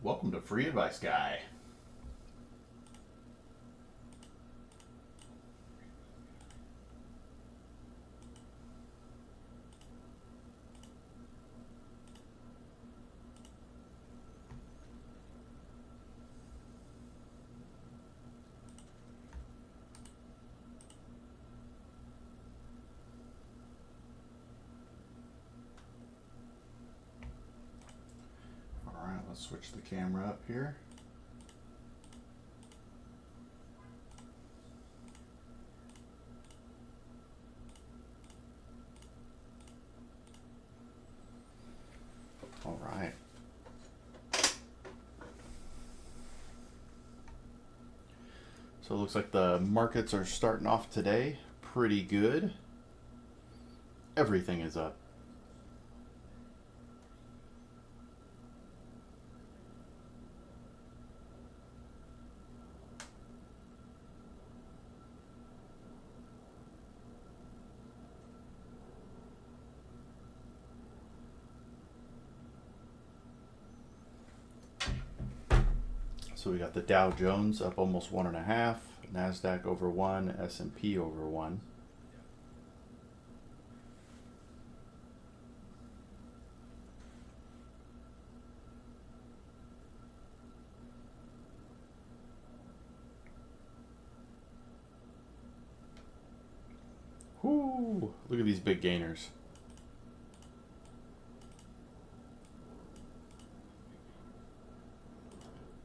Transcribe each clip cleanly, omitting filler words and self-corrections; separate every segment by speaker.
Speaker 1: Welcome to Free Advice Guy. Alright, let's switch the camera up here. Alright. So it looks like the markets are starting off today pretty good. Everything is up. So we got the Dow Jones up almost 1.5, NASDAQ over 1, S&P over 1. Whoo! Look at these big gainers.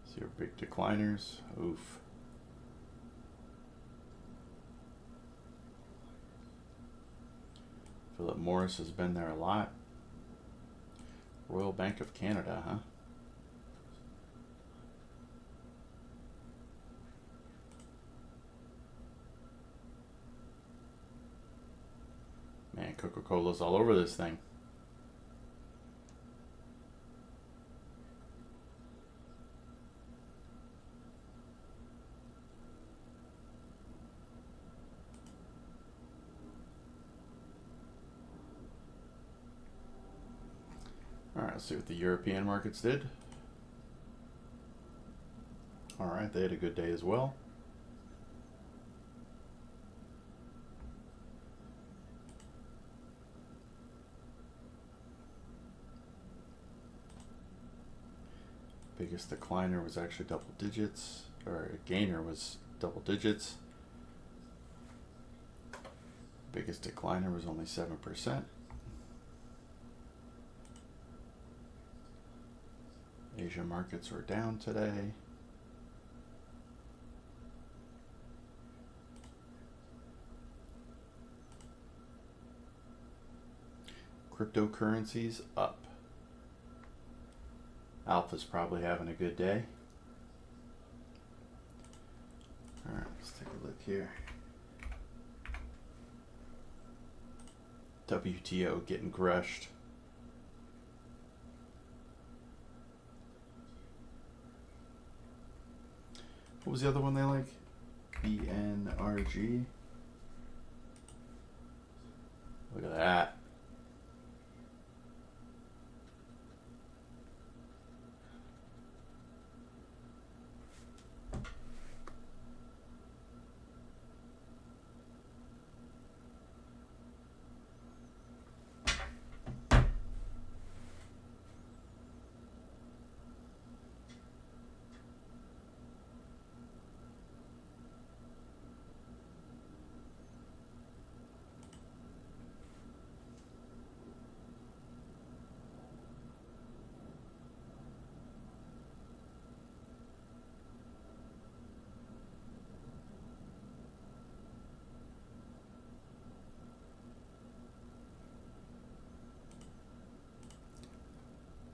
Speaker 1: See your big decliners. Oof. Philip Morris has been there a lot. Royal Bank of Canada, huh? Man, Coca-Cola's all over this thing. Alright, let's see what the European markets did. Alright, they had a good day as well. Biggest decliner was actually double digits, or a gainer was double digits. Biggest decliner was only 7%. Asia markets were down today. Cryptocurrencies up. Alpha's probably having a good day. Alright, let's take a look here. WTO getting crushed. What was the other one they like? BNRG. Look at that.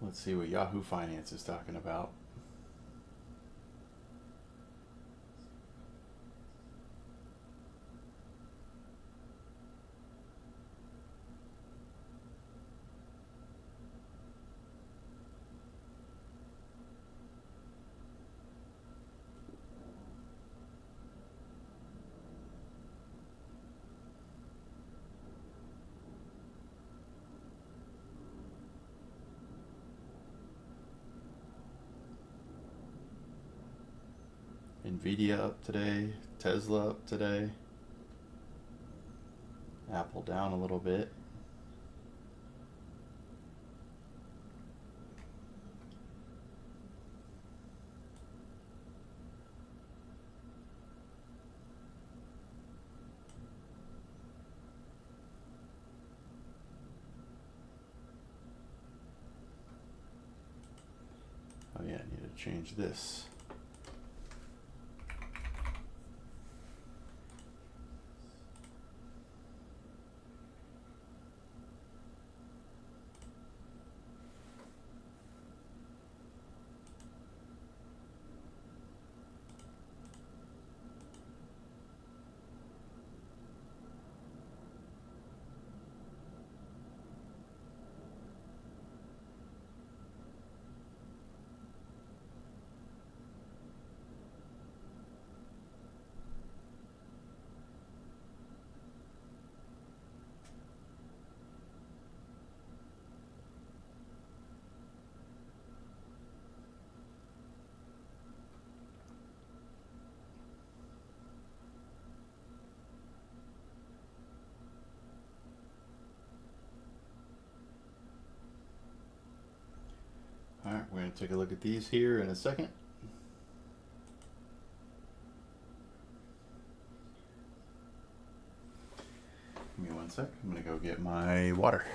Speaker 1: Let's see what Yahoo Finance is talking about. Nvidia up today, Tesla up today, Apple down a little bit. Oh yeah, I need to change this. All right, we're going to take a look at these here in a second. Give me one sec. I'm going to go get my water.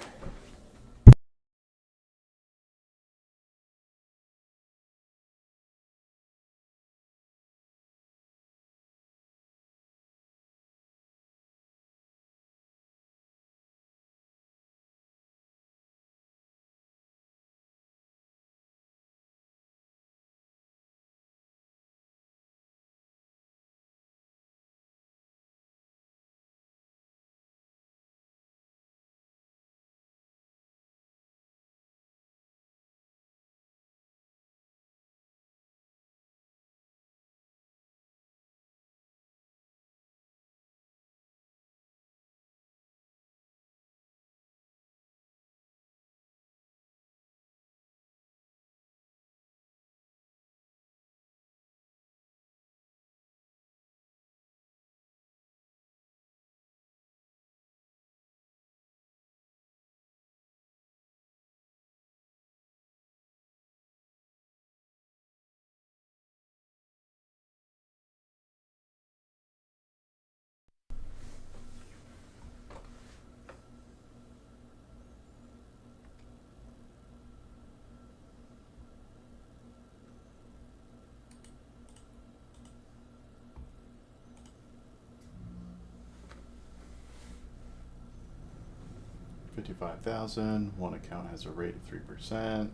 Speaker 1: $55,000. One account has a rate of 3%.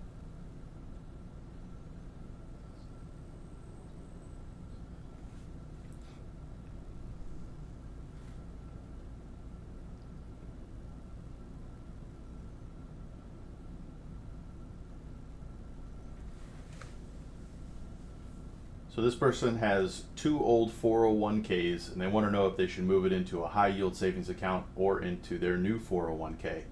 Speaker 1: So this person has two old 401ks and they want to know if they should move it into a high yield savings account or into their new 401k.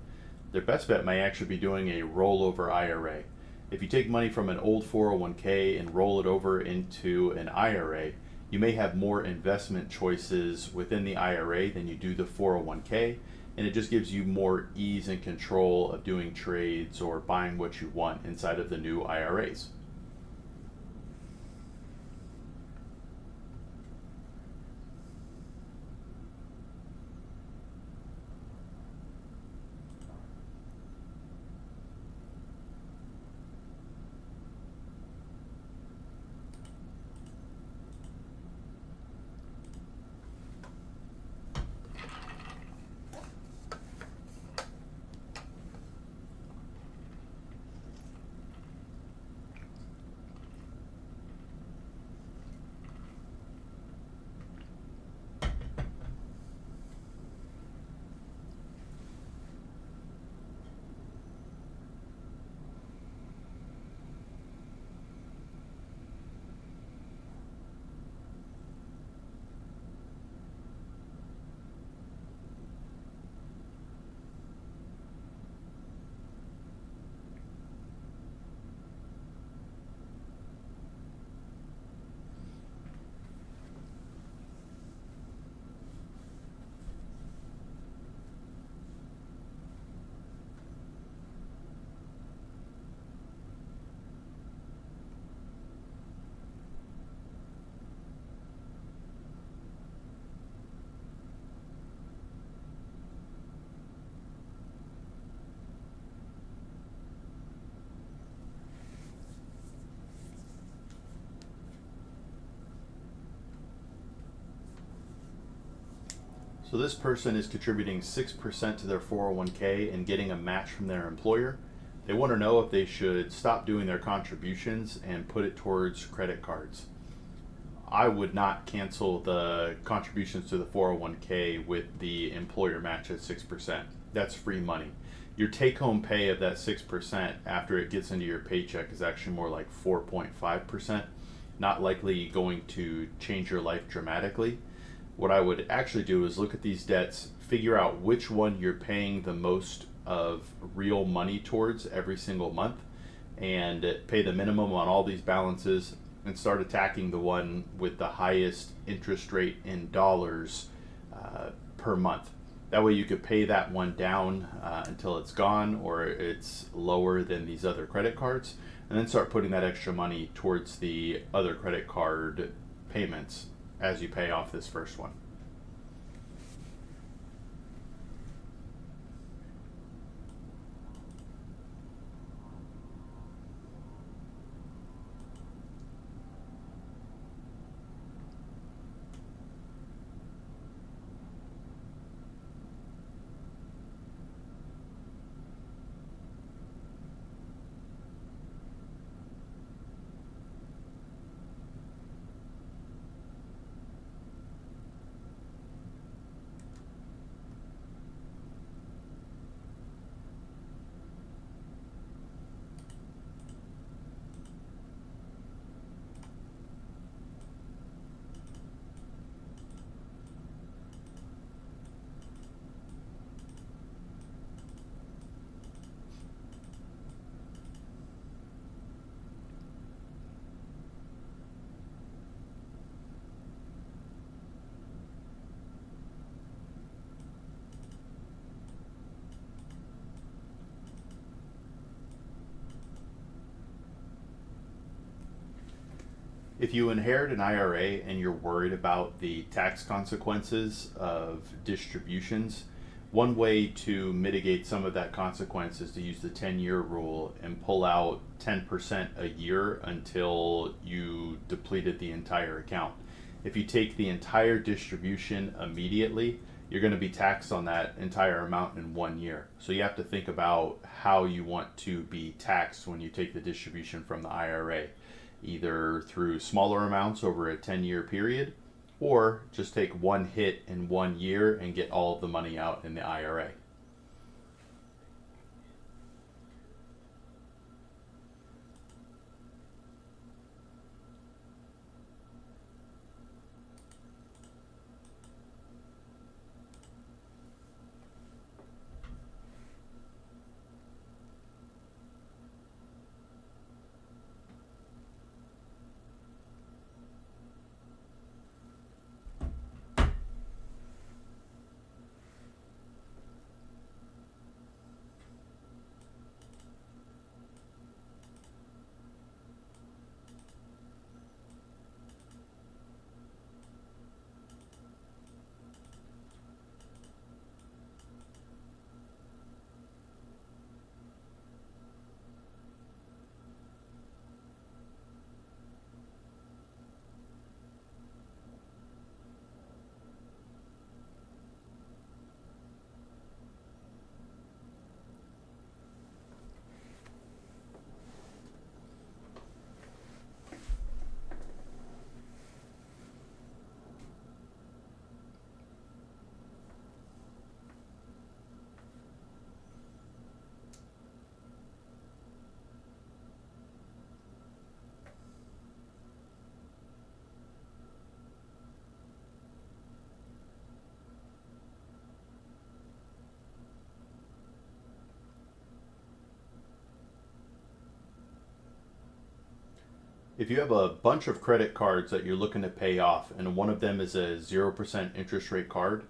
Speaker 1: Their best bet may actually be doing a rollover IRA. If you take money from an old 401k and roll it over into an IRA, you may have more investment choices within the IRA than you do the 401k, and it just gives you more ease and control of doing trades or buying what you want inside of the new IRAs. So this person is contributing 6% to their 401k and getting a match from their employer. They want to know if they should stop doing their contributions and put it towards credit cards. I would not cancel the contributions to the 401k with the employer match at 6%. That's free money. Your take home pay of that 6% after it gets into your paycheck is actually more like 4.5%, not likely going to change your life dramatically. What I would actually do is look at these debts, figure out which one you're paying the most of real money towards every single month, and pay the minimum on all these balances and start attacking the one with the highest interest rate in dollars per month. That way you could pay that one down until it's gone or it's lower than these other credit cards, and then start putting that extra money towards the other credit card payments as you pay off this first one. If you inherit an IRA and you're worried about the tax consequences of distributions, one way to mitigate some of that consequence is to use the 10-year rule and pull out 10% a year until you depleted the entire account. If you take the entire distribution immediately, you're going to be taxed on that entire amount in 1 year. So you have to think about how you want to be taxed when you take the distribution from the IRA, either through smaller amounts over a 10-year period, or just take one hit in 1 year and get all of the money out in the IRA. If you have a bunch of credit cards that you're looking to pay off and one of them is a 0% interest rate card,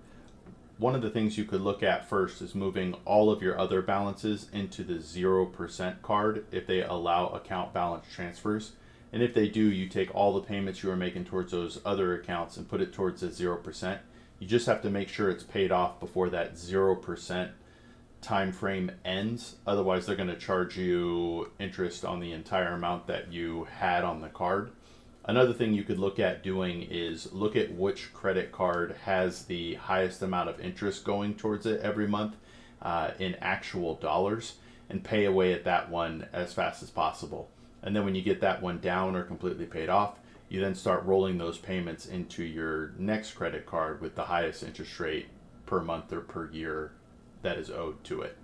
Speaker 1: one of the things you could look at first is moving all of your other balances into the 0% card if they allow account balance transfers. And if they do, you take all the payments you are making towards those other accounts and put it towards the 0%. You just have to make sure it's paid off before that 0% time frame ends. Otherwise, they're going to charge you interest on the entire amount that you had on the card. Another thing you could look at doing is look at which credit card has the highest amount of interest going towards it every month in actual dollars, and pay away at that one as fast as possible. And then when you get that one down or completely paid off, you then start rolling those payments into your next credit card with the highest interest rate per month or per year that is owed to it.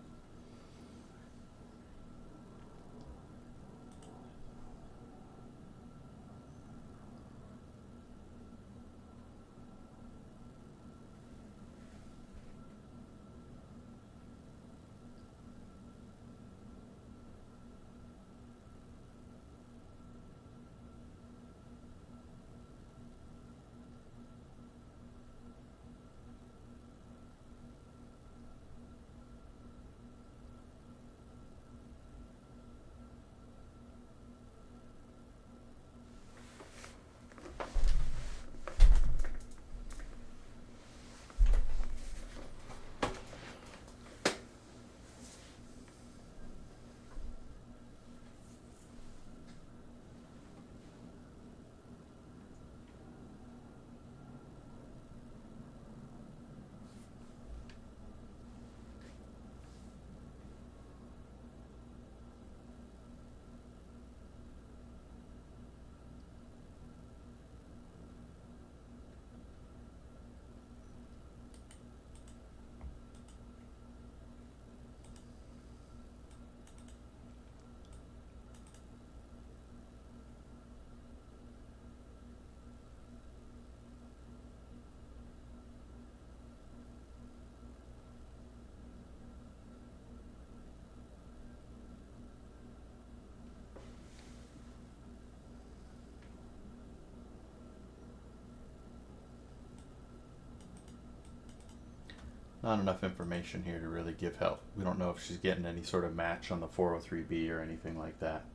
Speaker 1: Not enough information here to really give help. We don't know if she's getting any sort of match on the 403B or anything like that.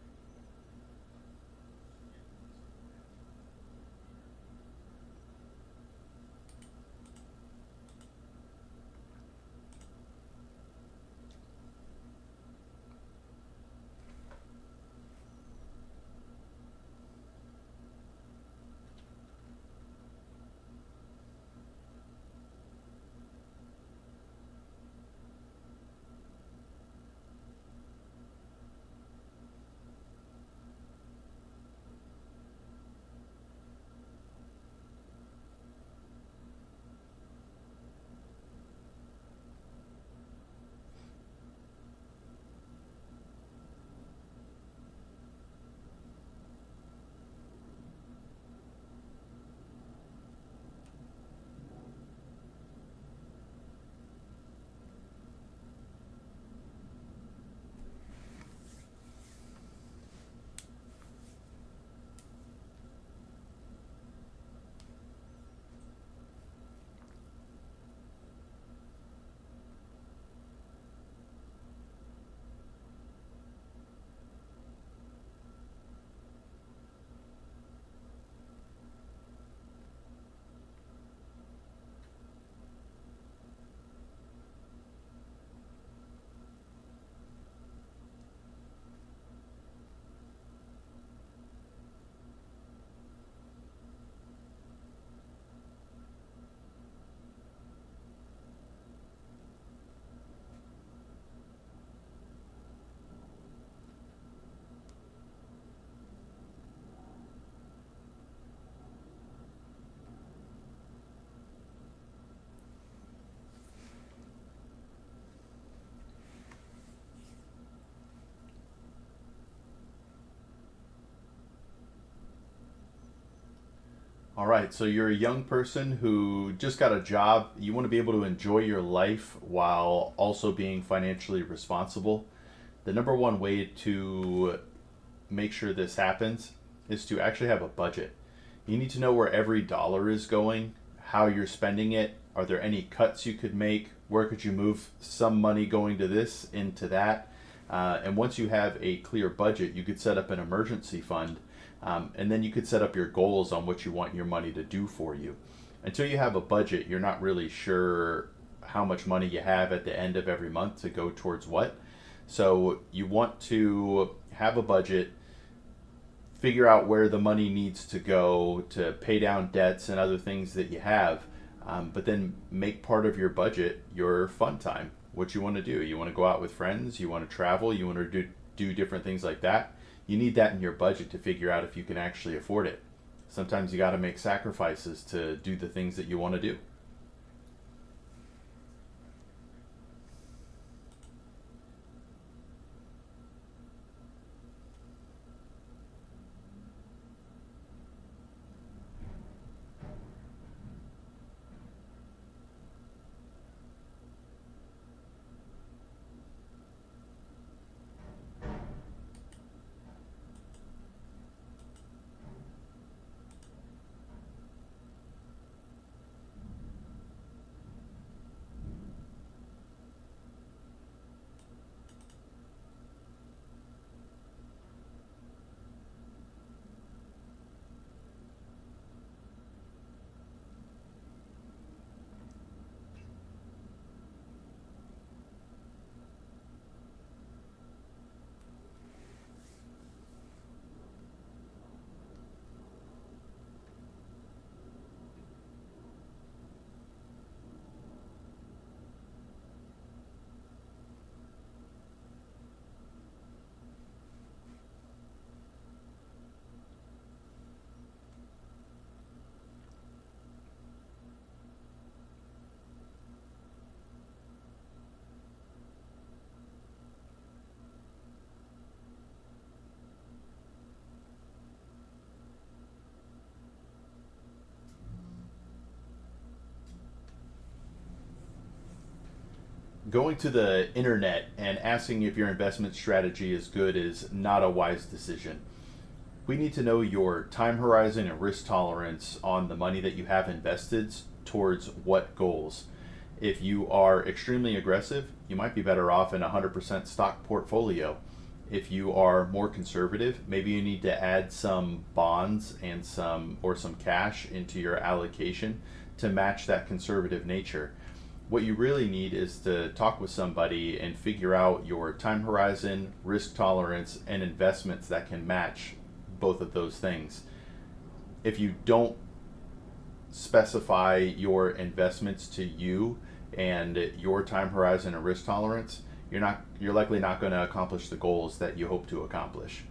Speaker 1: All right, so you're a young person who just got a job. You want to be able to enjoy your life while also being financially responsible. The number one way to make sure this happens is to actually have a budget. You need to know where every dollar is going, how you're spending it. Are there any cuts you could make? Where could you move some money going to this into that? And once you have a clear budget, you could set up an emergency fund, and then you could set up your goals on what you want your money to do for you. Until you have a budget, you're not really sure how much money you have at the end of every month to go towards what. So you want to have a budget, figure out where the money needs to go to pay down debts and other things that you have. But then make part of your budget your fun time. What you want to do. You want to go out with friends, you want to travel, you want to do different things like that. You need that in your budget to figure out if you can actually afford it. Sometimes you got to make sacrifices to do the things that you want to do. Going to the internet and asking if your investment strategy is good is not a wise decision. We need to know your time horizon and risk tolerance on the money that you have invested towards what goals. If you are extremely aggressive, you might be better off in a 100% stock portfolio. If you are more conservative, maybe you need to add some bonds and some cash into your allocation to match that conservative nature. What you really need is to talk with somebody and figure out your time horizon, risk tolerance, and investments that can match both of those things. If you don't specify your investments to you and your time horizon and risk tolerance, you're likely not going to accomplish the goals that you hope to accomplish.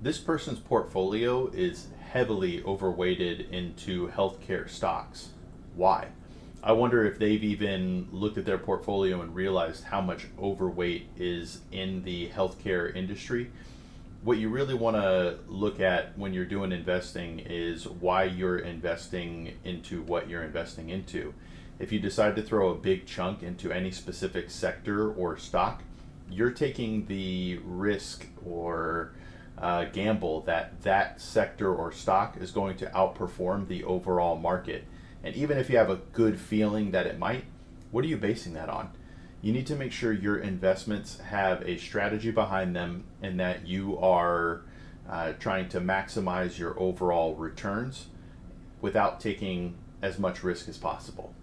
Speaker 1: This person's portfolio is heavily overweighted into healthcare stocks. Why? I wonder if they've even looked at their portfolio and realized how much overweight is in the healthcare industry. What you really want to look at when you're doing investing is why you're investing into what you're investing into. If you decide to throw a big chunk into any specific sector or stock, you're taking the risk or gamble that that sector or stock is going to outperform the overall market. And even if you have a good feeling that it might, what are you basing that on? You need to make sure your investments have a strategy behind them and that you are trying to maximize your overall returns without taking as much risk as possible.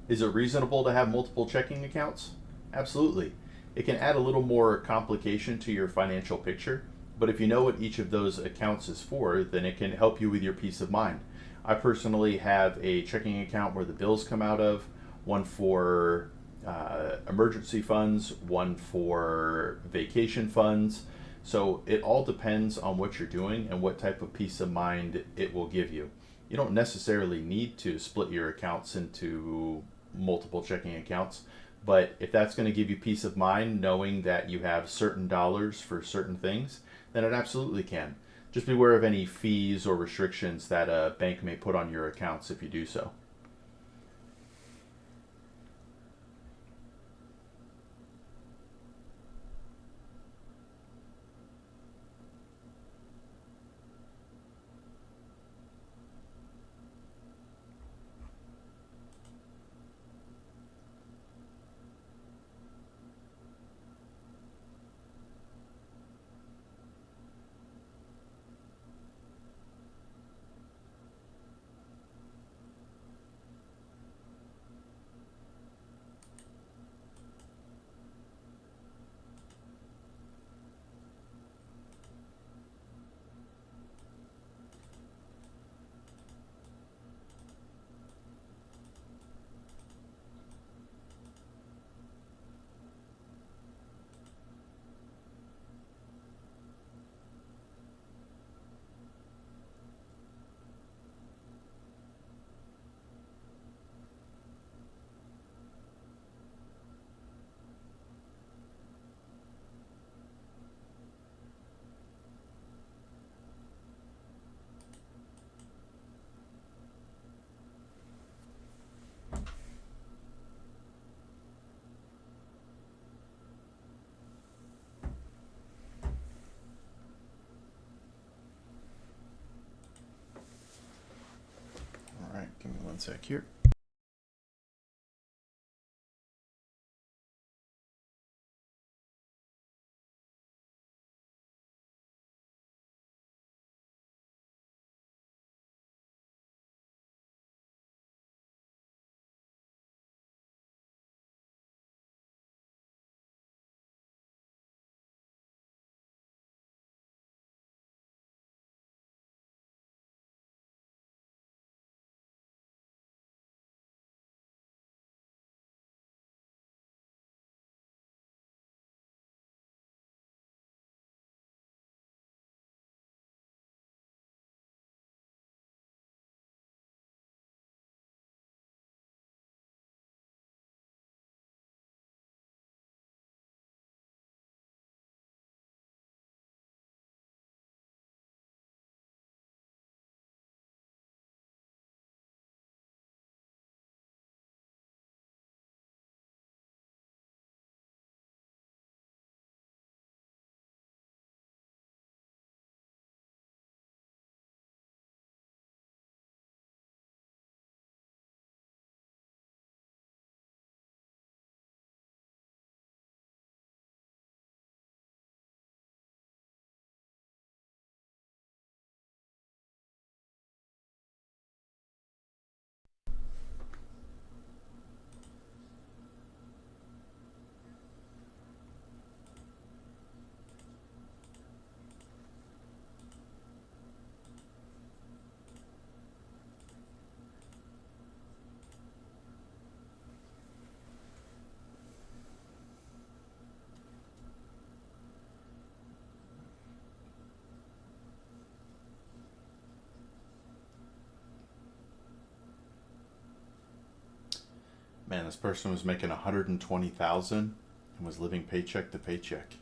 Speaker 1: Is it reasonable to have multiple checking accounts? Absolutely. It can add a little more complication to your financial picture, but if you know what each of those accounts is for, then it can help you with your peace of mind. I personally have a checking account where the bills come out of, one for emergency funds, one for vacation funds. So it all depends on what you're doing and what type of peace of mind it will give you. You don't necessarily need to split your accounts into multiple checking accounts, but if that's going to give you peace of mind knowing that you have certain dollars for certain things, then it absolutely can. Just be aware of any fees or restrictions that a bank may put on your accounts if you do so. All right, give me one sec here. Man, this person was making 120,000 and was living paycheck to paycheck.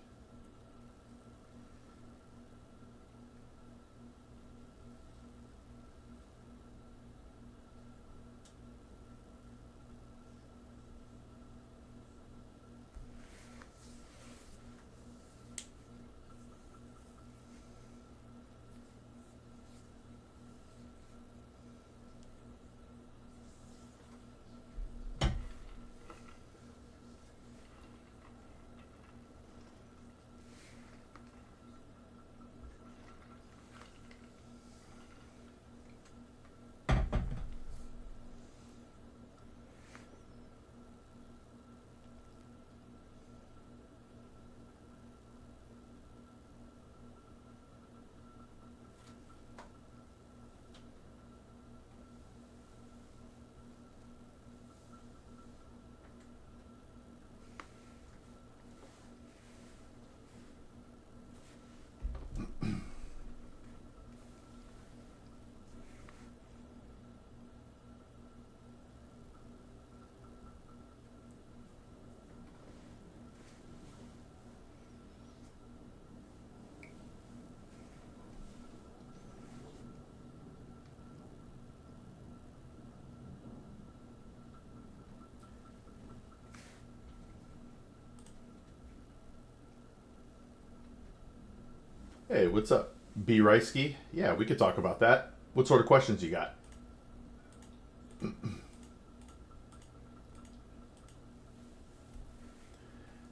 Speaker 1: Hey, what's up? B. Reisky? Yeah, we could talk about that. What sort of questions you got?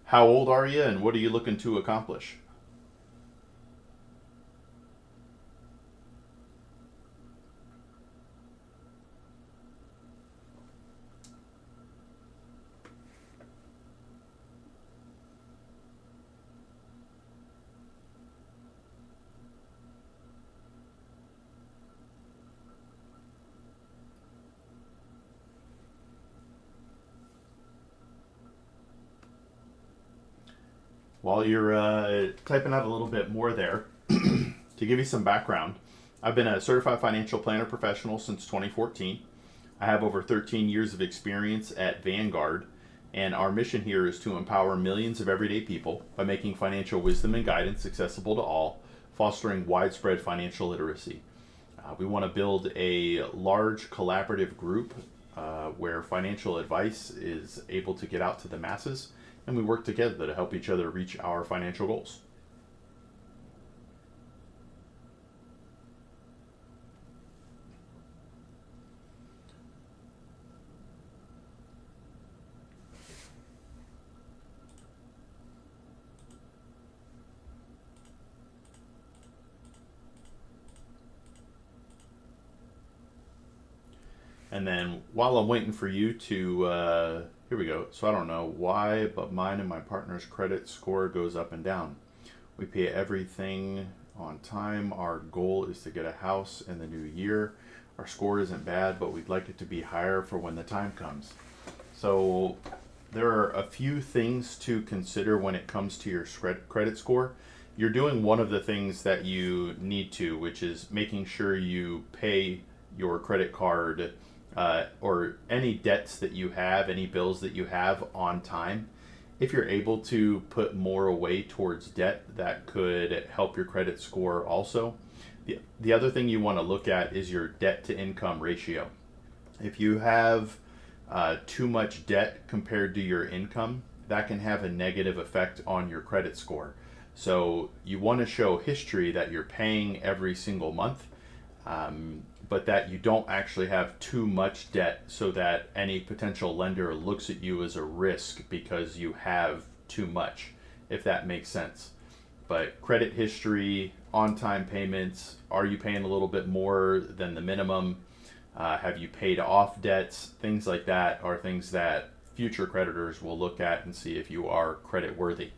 Speaker 1: How old are you and what are you looking to accomplish? While you're typing out a little bit more there, to give you some background, I've been a certified financial planner professional since 2014. I have over 13 years of experience at Vanguard, and our mission here is to empower millions of everyday people by making financial wisdom and guidance accessible to all, fostering widespread financial literacy. We want to build a large collaborative group where financial advice is able to get out to the masses, and we work together to help each other reach our financial goals. And then while I'm waiting for you to, here we go. So I don't know why, but mine and my partner's credit score goes up and down. We pay everything on time. Our goal is to get a house in the new year. Our score isn't bad, but we'd like it to be higher for when the time comes. So there are a few things to consider when it comes to your credit score. You're doing one of the things that you need to, which is making sure you pay your credit card or any debts that you have, any bills that you have on time. If you're able to put more away towards debt, that could help your credit score also. The other thing you want to look at is your debt to income ratio. If you have too much debt compared to your income, that can have a negative effect on your credit score. So you want to show history that you're paying every single month, but that you don't actually have too much debt so that any potential lender looks at you as a risk because you have too much, if that makes sense. But credit history, on time payments, are you paying a little bit more than the minimum? Have you paid off debts? Things like that are things that future creditors will look at and see if you are credit worthy.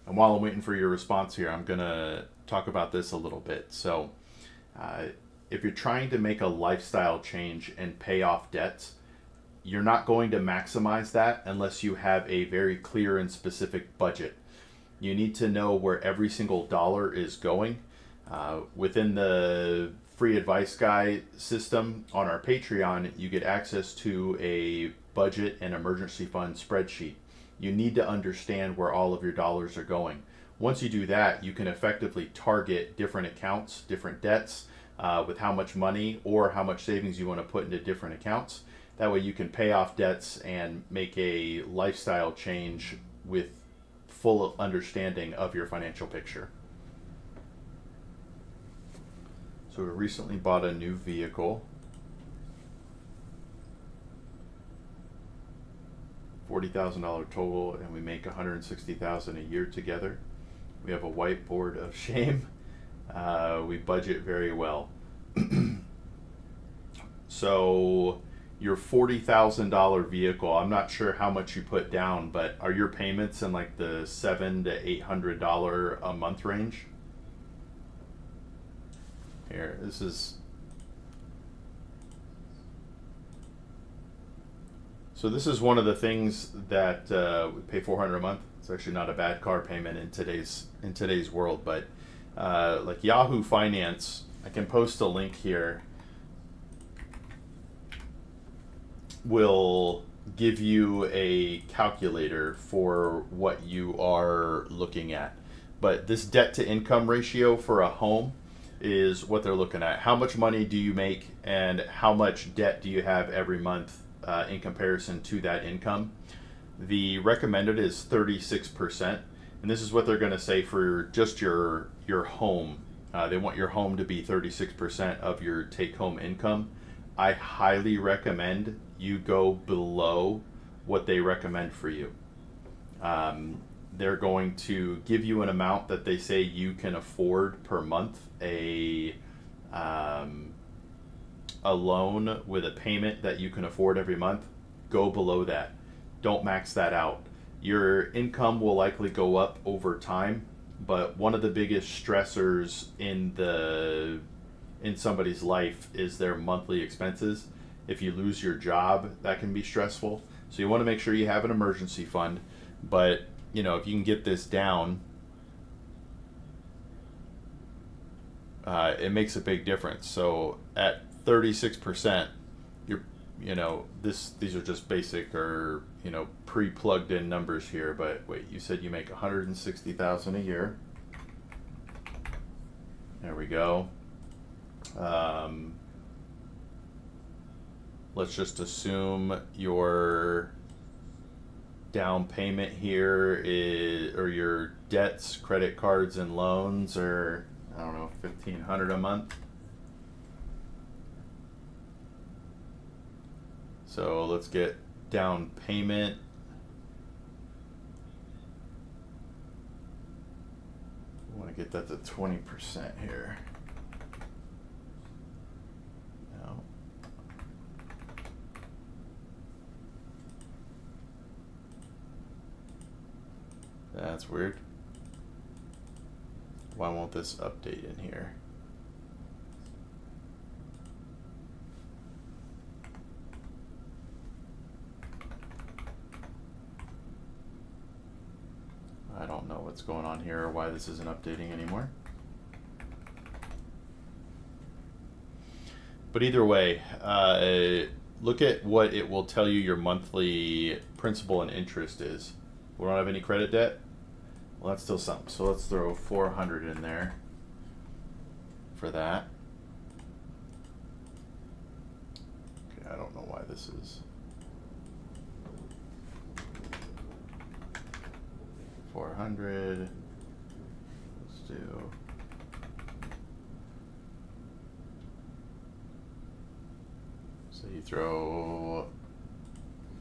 Speaker 1: And while I'm waiting for your response here, I'm going to talk about this a little bit. So, uh, if you're trying to make a lifestyle change and pay off debts, you're not going to maximize that unless you have a very clear and specific budget. You need to know where every single dollar is going. Within the free advice guy system on our Patreon, you get access to a budget and emergency fund spreadsheet. You need to understand where all of your dollars are going. Once you do that, you can effectively target different accounts, different debts, with how much money or how much savings you want to put into different accounts. That way you can pay off debts and make a lifestyle change with full understanding of your financial picture. So we recently bought a new vehicle. $40,000 total, and we make $160,000 a year together. We have a whiteboard of shame. We budget very well. So your $40,000 vehicle, I'm not sure how much you put down, but are your payments in like the $700 to $800 a month range? Here, this is. So this is one of the things that we pay $400 a month. It's actually not a bad car payment in today's world, but like Yahoo Finance, I can post a link here. Will give you a calculator for what you are looking at. But this debt to income ratio for a home is what they're looking at. How much money do you make and how much debt do you have every month in comparison to that income? The recommended is 36%, and this is what they're going to say for just your home. They want your home to be 36% of your take-home income. I highly recommend you go below what they recommend for you. They're going to give you an amount that they say you can afford per month, a loan with a payment that you can afford every month. Go below that. Don't max that out. Your income will likely go up over time, but one of the biggest stressors in somebody's life is their monthly expenses. If you lose your job, that can be stressful. So you want to make sure you have an emergency fund, but if you can get this down, it makes a big difference. So at 36%, these are just basic or pre-plugged in numbers here. But wait, you said you make $160,000 a year. There we go. Let's just assume your down payment here is, or your debts, credit cards, and loans are, I don't know, $1,500 a month. So let's get down payment. I want to get that to 20% here. No. That's weird. Why won't this update in here? I don't know what's going on here or why this isn't updating anymore. But either way, look at what it will tell you your monthly principal and interest is. We don't have any credit debt? Well, that's still something. So let's throw 400 in there for that. Okay, I don't know why this is 400. Let's do so you throw.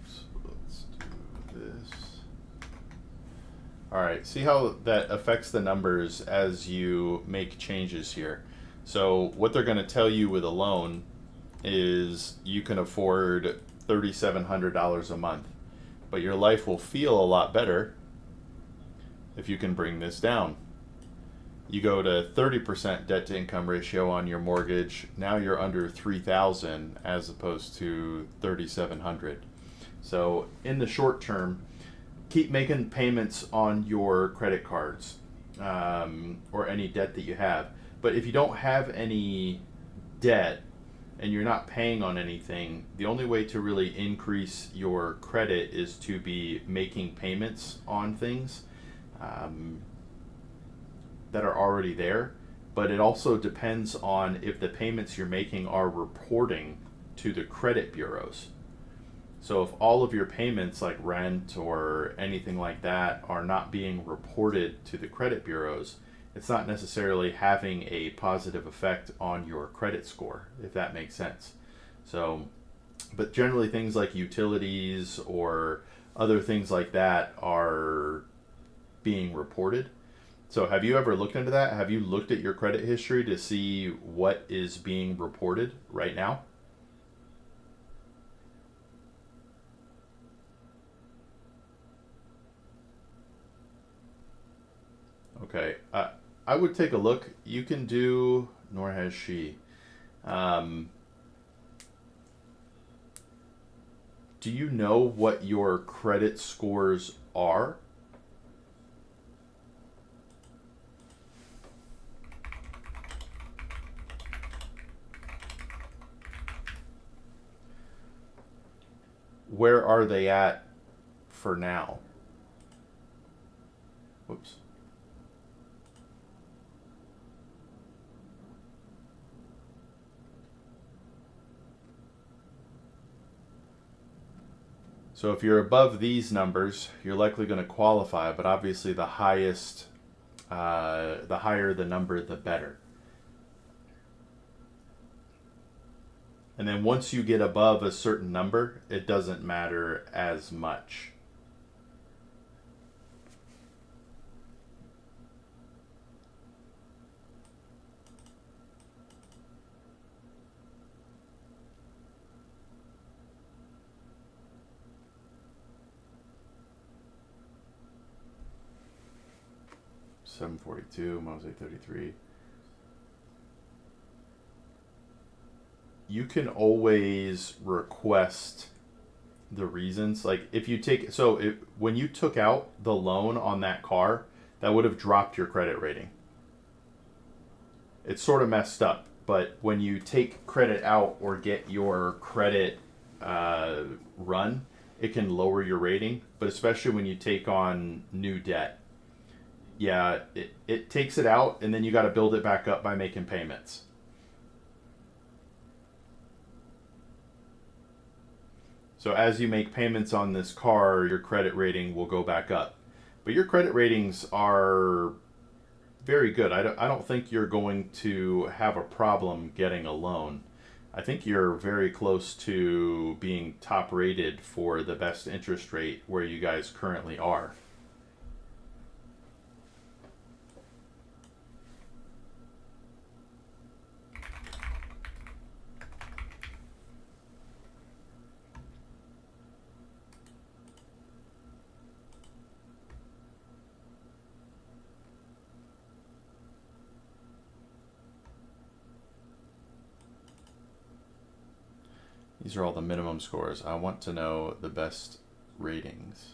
Speaker 1: Oops, let's do this. All right, see how that affects the numbers as you make changes here. So what they're going to tell you with a loan is you can afford $3,700 a month, but your life will feel a lot better if you can bring this down. You go to 30% debt to income ratio on your mortgage. Now you're under 3,000 as opposed to 3,700. So in the short term, keep making payments on your credit cards or any debt that you have. But if you don't have any debt and you're not paying on anything, the only way to really increase your credit is to be making payments on things that are already there. But it also depends on if the payments you're making are reporting to the credit bureaus. So if all of your payments like rent or anything like that are not being reported to the credit bureaus, it's not necessarily having a positive effect on your credit score, if that makes sense. So, but generally things like utilities or other things like that are being reported. So have you ever looked into that? Have you looked at your credit history to see what is being reported right now? Okay, I would take a look. You can do, nor has she. Do you know what your credit scores are? Where are they at for now? Whoops. So if you're above these numbers, you're likely going to qualify, but obviously the higher the number, the better. And then once you get above a certain number, it doesn't matter as much. $742, Mosaic 33. You can always request the reasons. Like if you take when you took out the loan on that car, that would have dropped your credit rating. It's sort of messed up, but when you take credit out or get your credit run, it can lower your rating. But especially when you take on new debt, yeah, it takes it out, and then you got to build it back up by making payments. So as you make payments on this car, your credit rating will go back up. But your credit ratings are very good. I don't think you're going to have a problem getting a loan. I think you're very close to being top rated for the best interest rate where you guys currently are. These are all the minimum scores. I want to know the best ratings.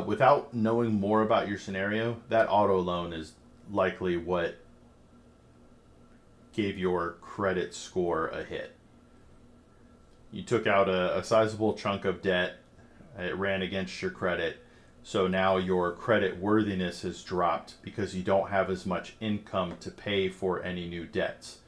Speaker 1: Without knowing more about your scenario, that auto loan is likely what gave your credit score a hit. You took out a sizable chunk of debt, it ran against your credit, so now your credit worthiness has dropped because you don't have as much income to pay for any new debts.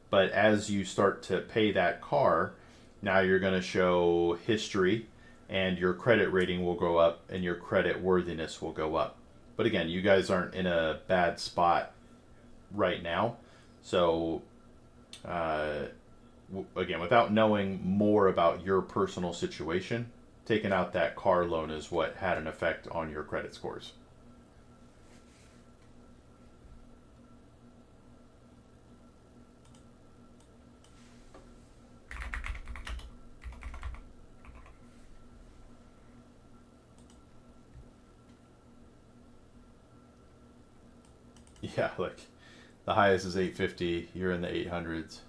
Speaker 1: But as you start to pay that car, now you're going to show history, and your credit rating will go up and your credit worthiness will go up. But again, you guys aren't in a bad spot right now. So, again, without knowing more about your personal situation, taking out that car loan is what had an effect on your credit scores. Yeah, like the highest is 850, you're in the 800s.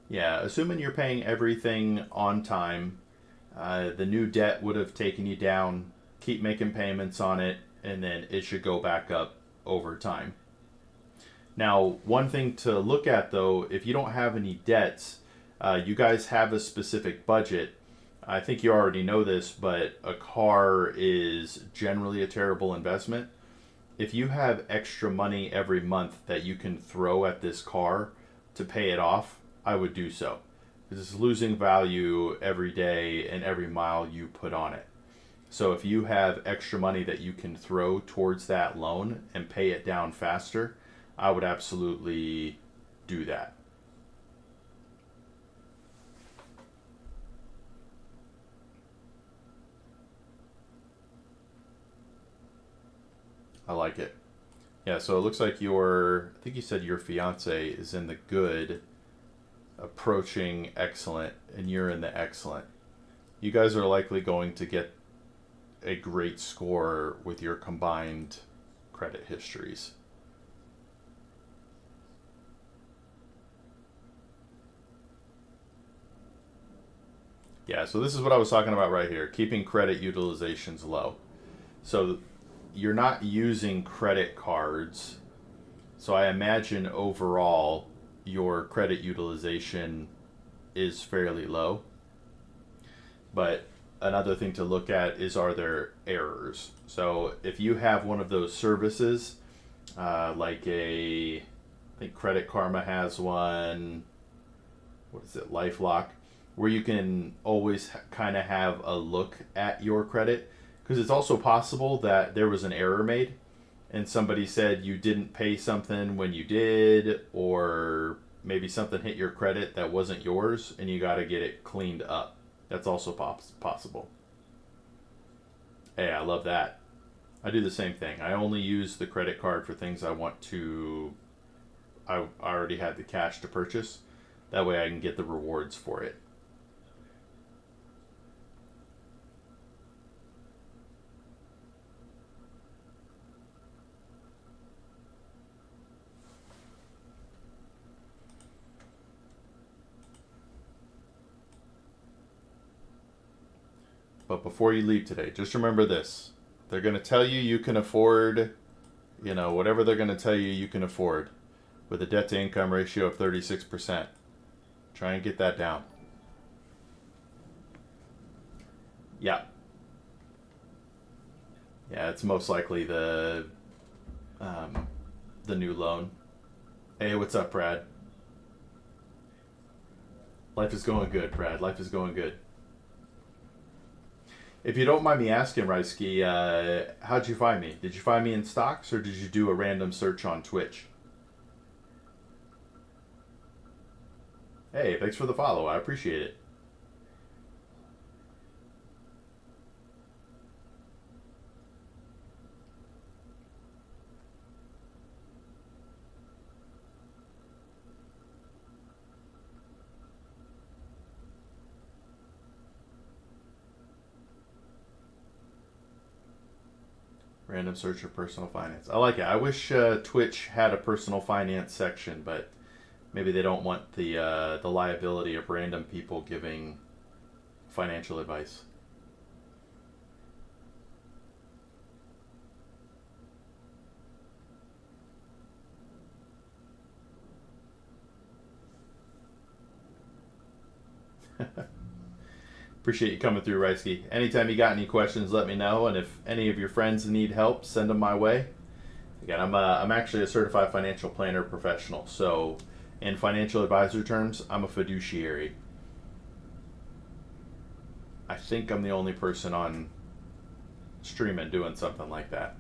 Speaker 1: Yeah, assuming you're paying everything on time, the new debt would have taken you down. Keep making payments on it, and then it should go back up over time. Now, one thing to look at though, if you don't have any debts, you guys have a specific budget. I think you already know this, but a car is generally a terrible investment. If you have extra money every month that you can throw at this car to pay it off, I would do so. Because it's losing value every day and every mile you put on it. So if you have extra money that you can throw towards that loan and pay it down faster, I would absolutely do that. I like it. Yeah, so it looks like I think you said your fiance is in the good, approaching excellent, and you're in the excellent. You guys are likely going to get a great score with your combined credit histories. Yeah, so this is what I was talking about right here, keeping credit utilizations low. So you're not using credit cards. So I imagine overall your credit utilization is fairly low. But another thing to look at is, are there errors? So if you have one of those services, like I think Credit Karma has one. What is it, LifeLock, where you can always kind of have a look at your credit, because it's also possible that there was an error made and somebody said you didn't pay something when you did, or maybe something hit your credit that wasn't yours and you got to get it cleaned up. That's also possible. Hey, I love that. I do the same thing. I only use the credit card for things I want to. I already had the cash to purchase. That way I can get the rewards for it. But before you leave today, just remember this. They're going to tell you you can afford, whatever they're going to tell you you can afford with a debt to income ratio of 36%. Try and get that down. Yeah. Yeah, it's most likely the new loan. Hey, what's up, Brad? Life is going good, Brad. Life is going good. If you don't mind me asking, Reisky, how'd you find me? Did you find me in stocks, or did you do a random search on Twitch? Hey, thanks for the follow. I appreciate it. Random search for personal finance. I like it. I wish Twitch had a personal finance section, but maybe they don't want the liability of random people giving financial advice. Appreciate you coming through, Reisky. Anytime you got any questions, let me know. And if any of your friends need help, send them my way. Again, I'm actually a certified financial planner professional. So in financial advisor terms, I'm a fiduciary. I think I'm the only person on streaming doing something like that.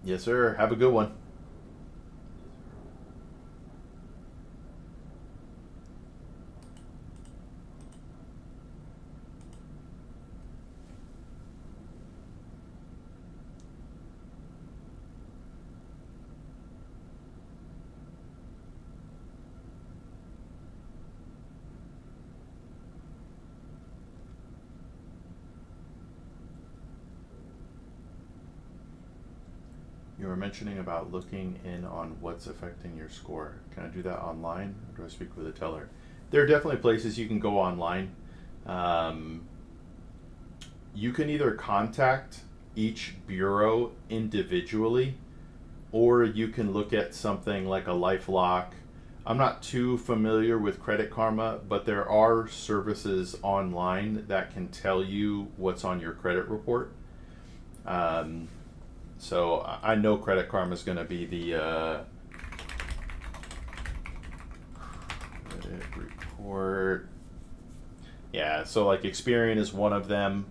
Speaker 1: Yes, sir. Have a good one. You were mentioning about looking in on what's affecting your score. Can I do that online, or do I speak with a teller? There are definitely places you can go online. Um, you can either contact each bureau individually, or you can look at something like a LifeLock. I'm not too familiar with Credit Karma, but there are services online that can tell you what's on your credit report. Um, so I know Credit Karma is going to be the credit report. Yeah, so like Experian is one of them.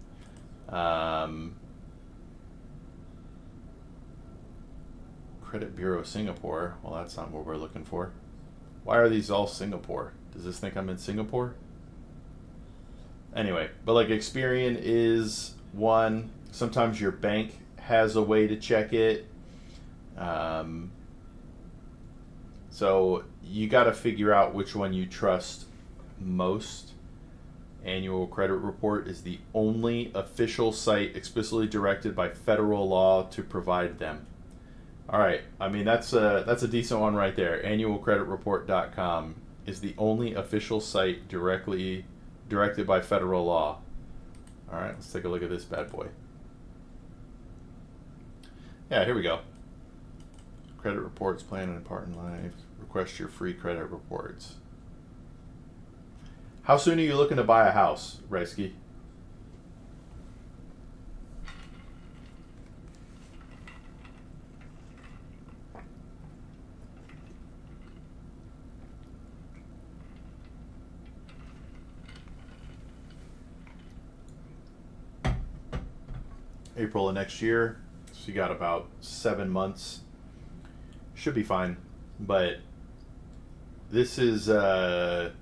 Speaker 1: Um, Credit Bureau Singapore. Well, that's not what we're looking for. Why are these all Singapore? Does this think I'm in Singapore? Anyway, but like Experian is one. Sometimes your bank has a way to check it. Um, so you got to figure out which one you trust most. Annual Credit Report is the only official site explicitly directed by federal law to provide them. All right, I mean that's a decent one right there. Annualcreditreport.com is the only official site directly directed by federal law. All right, let's take a look at this bad boy. Yeah, here we go. Credit reports, plan and part in life. Request your free credit reports. How soon are you looking to buy a house, Reisky? April of next year. So you got about 7 months. Should be fine. But this is the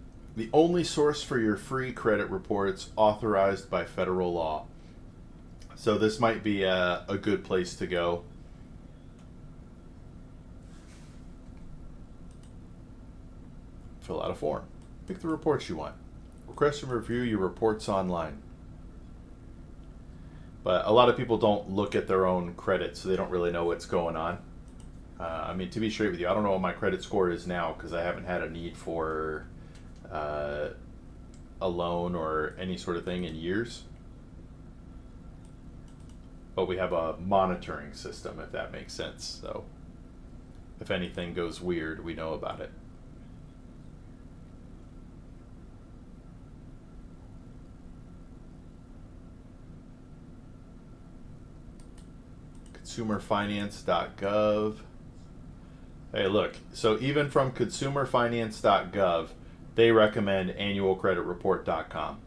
Speaker 1: only source for your free credit reports authorized by federal law. So this might be a good place to go. Fill out a form. Pick the reports you want. Request and review your reports online. But a lot of people don't look at their own credit, so they don't really know what's going on. I mean, to be straight with you, I don't know what my credit score is now because I haven't had a need for a loan or any sort of thing in years. But we have a monitoring system, if that makes sense. So if anything goes weird, we know about it. Consumerfinance.gov. Hey, look, so even from consumerfinance.gov, they recommend annualcreditreport.com.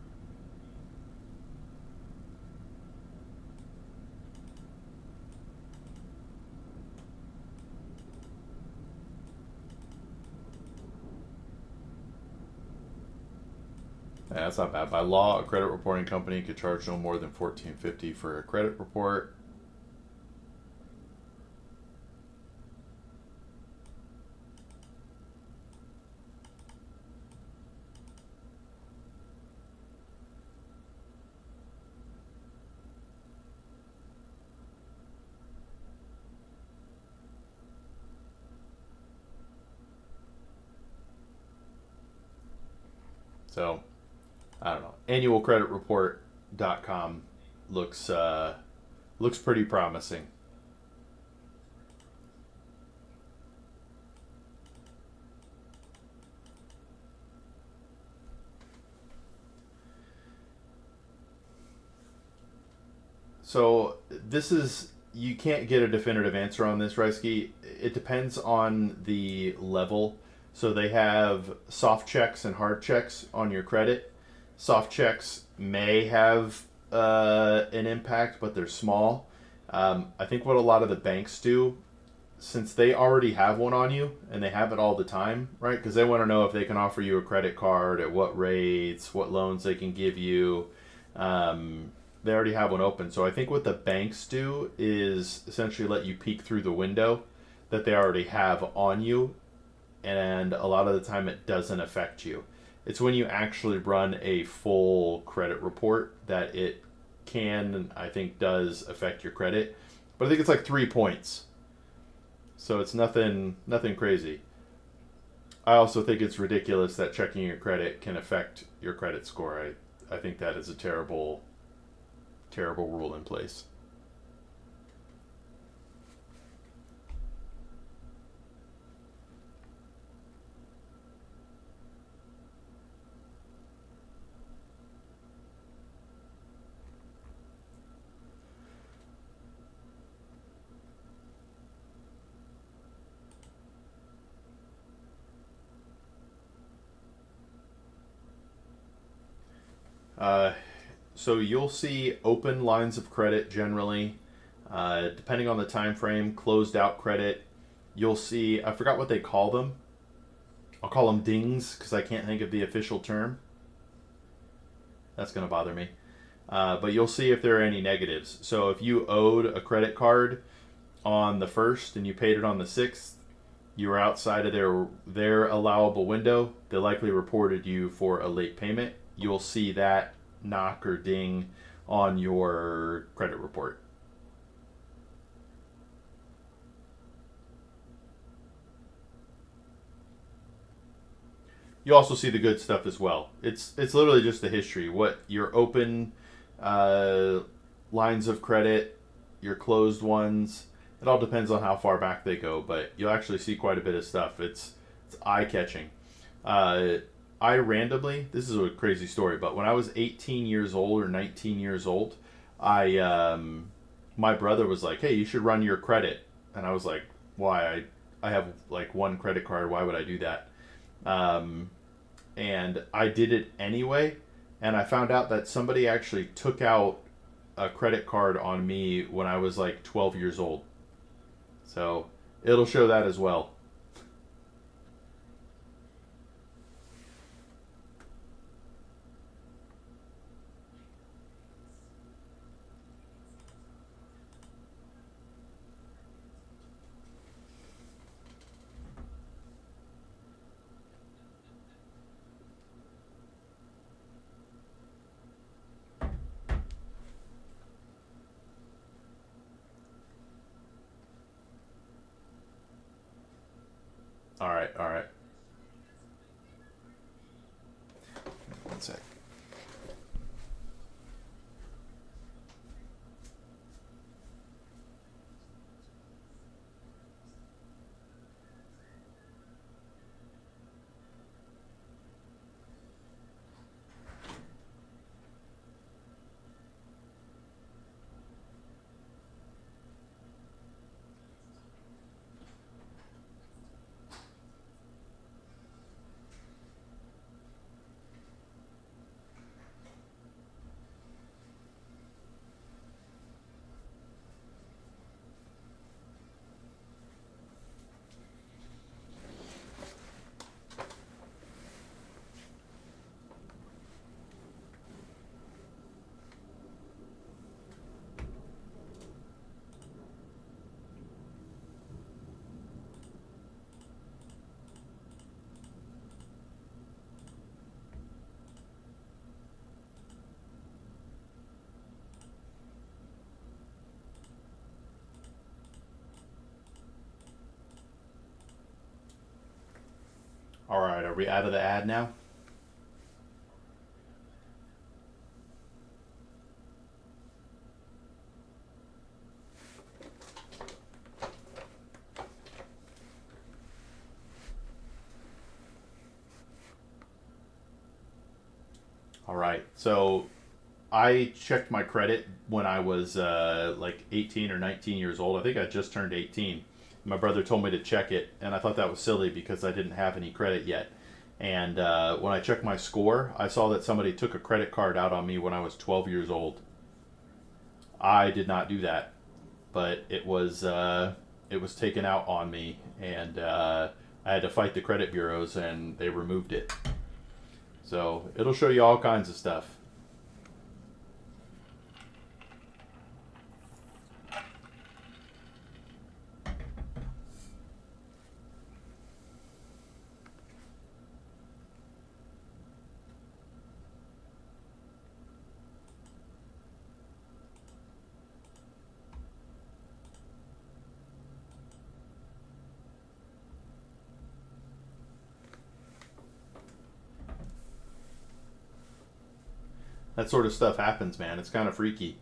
Speaker 1: Yeah, that's not bad. By law, a credit reporting company could charge no more than $14.50 for a credit report. So, I don't know. Annualcreditreport.com looks pretty promising. So this is you can't get a definitive answer on this, Reisky. It depends on the level. So they have soft checks and hard checks on your credit. Soft checks may have an impact, but they're small. I think what a lot of the banks do, since they already have one on you and they have it all the time, right? Because they want to know if they can offer you a credit card, at what rates, what loans they can give you. They already have one open. So I think what the banks do is essentially let you peek through the window that they already have on you. And a lot of the time it doesn't affect you. It's when you actually run a full credit report that it can, I think, does affect your credit. But I think it's like 3 points. So it's nothing crazy. I also think it's ridiculous that checking your credit can affect your credit score. I think that is a terrible rule in place. So you'll see open lines of credit generally, depending on the time frame. Closed out credit. You'll see. I forgot what they call them. I'll call them dings because I can't think of the official term. That's going to bother me. But you'll see if there are any negatives. So if you owed a credit card on the 1st and you paid it on the 6th, you were outside of their allowable window. They likely reported you for a late payment. You'll see that knock or ding on your credit report. You also see the good stuff as well. It's literally just the history. What your open uh, lines of credit, your closed ones. It all depends on how far back they go, but you'll actually see quite a bit of stuff. It's eye catching. Uh, I randomly, this is a crazy story, but when I was 18 years old or 19 years old, I my brother was like, "Hey, you should run your credit," and I was like, "Why? I have like one credit card. Why would I do that?" Um, and I did it anyway, and I found out that somebody actually took out a credit card on me when I was like 12 years old. So it'll show that as well. All right, all right. One sec. All right, are we out of the ad now? All right. So I checked my credit when I was like 18 or 19 years old. I think I just turned 18. My brother told me to check it, and I thought that was silly because I didn't have any credit yet. And when I checked my score, I saw that somebody took a credit card out on me when I was 12 years old. I did not do that, but it was taken out on me, and I had to fight the credit bureaus, and they removed it. So it'll show you all kinds of stuff. That sort of stuff happens, man. It's kind of freaky.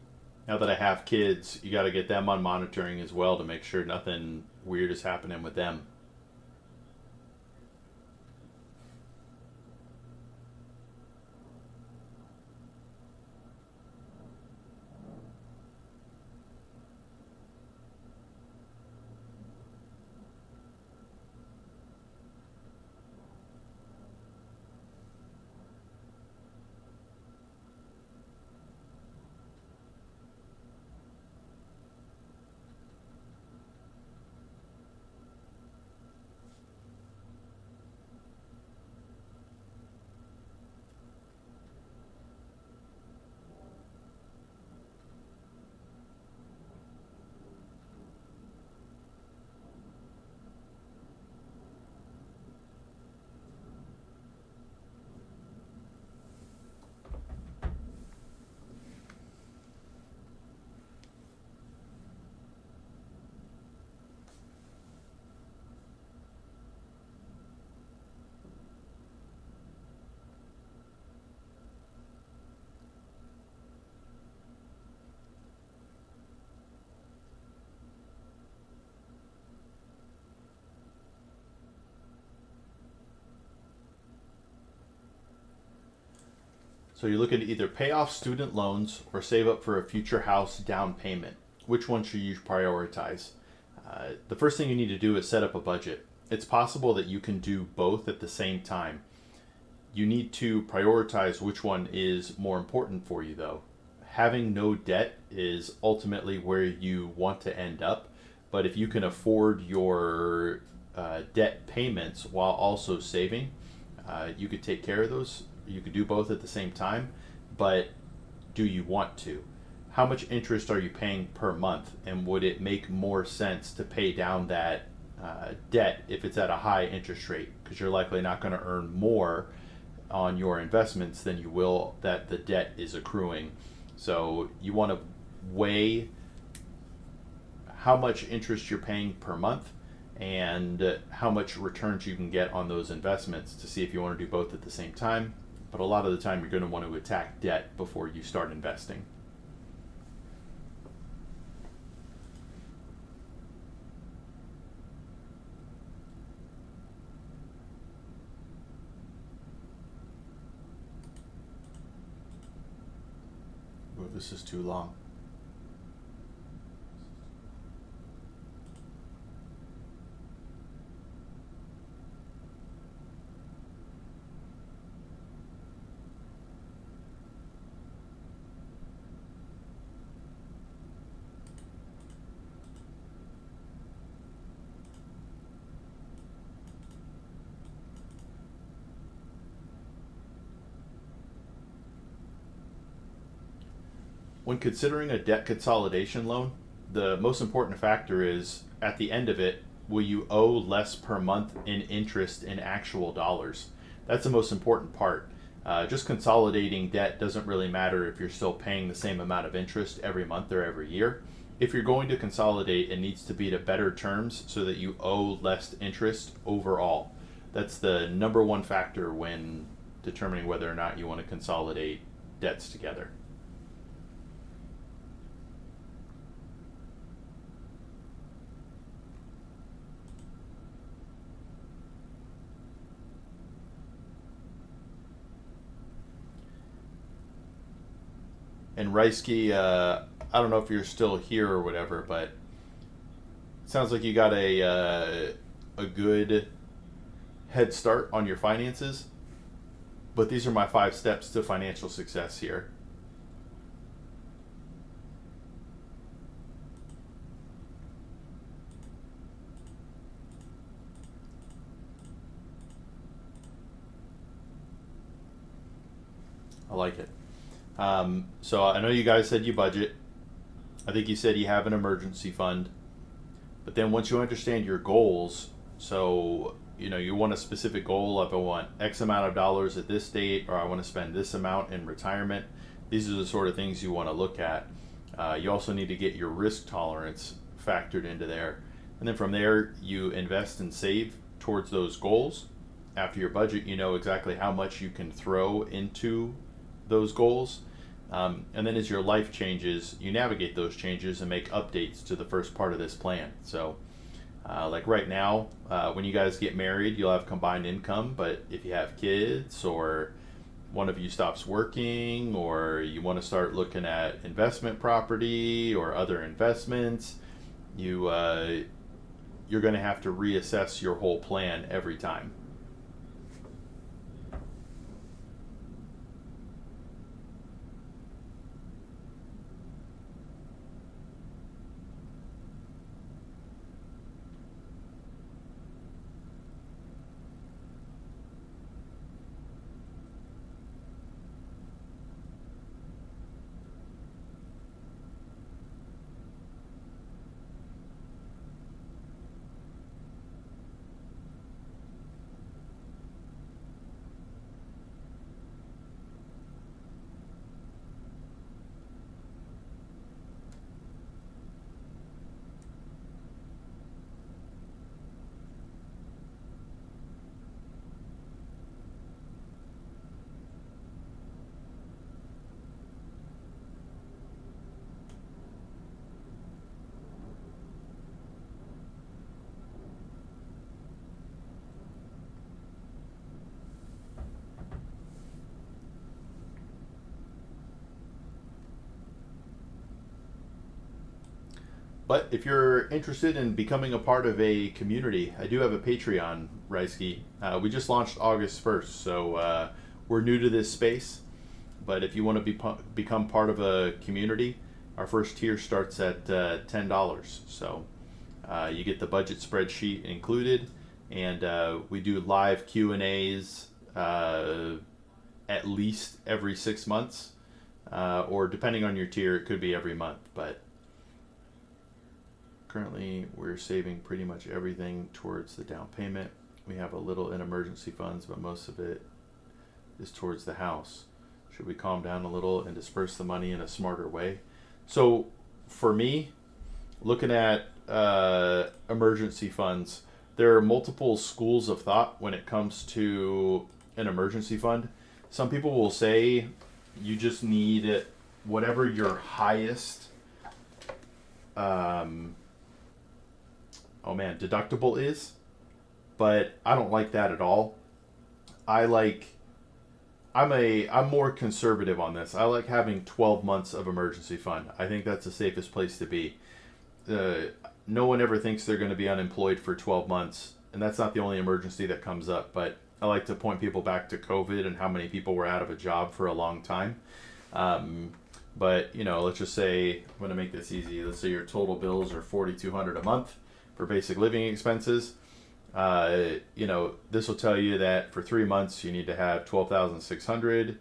Speaker 1: Now that I have kids, you got to get them on monitoring as well to make sure nothing weird is happening with them. So you're looking to either pay off student loans or save up for a future house down payment. Which one should you prioritize? The first thing you need to do is set up a budget. It's possible that you can do both at the same time. You need to prioritize which one is more important for you, though. Having no debt is ultimately where you want to end up, but if you can afford your debt payments while also saving, you could take care of those. You could do both at the same time, but do you want to? How much interest are you paying per month, and would it make more sense to pay down that debt if it's at a high interest rate? Because you're likely not going to earn more on your investments than you will that the debt is accruing. So you want to weigh how much interest you're paying per month and how much returns you can get on those investments to see if you want to do both at the same time. But a lot of the time you're going to want to attack debt before you start investing. Ooh, this is too long. When considering a debt consolidation loan, the most important factor is at the end of it, will you owe less per month in interest in actual dollars? That's the most important part. Just consolidating debt doesn't really matter if you're still paying the same amount of interest every month or every year. If you're going to consolidate, it needs to be to better terms so that you owe less interest overall. That's the number one factor when determining whether or not you want to consolidate debts together. And Reisky, I don't know if you're still here or whatever, but it sounds like you got a good head start on your finances. But these are my 5 steps to financial success here. I like it. So I know you guys said you budget. I think you said you have an emergency fund. But then once you understand your goals, so you want a specific goal of I want X amount of dollars at this date, or I want to spend this amount in retirement. These are the sort of things you want to look at. You also need to get your risk tolerance factored into there. And then from there, you invest and save towards those goals. After your budget, you know exactly how much you can throw into those goals. And then as your life changes, you navigate those changes and make updates to the first part of this plan. So, like right now, when you guys get married, you'll have combined income. But if you have kids, or one of you stops working, or you want to start looking at investment property or other investments, you're going to have to reassess your whole plan every time. But if you're interested in becoming a part of a community, I do have a Patreon, Reisky. We just launched August 1st, so we're new to this space. But if you want to become part of a community, our first tier starts at $10. So you get the budget spreadsheet included, and we do live Q&As at least every 6 months, or depending on your tier, it could be every month. But currently, we're saving pretty much everything towards the down payment. We have a little in emergency funds, but most of it is towards the house. Should we calm down a little and disperse the money in a smarter way? So, for me, looking at emergency funds, there are multiple schools of thought when it comes to an emergency fund. Some people will say you just need whatever your highest deductible is, but I don't like that at all. I'm more conservative on this. I like having 12 months of emergency fund. I think that's the safest place to be. No one ever thinks they're going to be unemployed for 12 months, and that's not the only emergency that comes up, but I like to point people back to COVID and how many people were out of a job for a long time. But, let's just say, I'm going to make this easy. Let's say your total bills are $4,200 a month for basic living expenses. This will tell you that for 3 months you need to have $12,600.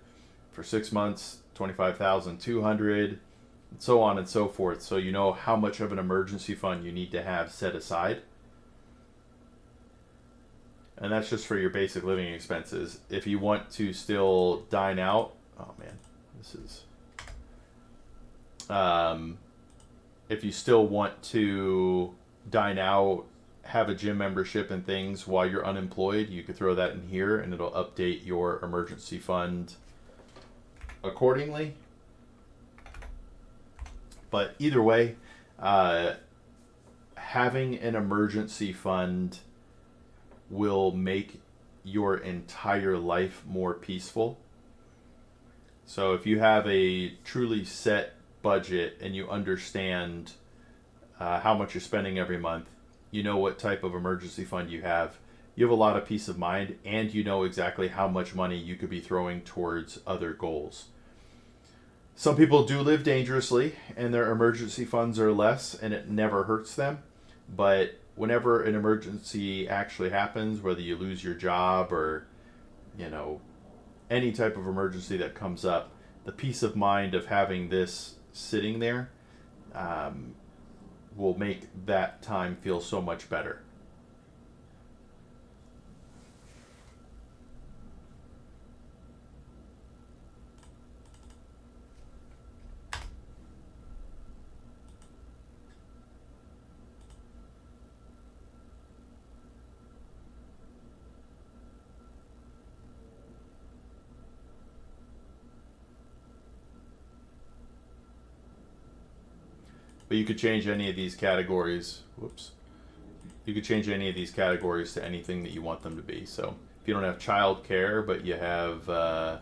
Speaker 1: For 6 months, $25,200, and so on and so forth. So you know how much of an emergency fund you need to have set aside. And that's just for your basic living expenses. If you want to still dine out, if you still want to dine out, have a gym membership and things while you're unemployed, you could throw that in here and it'll update your emergency fund accordingly. But either way, having an emergency fund will make your entire life more peaceful. So if you have a truly set budget and you understand how much you're spending every month, you know what type of emergency fund you have a lot of peace of mind, and you know exactly how much money you could be throwing towards other goals. Some people do live dangerously and their emergency funds are less, and it never hurts them. But whenever an emergency actually happens, whether you lose your job or, any type of emergency that comes up, the peace of mind of having this sitting there will make that time feel so much better. But you could change any of these categories. You could change any of these categories to anything that you want them to be. So if you don't have child care, but you have, I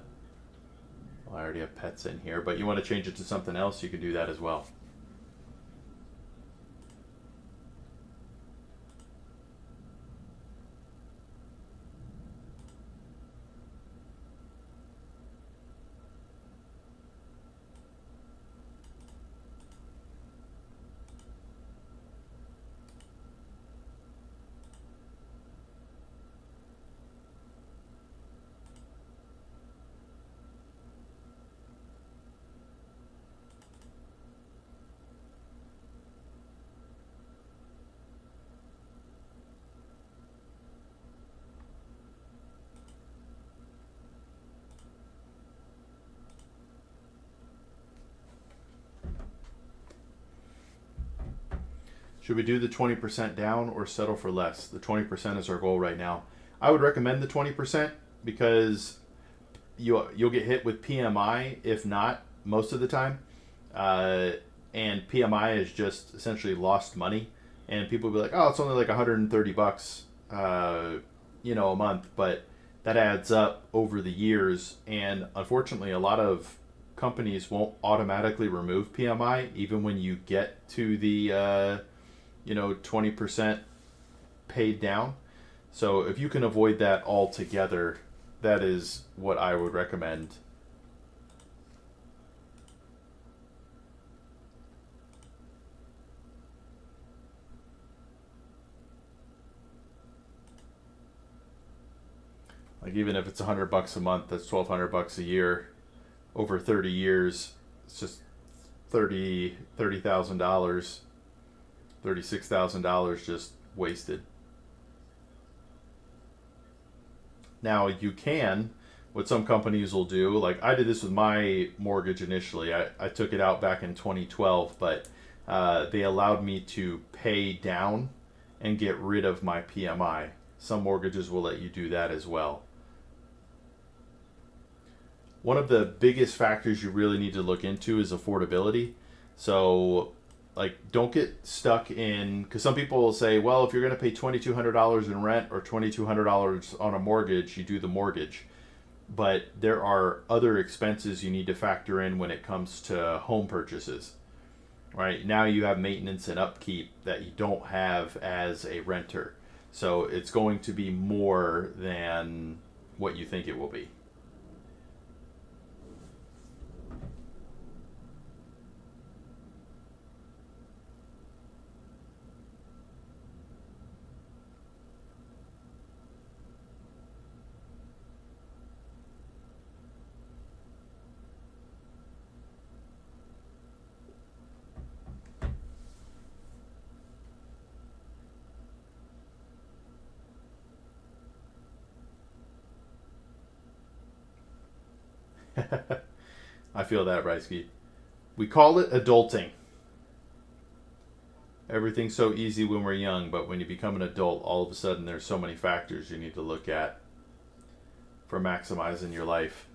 Speaker 1: already have pets in here, but you want to change it to something else, you can do that as well. Should we do the 20% down or settle for less? The 20% is our goal right now. I would recommend the 20% because you'll get hit with PMI, if not most of the time. And PMI is just essentially lost money. And people will be like, oh, it's only like $130, a month. But that adds up over the years. And unfortunately, a lot of companies won't automatically remove PMI even when you get to the 20% paid down. So if you can avoid that altogether, that is what I would recommend. Like even if it's $100 a month, that's $1,200 a year. Over 30 years, it's just $30,000, $36,000 just wasted. Now you can, what some companies will do, like I did this with my mortgage initially. I took it out back in 2012, but they allowed me to pay down and get rid of my PMI. Some mortgages will let you do that as well. One of the biggest factors you really need to look into is affordability. So, like, don't get stuck in, because some people will say, well, if you're going to pay $2,200 in rent or $2,200 on a mortgage, you do the mortgage. But there are other expenses you need to factor in when it comes to home purchases. Right now, you have maintenance and upkeep that you don't have as a renter. So, it's going to be more than what you think it will be. I feel that, Reisky. We call it adulting. Everything's so easy when we're young, but when you become an adult, all of a sudden there's so many factors you need to look at for maximizing your life.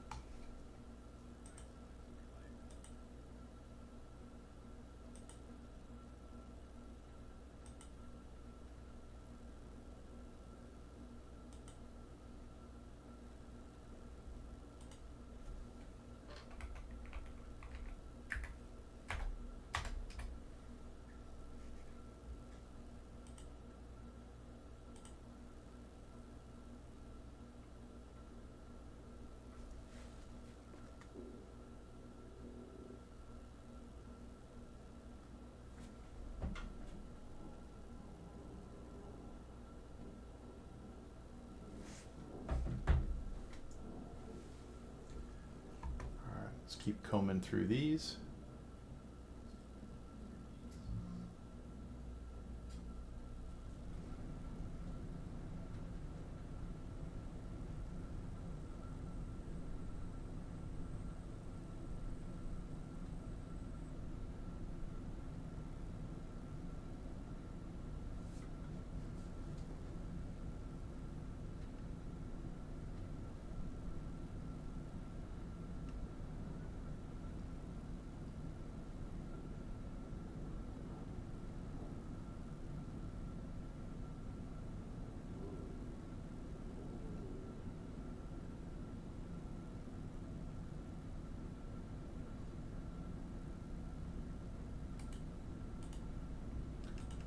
Speaker 1: All right, let's keep combing through these.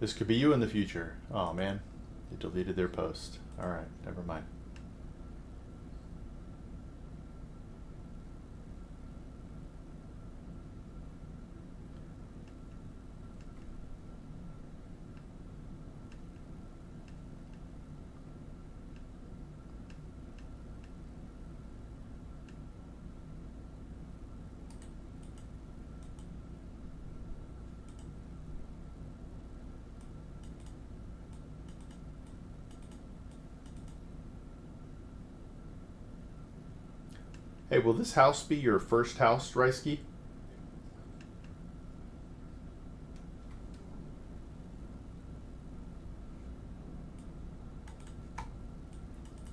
Speaker 1: This could be you in the future. Oh man, they deleted their post. All right, never mind. Hey, will this house be your first house, Reisky?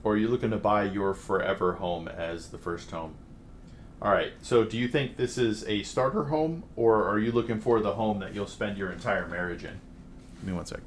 Speaker 1: Or are you looking to buy your forever home as the first home? All right, so do you think this is a starter home, or are you looking for the home that you'll spend your entire marriage in? Give me one second.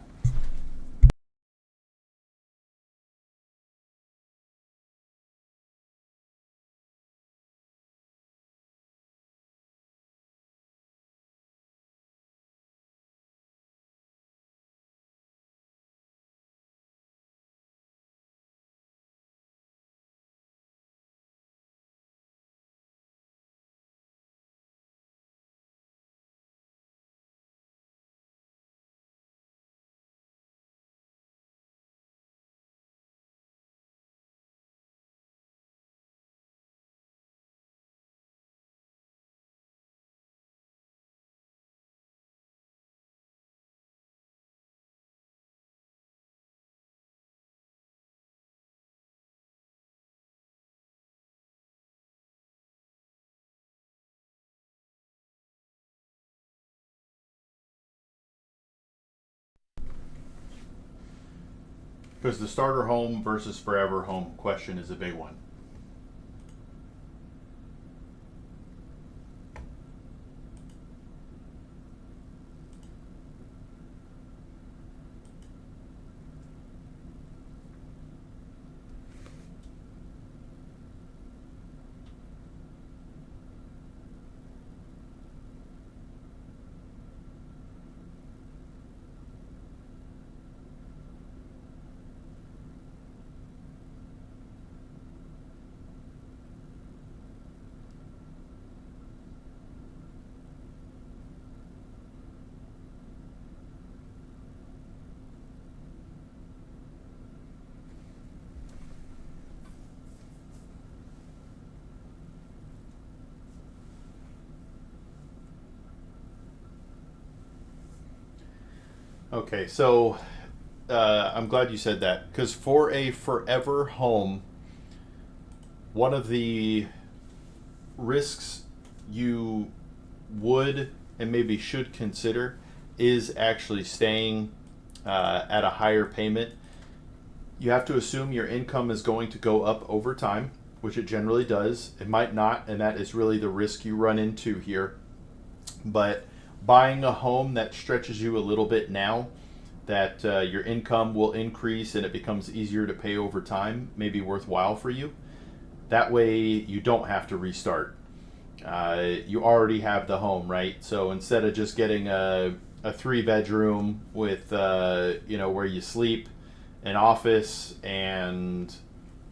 Speaker 1: Because the starter home versus forever home question is a big one. Okay, so I'm glad you said that because for a forever home, one of the risks you would and maybe should consider is actually staying at a higher payment. You have to assume your income is going to go up over time, which it generally does. It might not, and that is really the risk you run into here. But buying a home that stretches you a little bit now, that your income will increase and it becomes easier to pay over time, may be worthwhile for you. That way you don't have to restart. You already have the home, right? So instead of just getting a 3 bedroom with where you sleep, an office, and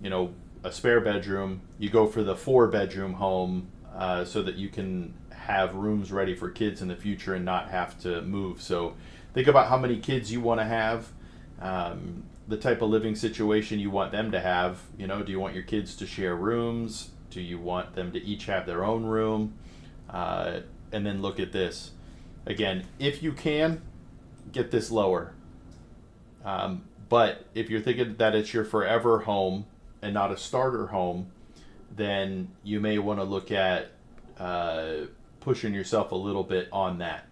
Speaker 1: a spare bedroom, you go for the 4 bedroom home so that you can have rooms ready for kids in the future and not have to move. So think about how many kids you want to have, the type of living situation you want them to have. Do you want your kids to share rooms? Do you want them to each have their own room? And then look at this. Again, if you can, get this lower. But if you're thinking that it's your forever home and not a starter home, then you may want to look at pushing yourself a little bit on that.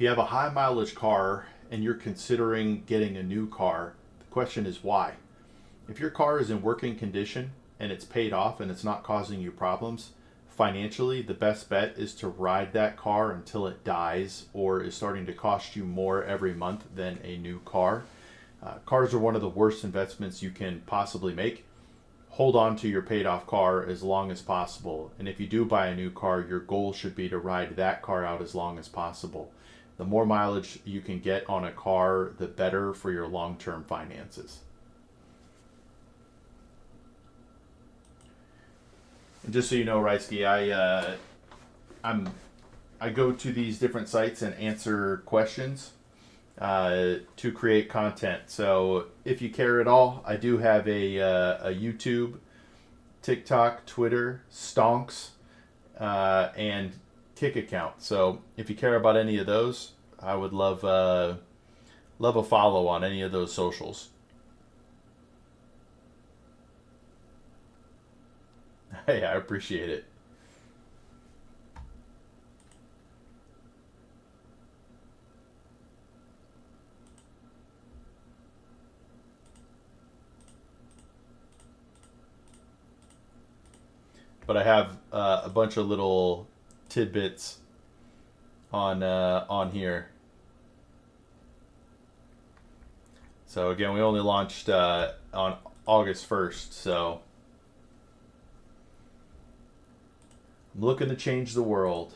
Speaker 1: if you have a high mileage car and you're considering getting a new car, the question is why? If your car is in working condition and it's paid off and it's not causing you problems, financially, the best bet is to ride that car until it dies or is starting to cost you more every month than a new car. Cars are one of the worst investments you can possibly make. Hold on to your paid off car as long as possible. And if you do buy a new car, your goal should be to ride that car out as long as possible. The more mileage you can get on a car, the better for your long-term finances. And just so you know, Reisky, I go to these different sites and answer questions to create content. So if you care at all, I do have a YouTube, TikTok, Twitter, Stonks, and Kick account. So if you care about any of those, I would love a follow on any of those socials. Hey, I appreciate it. But I have a bunch of little tidbits on here. So again, we only launched on August 1st, so I'm looking to change the world.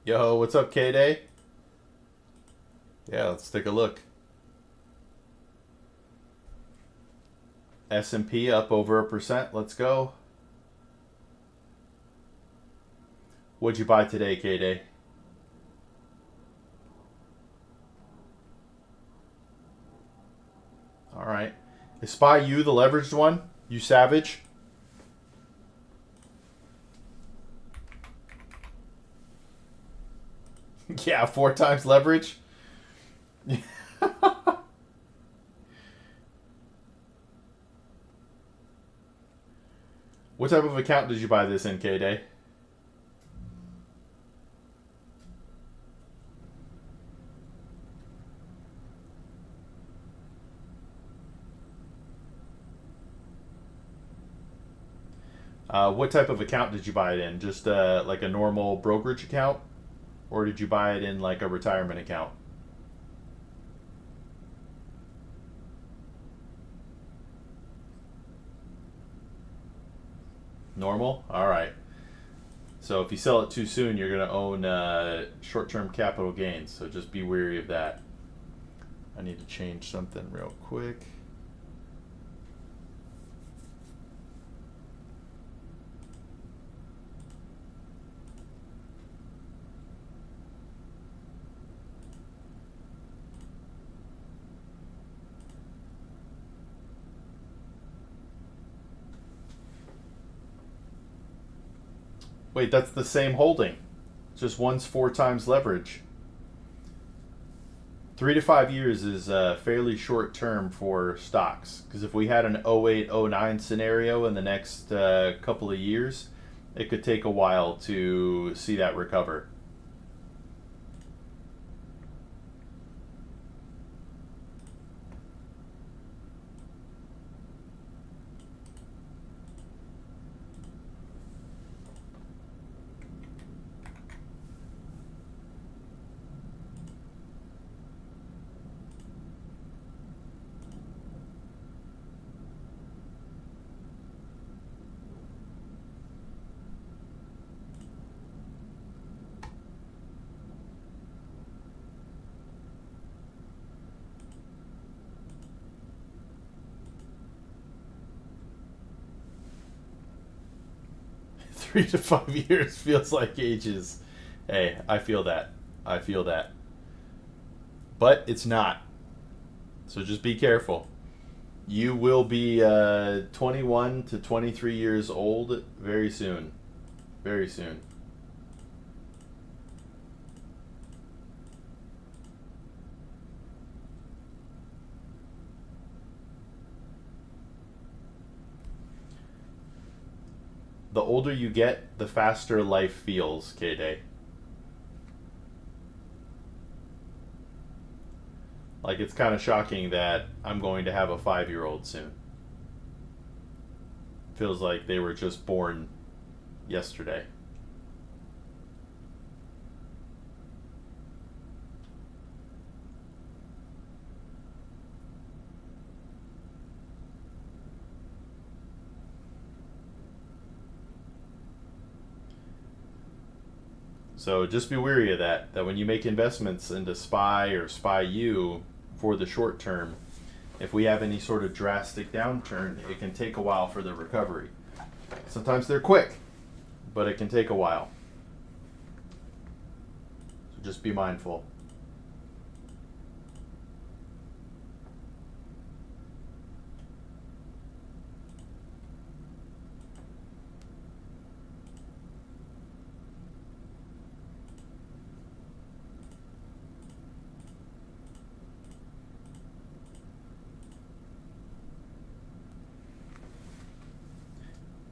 Speaker 1: Yo, what's up, K-Day? Yeah, let's take a look. S&P up over 1%. Let's go. What'd you buy today, K-Day? All right. Is SPY you the leveraged one? You savage? Yeah, 4 times leverage. What type of account did you buy this in, K-Day? What type of account did you buy it in? Just like a normal brokerage account? Or did you buy it in like a retirement account? Normal? All right. So if you sell it too soon, you're going to own short-term capital gains. So just be wary of that. I need to change something real quick. Wait, that's the same holding. Just one's 4 times leverage. 3 to 5 years is fairly short term for stocks. Because if we had an 08, 09 scenario in the next couple of years, it could take a while to see that recover. 3 to 5 years feels like ages. Hey, I feel that. I feel that. But it's not. So just be careful. You will be 21 to 23 years old very soon. Very soon. The older you get, the faster life feels, K Day. Like, it's kind of shocking that I'm going to have a 5 year old soon. Feels like they were just born yesterday. So just be wary of that. That when you make investments into SPY or SPY-U for the short term, if we have any sort of drastic downturn, it can take a while for the recovery. Sometimes they're quick, but it can take a while. So just be mindful.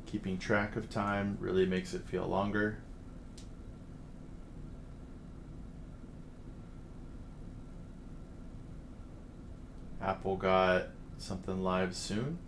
Speaker 1: Keeping track of time really makes it feel longer. Apple got something live soon.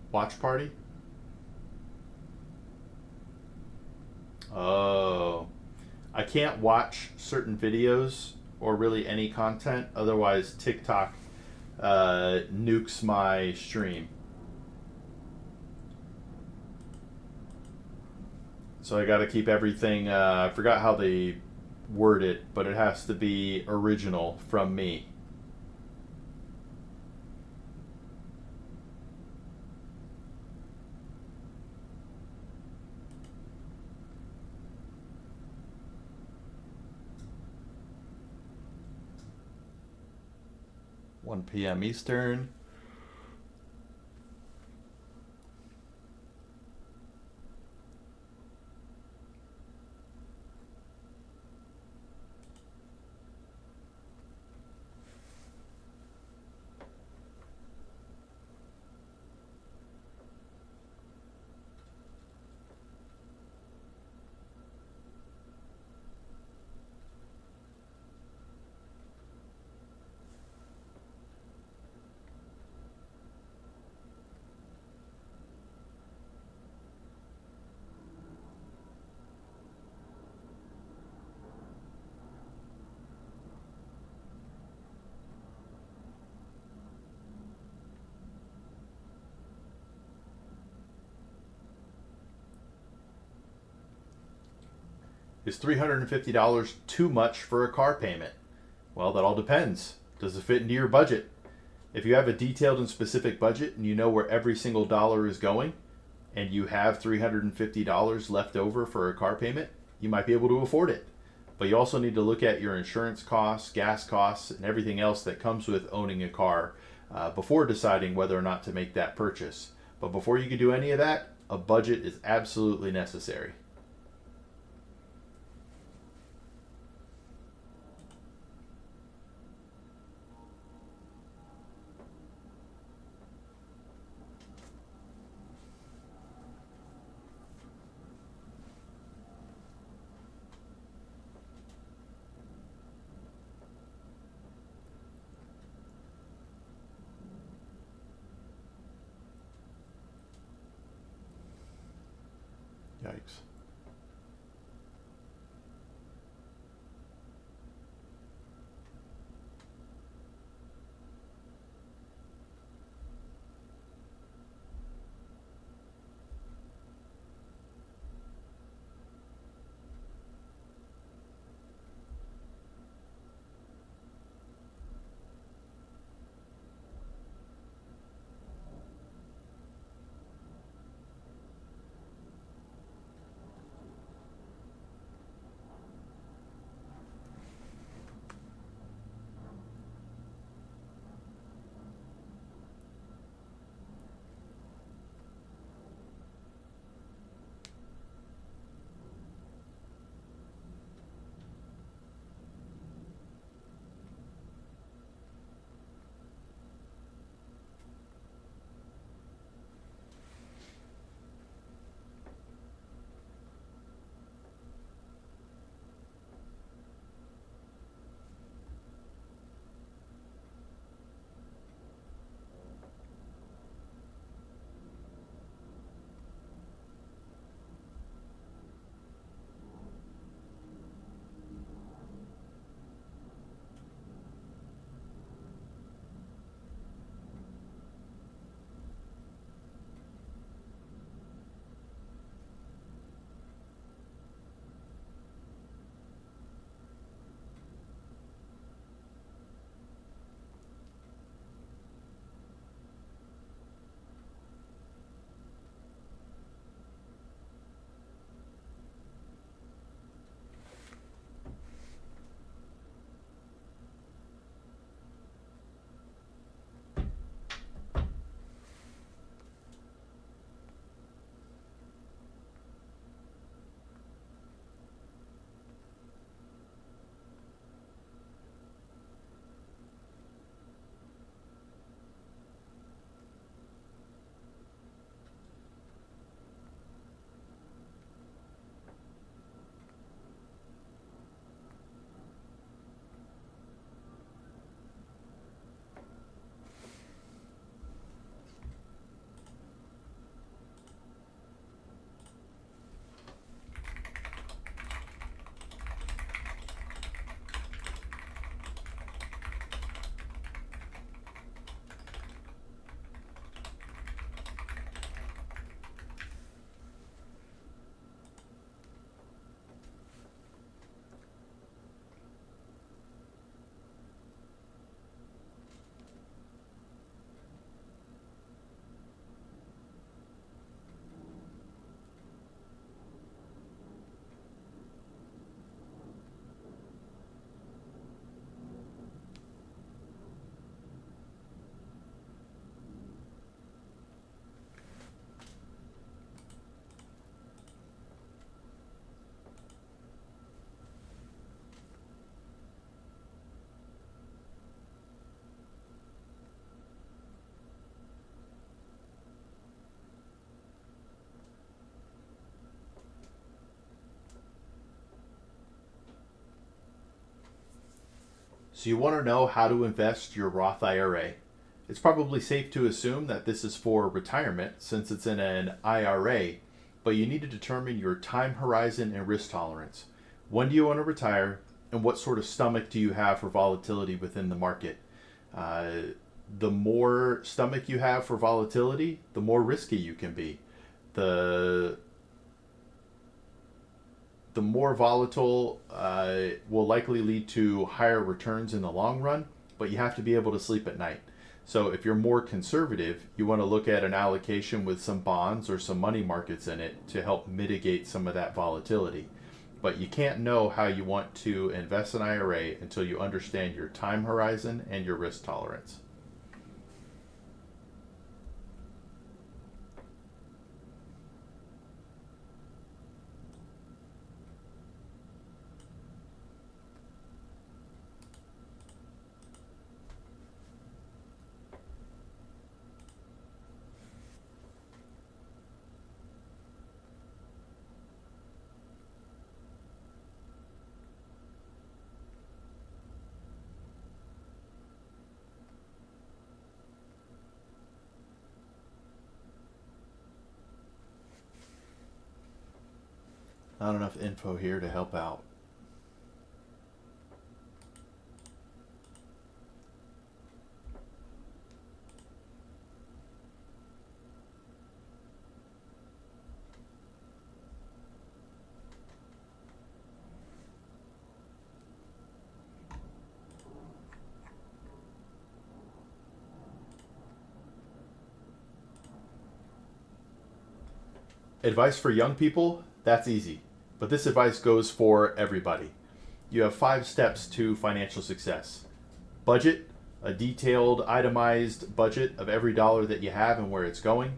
Speaker 1: Watch party? Oh. I can't watch certain videos or really any content, otherwise TikTok nukes my stream. So I got to keep everything. I forgot how they word it, but it has to be original from me. One p.m. Eastern. Is $350 too much for a car payment? Well, that all depends. Does it fit into your budget? If you have a detailed and specific budget and you know where every single dollar is going, and you have $350 left over for a car payment, you might be able to afford it. But you also need to look at your insurance costs, gas costs, and everything else that comes with owning a car before deciding whether or not to make that purchase. But before you can do any of that, a budget is absolutely necessary. Yikes. So you want to know how to invest your Roth IRA. It's probably safe to assume that this is for retirement since it's in an IRA, but you need to determine your time horizon and risk tolerance. When do you want to retire, and what sort of stomach do you have for volatility within the market? The more stomach you have for volatility, the more risky you can be. The more volatile will likely lead to higher returns in the long run, but you have to be able to sleep at night. So if you're more conservative, you want to look at an allocation with some bonds or some money markets in it to help mitigate some of that volatility. But you can't know how you want to invest in IRA until you understand your time horizon and your risk tolerance. Not enough info here to help out. Advice for young people, that's easy. But this advice goes for everybody. You have 5 steps to financial success. Budget, a detailed, itemized budget of every dollar that you have and where it's going.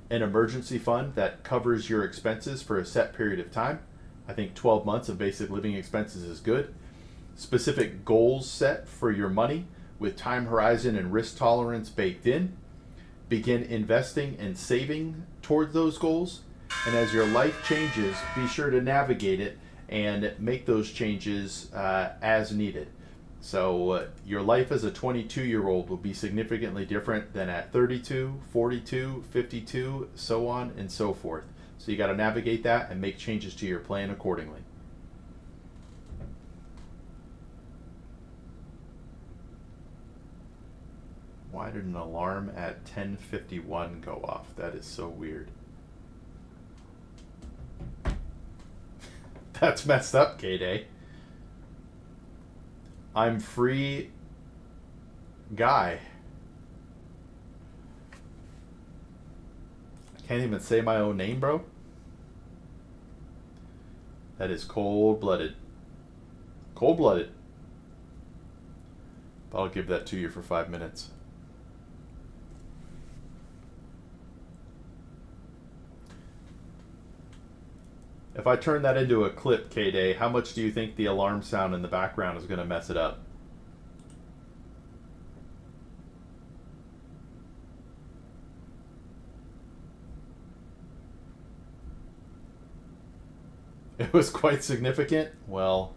Speaker 1: An emergency fund that covers your expenses for a set period of time. I think 12 months of basic living expenses is good. Specific goals set for your money with time horizon and risk tolerance baked in. Begin investing and saving toward those goals. And as your life changes, be sure to navigate it and make those changes as needed. So your life as a 22-year-old will be significantly different than at 32, 42, 52, so on and so forth. So you got to navigate that and make changes to your plan accordingly. Why did an alarm at 10:51 go off? That is so weird. That's messed up, K-Day. I'm free guy. I can't even say my own name, bro. That is cold-blooded. Cold-blooded. But I'll give that to you for 5 minutes. If I turn that into a clip, K-Day, how much do you think the alarm sound in the background is going to mess it up? It was quite significant? Well,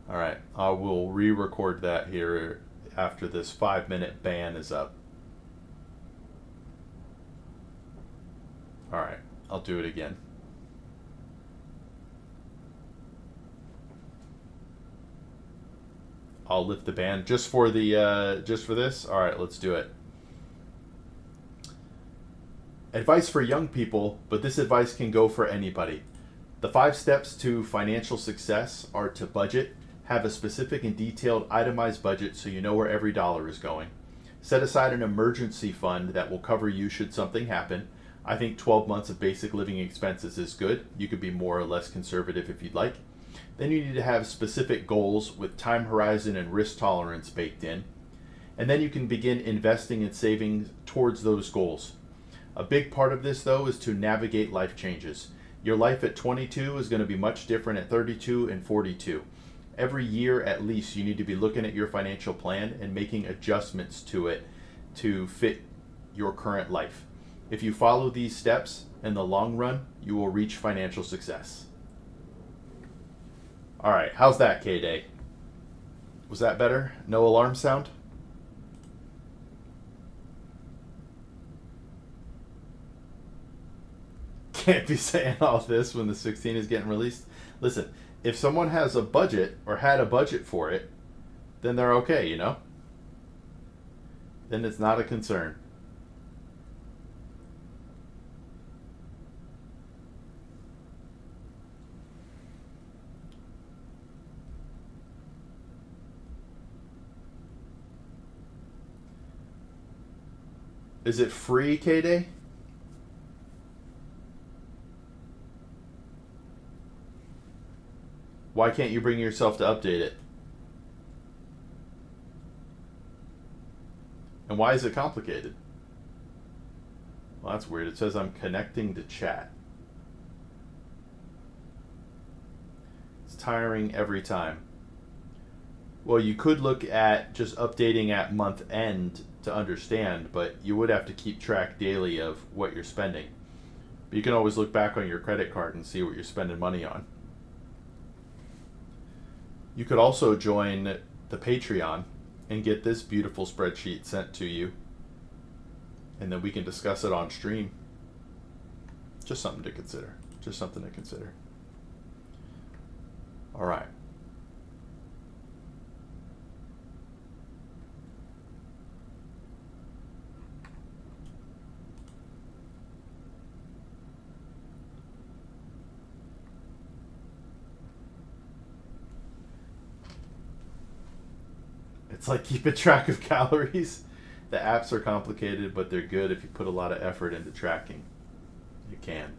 Speaker 1: alright. I will re-record that here after this 5-minute ban is up. Alright, I'll do it again. I'll lift the ban just for the just for this. All right, let's do it. Advice for young people, but this advice can go for anybody. The 5 steps to financial success are to budget, have a specific and detailed itemized budget so you know where every dollar is going. Set aside an emergency fund that will cover you should something happen. I think 12 months of basic living expenses is good. You could be more or less conservative if you'd like. Then you need to have specific goals with time horizon and risk tolerance baked in. And then you can begin investing and saving towards those goals. A big part of this, though, is to navigate life changes. Your life at 22 is going to be much different at 32 and 42. Every year at least you need to be looking at your financial plan and making adjustments to it to fit your current life. If you follow these steps, in the long run, you will reach financial success. All right, how's that, K-Day? Was that better? No alarm sound? Can't be saying all this when the 16 is getting released. Listen, if someone has a budget or had a budget for it, then they're okay, you know? Then it's not a concern. Is it free, K-Day? Why can't you bring yourself to update it? And why is it complicated? Well, that's weird. It says I'm connecting to chat. It's tiring every time. Well, you could look at just updating at month end to understand, but you would have to keep track daily of what you're spending. But you can always look back on your credit card and see what you're spending money on. You could also join the Patreon and get this beautiful spreadsheet sent to you, and then we can discuss it on stream. Just something to consider. Just something to consider. All right. It's like keeping track of calories. The apps are complicated, but they're good if you put a lot of effort into tracking. You can.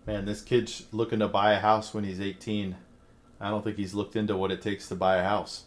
Speaker 1: Man, this kid's looking to buy a house when he's 18. I don't think he's looked into what it takes to buy a house.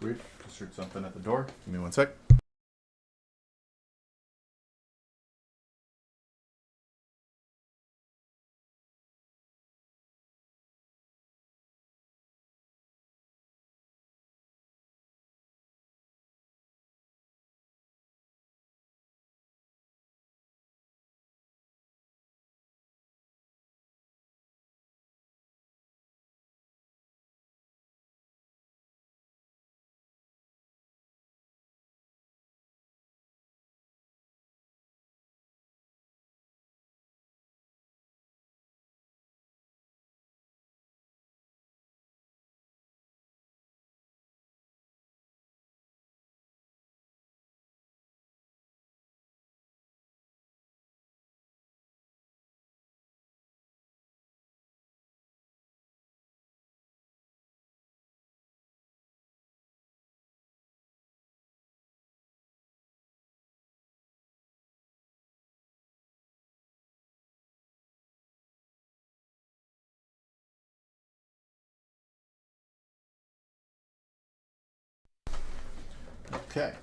Speaker 1: Weird. Just heard something at the door. Give me one sec. Okay.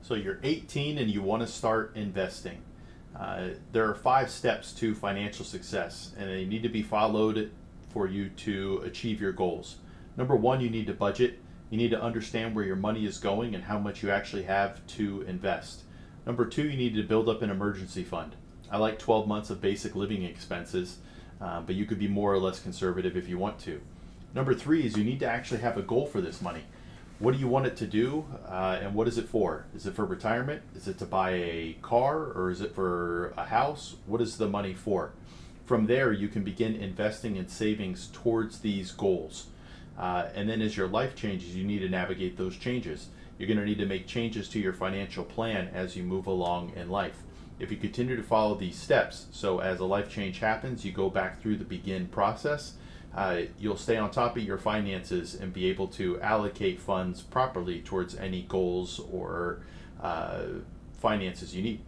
Speaker 1: So you're 18 and you want to start investing. There are 5 steps to financial success, and they need to be followed for you to achieve your goals. Number 1, you need to budget. You need to understand where your money is going and how much you actually have to invest. Number 2, you need to build up an emergency fund. I like 12 months of basic living expenses, but you could be more or less conservative if you want to. Number 3 is you need to actually have a goal for this money. What do you want it to do, and what is it for? Is it for retirement? Is it to buy a car, or is it for a house? What is the money for? From there, you can begin investing in savings towards these goals. And then as your life changes, you need to navigate those changes. You're going to need to make changes to your financial plan as you move along in life. If you continue to follow these steps, so as a life change happens, you go back through the begin process, you'll stay on top of your finances and be able to allocate funds properly towards any goals or finances you need.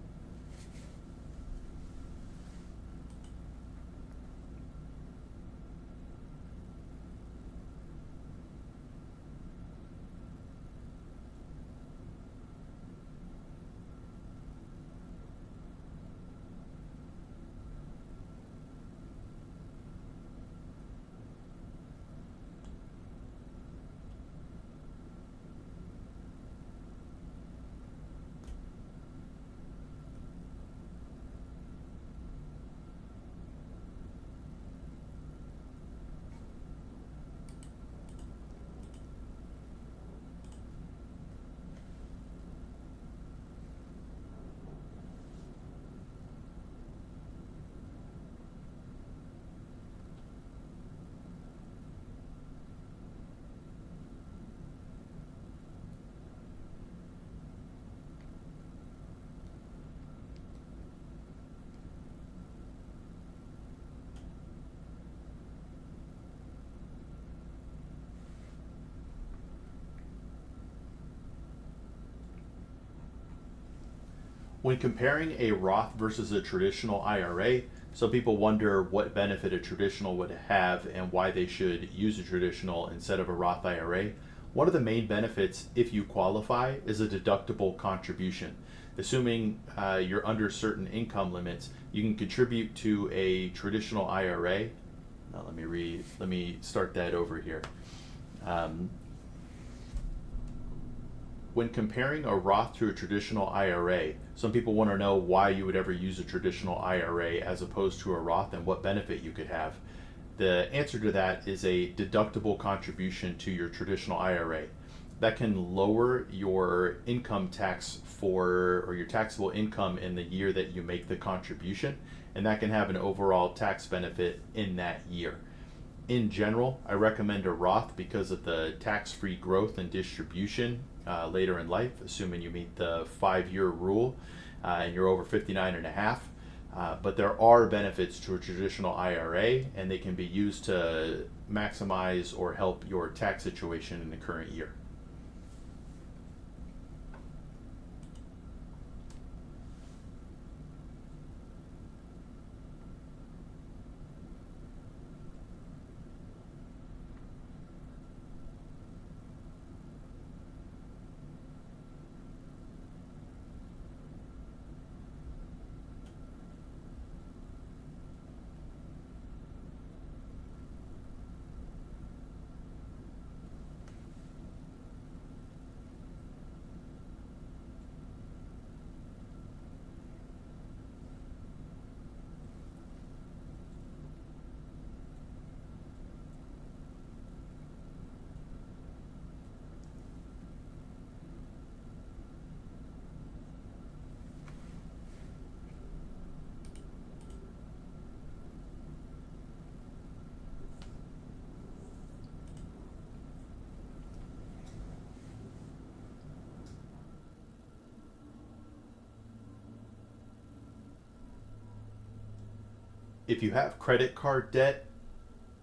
Speaker 1: When comparing a Roth versus a traditional IRA, some people wonder what benefit a traditional would have and why they should use a traditional instead of a Roth IRA. One of the main benefits, if you qualify, is a deductible contribution. Assuming you're under certain income limits, you can contribute to a traditional IRA. Now let me start that over here. Um, when comparing a Roth to a traditional IRA, some people want to know why you would ever use a traditional IRA as opposed to a Roth and what benefit you could have. The answer to that is a deductible contribution to your traditional IRA. That can lower your income tax or your taxable income in the year that you make the contribution, and that can have an overall tax benefit in that year. In general, I recommend a Roth because of the tax-free growth and distribution later in life, assuming you meet the 5-year rule and you're over 59 and a half. But there are benefits to a traditional IRA, and they can be used to maximize or help your tax situation in the current year. If you have credit card debt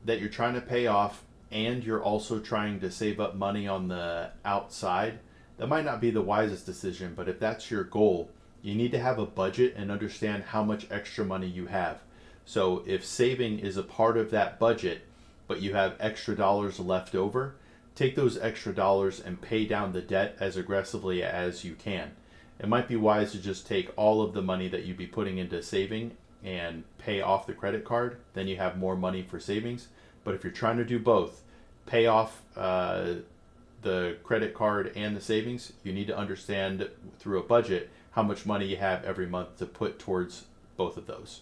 Speaker 1: that you're trying to pay off and you're also trying to save up money on the outside, that might not be the wisest decision, but if that's your goal, you need to have a budget and understand how much extra money you have. So if saving is a part of that budget, but you have extra dollars left over, take those extra dollars and pay down the debt as aggressively as you can. It might be wise to just take all of the money that you'd be putting into saving and pay off the credit card, then you have more money for savings. But if you're trying to do both, pay off the credit card and the savings, you need to understand through a budget how much money you have every month to put towards both of those.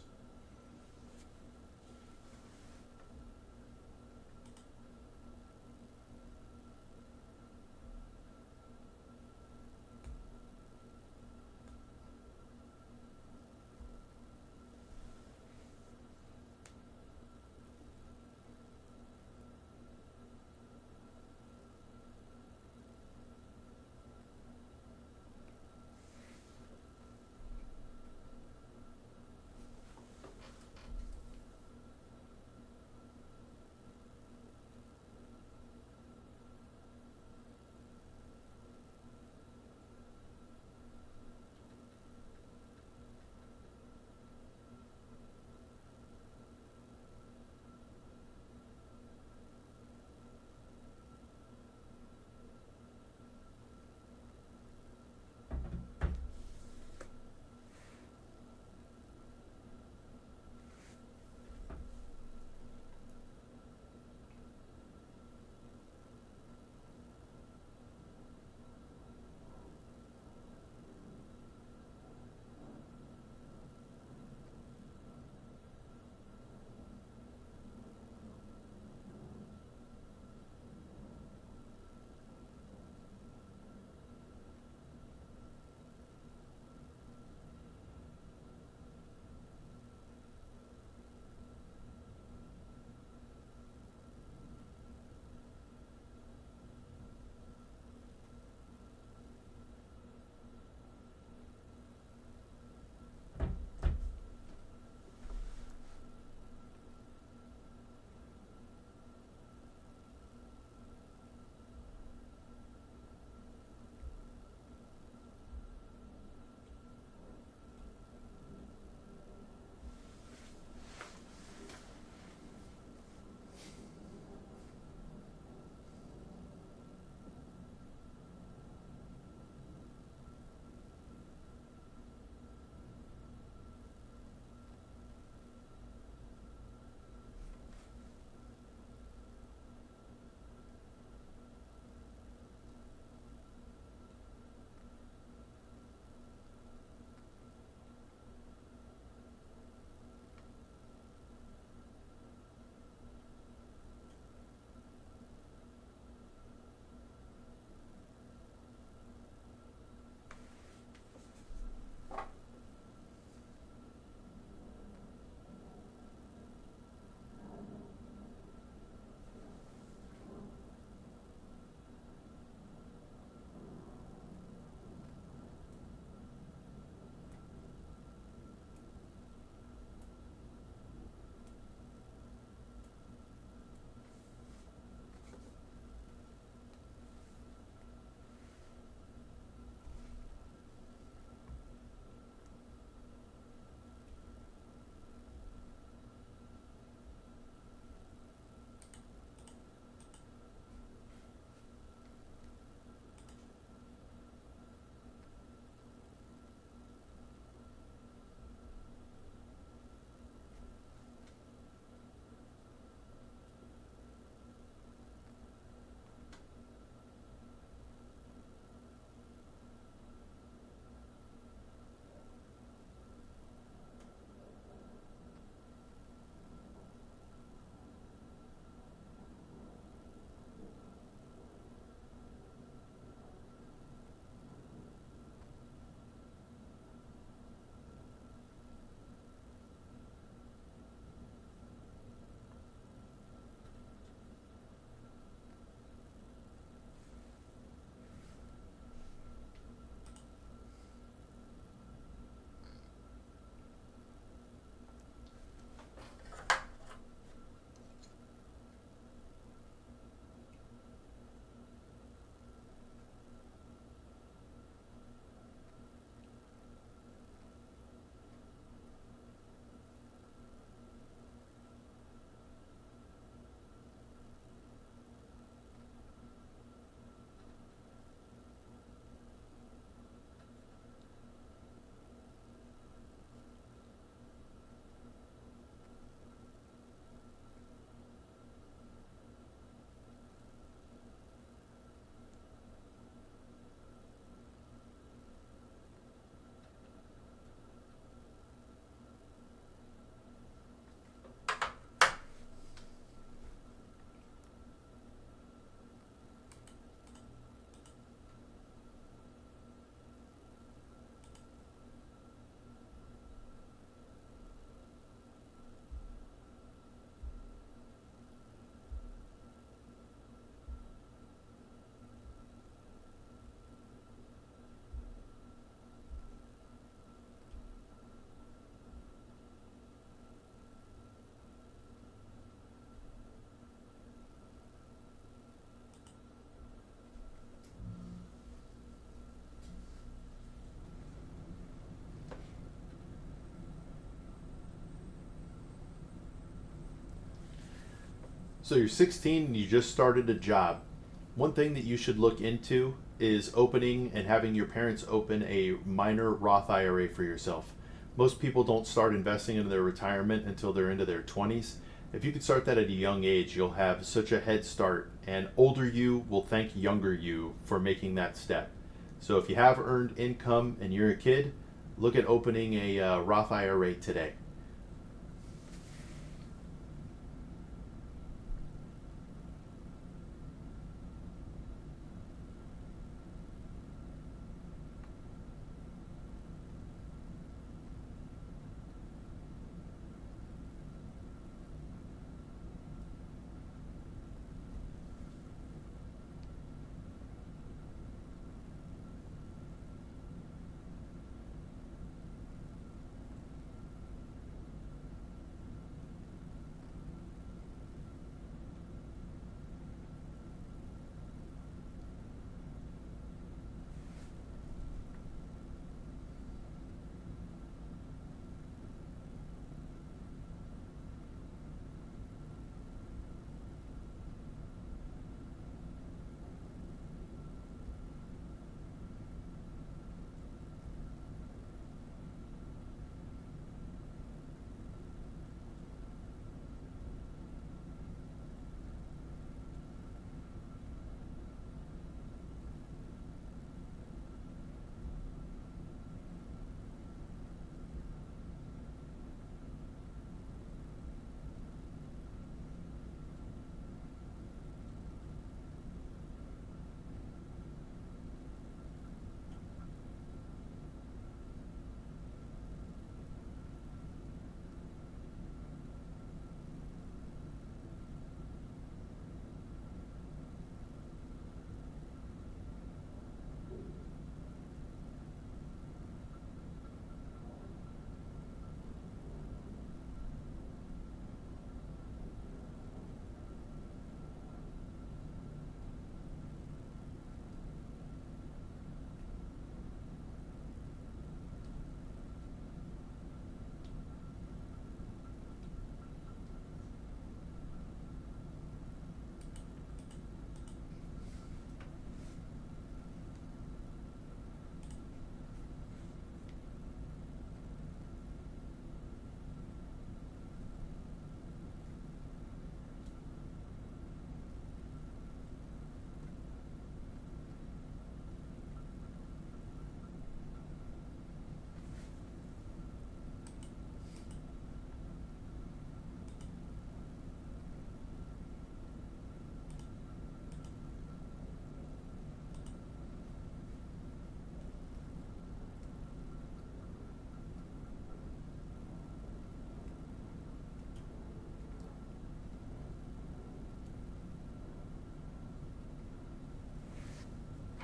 Speaker 1: So you're 16 and you just started a job. One thing that you should look into is opening and having your parents open a minor Roth IRA for yourself. Most people don't start investing in their retirement until they're into their 20s. If you could start that at a young age, you'll have such a head start, and older you will thank younger you for making that step. So if you have earned income and you're a kid, look at opening a Roth IRA today.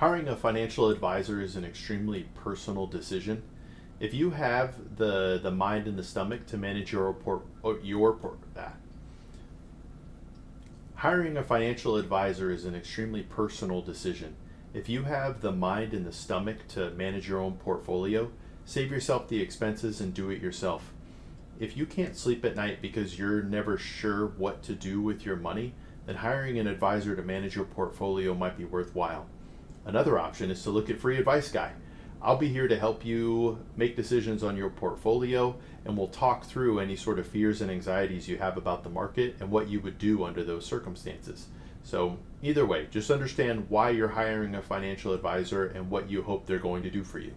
Speaker 1: Hiring a financial advisor is an extremely personal decision. If you have the mind and the stomach to manage hiring a financial advisor is an extremely personal decision. If you have the mind and the stomach to manage your own portfolio, save yourself the expenses and do it yourself. If you can't sleep at night because you're never sure what to do with your money, then hiring an advisor to manage your portfolio might be worthwhile. Another option is to look at Free Advice Guy. I'll be here to help you make decisions on your portfolio, and we'll talk through any sort of fears and anxieties you have about the market and what you would do under those circumstances. So, either way, just understand why you're hiring a financial advisor and what you hope they're going to do for you.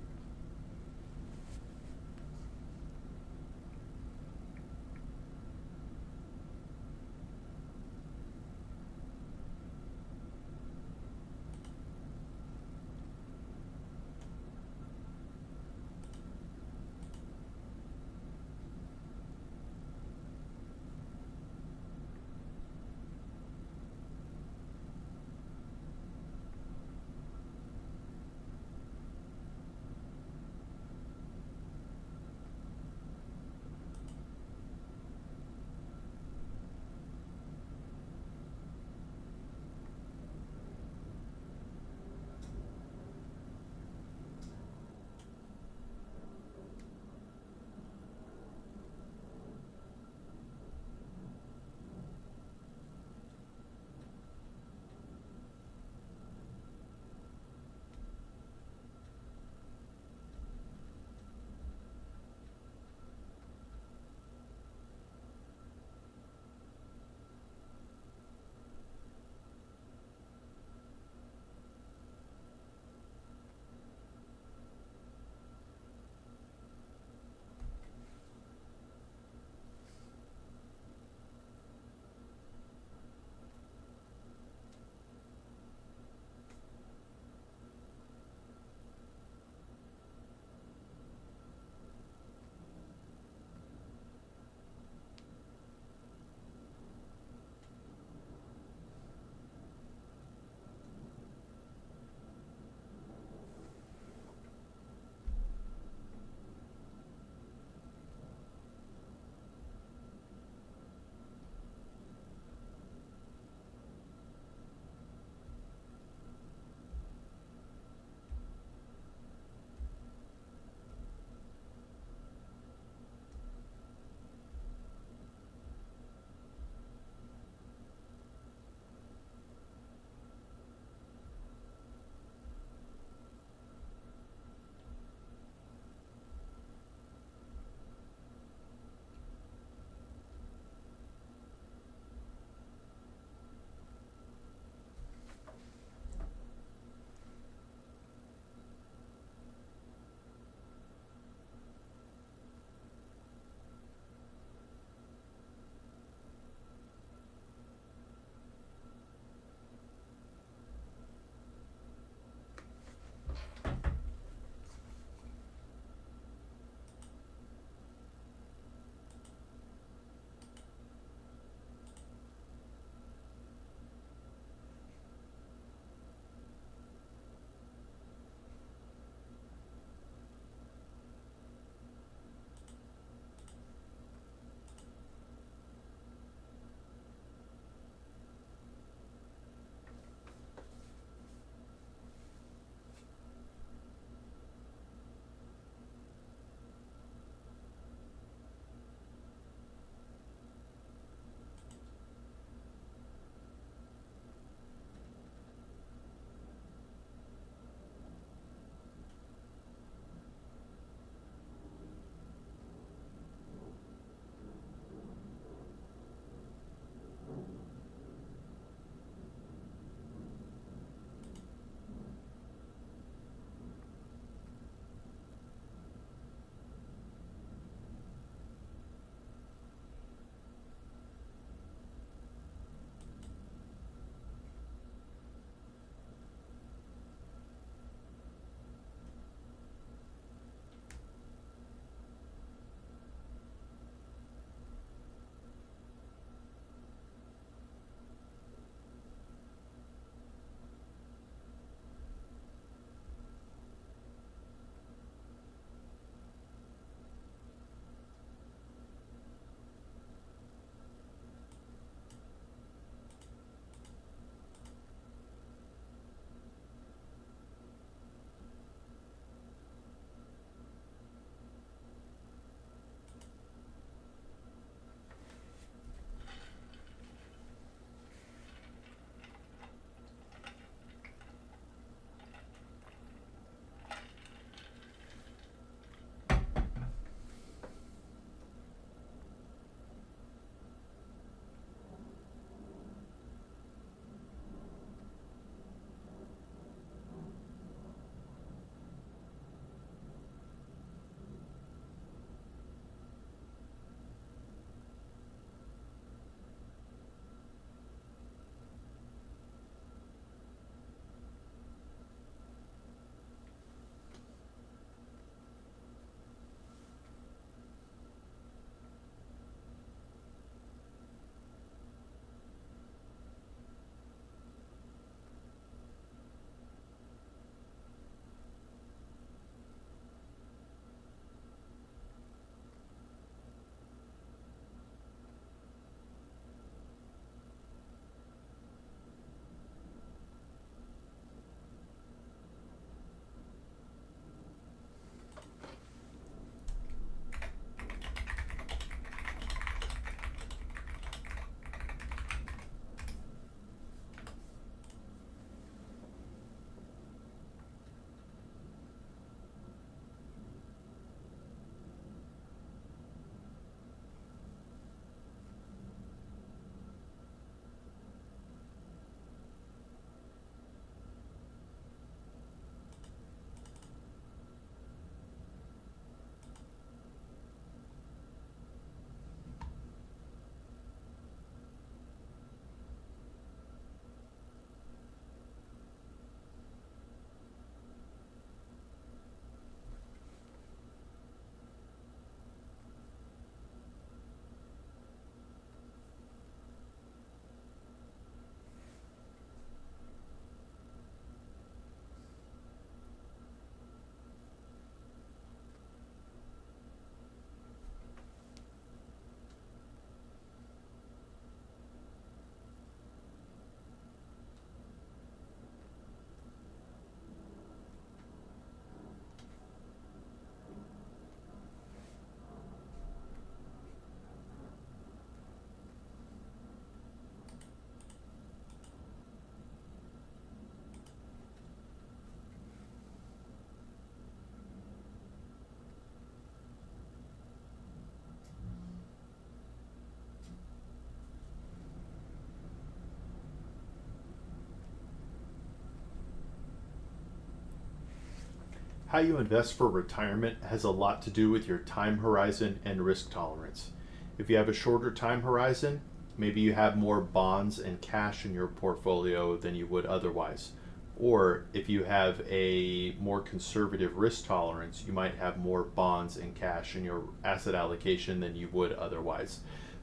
Speaker 1: How you invest for retirement has a lot to do with your time horizon and risk tolerance. If you have a shorter time horizon, maybe you have more bonds and cash in your portfolio than you would otherwise. Or if you have a more conservative risk tolerance, you might have more bonds and cash in your asset allocation than you would otherwise.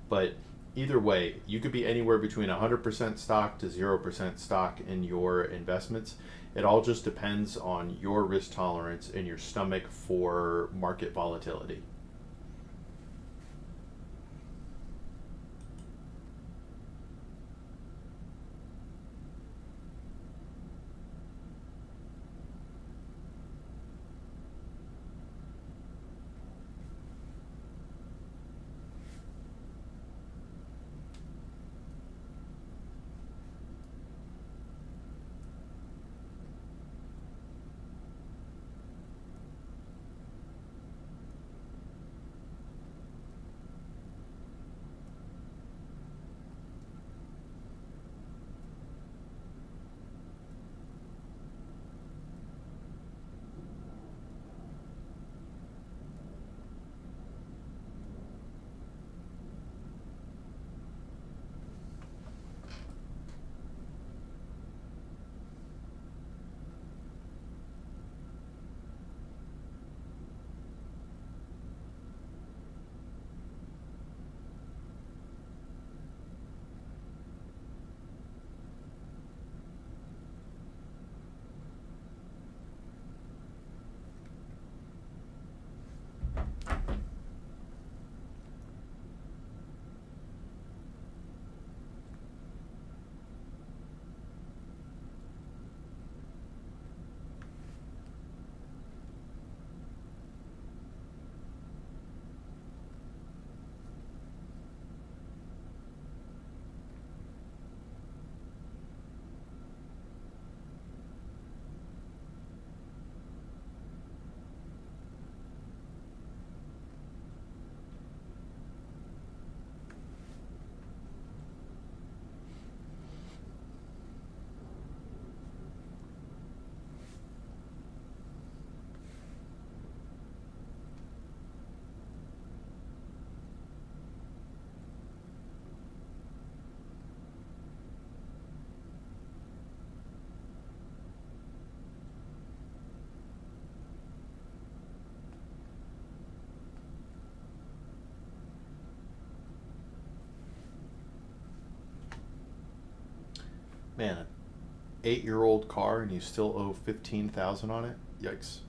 Speaker 1: But either way, you could be anywhere between 100% stock to 0% stock in your investments. It all just depends on your risk tolerance and your stomach for market volatility. Man, an 8-year-old car and you still owe 15,000 on it? Yikes.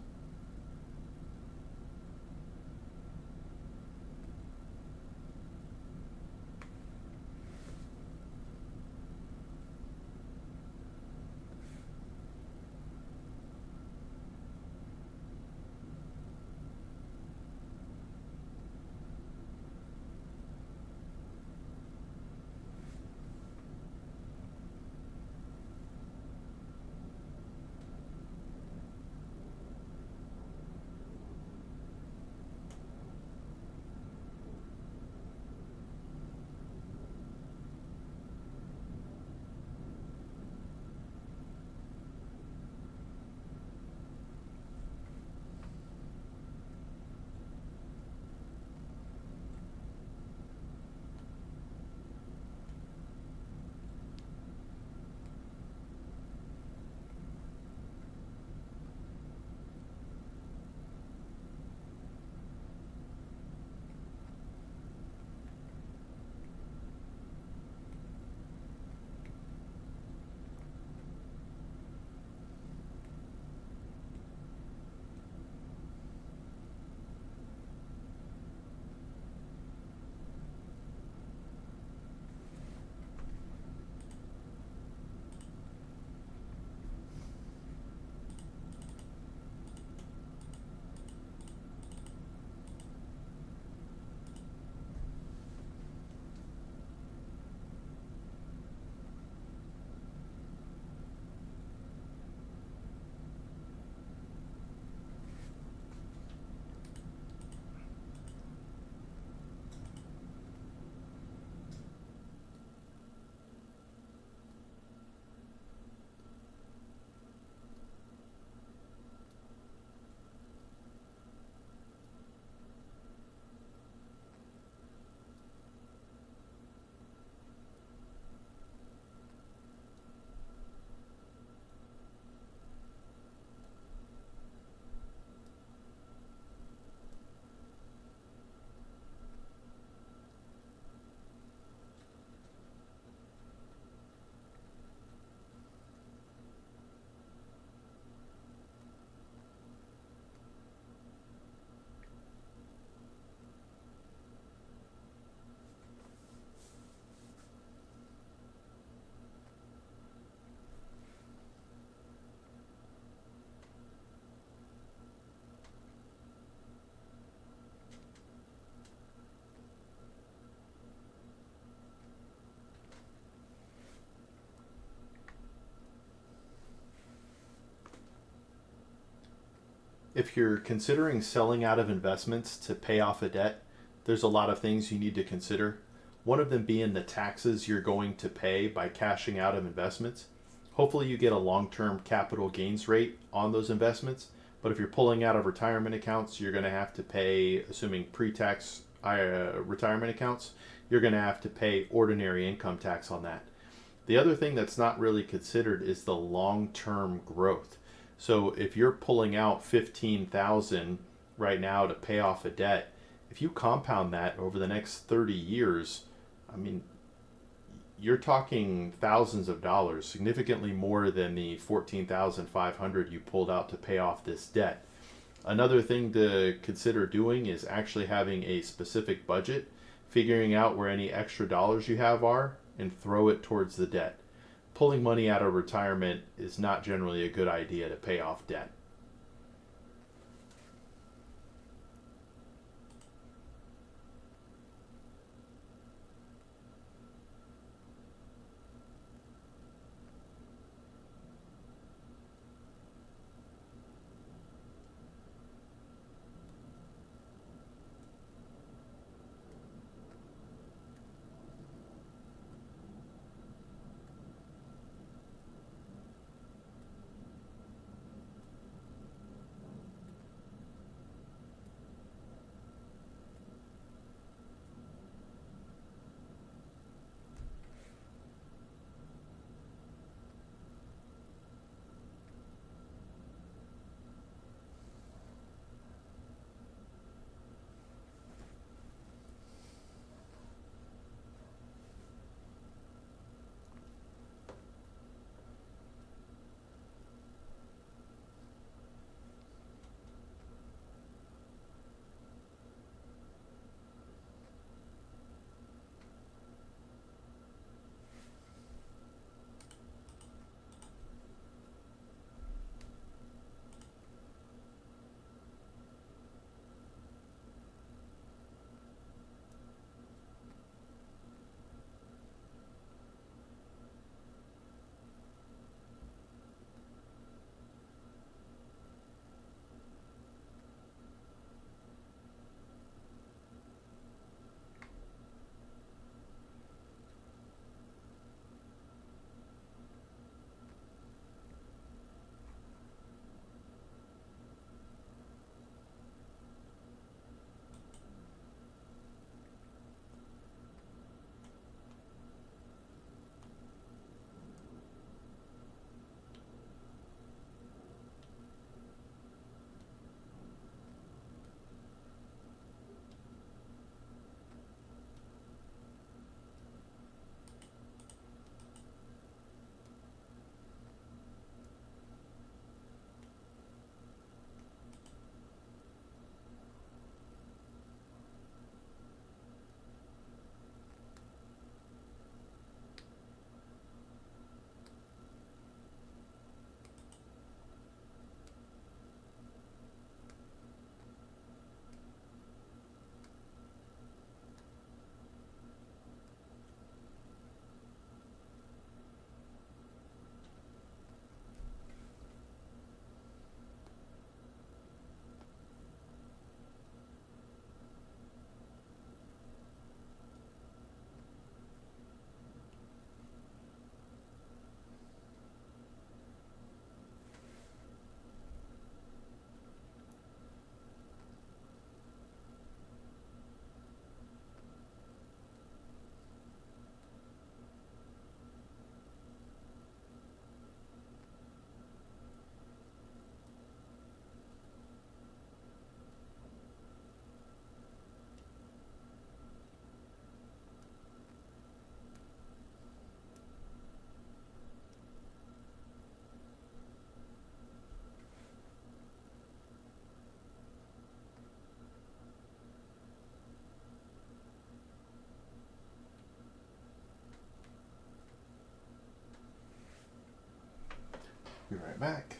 Speaker 1: If you're considering selling out of investments to pay off a debt, there's a lot of things you need to consider. One of them being the taxes you're going to pay by cashing out of investments. Hopefully, you get a long term capital gains rate on those investments. But if you're pulling out of retirement accounts, you're going to have to pay, assuming pre tax retirement accounts, you're going to have to pay ordinary income tax on that. The other thing that's not really considered is the long term growth. So if you're pulling out 15,000 right now to pay off a debt, if you compound that over the next 30 years, I mean, you're talking thousands of dollars, significantly more than the 14,500 you pulled out to pay off this debt. Another thing to consider doing is actually having a specific budget, figuring out where any extra dollars you have are, and throw it towards the debt. Pulling money out of retirement is not generally a good idea to pay off debt. Be right back.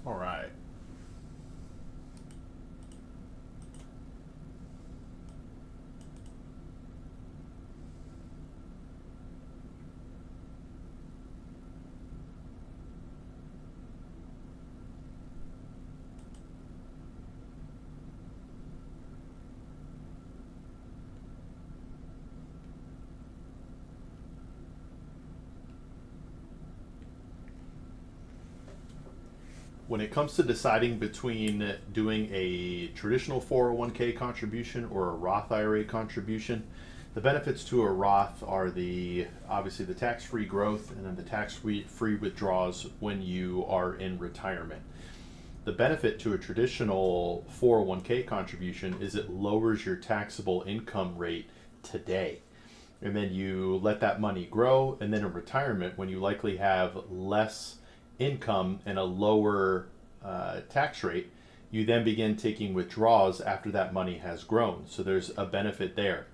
Speaker 1: All right. When it comes to deciding between doing a traditional 401k contribution or a Roth IRA contribution, the benefits to a Roth are the obviously the tax-free growth and then the tax-free withdrawals when you are in retirement. The benefit to a traditional 401k contribution is it lowers your taxable income rate today. And then you let that money grow, and then in retirement, when you likely have less income and a lower tax rate, you then begin taking withdrawals after that money has grown. So there's a benefit there.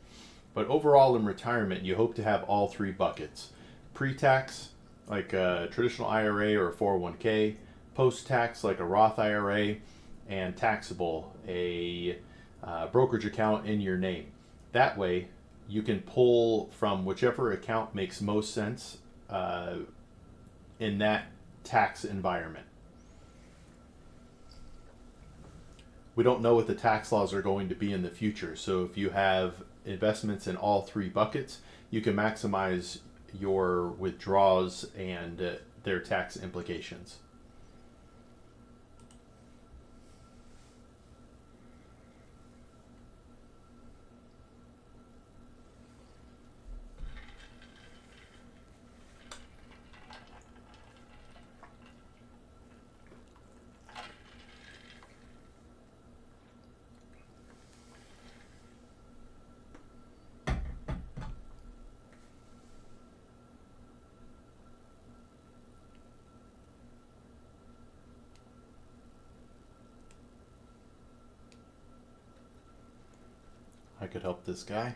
Speaker 1: But overall, in retirement, you hope to have all three buckets: pre-tax, like a traditional IRA or a 401k, post-tax, like a Roth IRA, and taxable, a brokerage account in your name. That way, you can pull from whichever account makes most sense in that tax environment. We don't know what the tax laws are going to be in the future, so if you have investments in all three buckets, you can maximize your withdrawals and their tax implications. I could help this guy.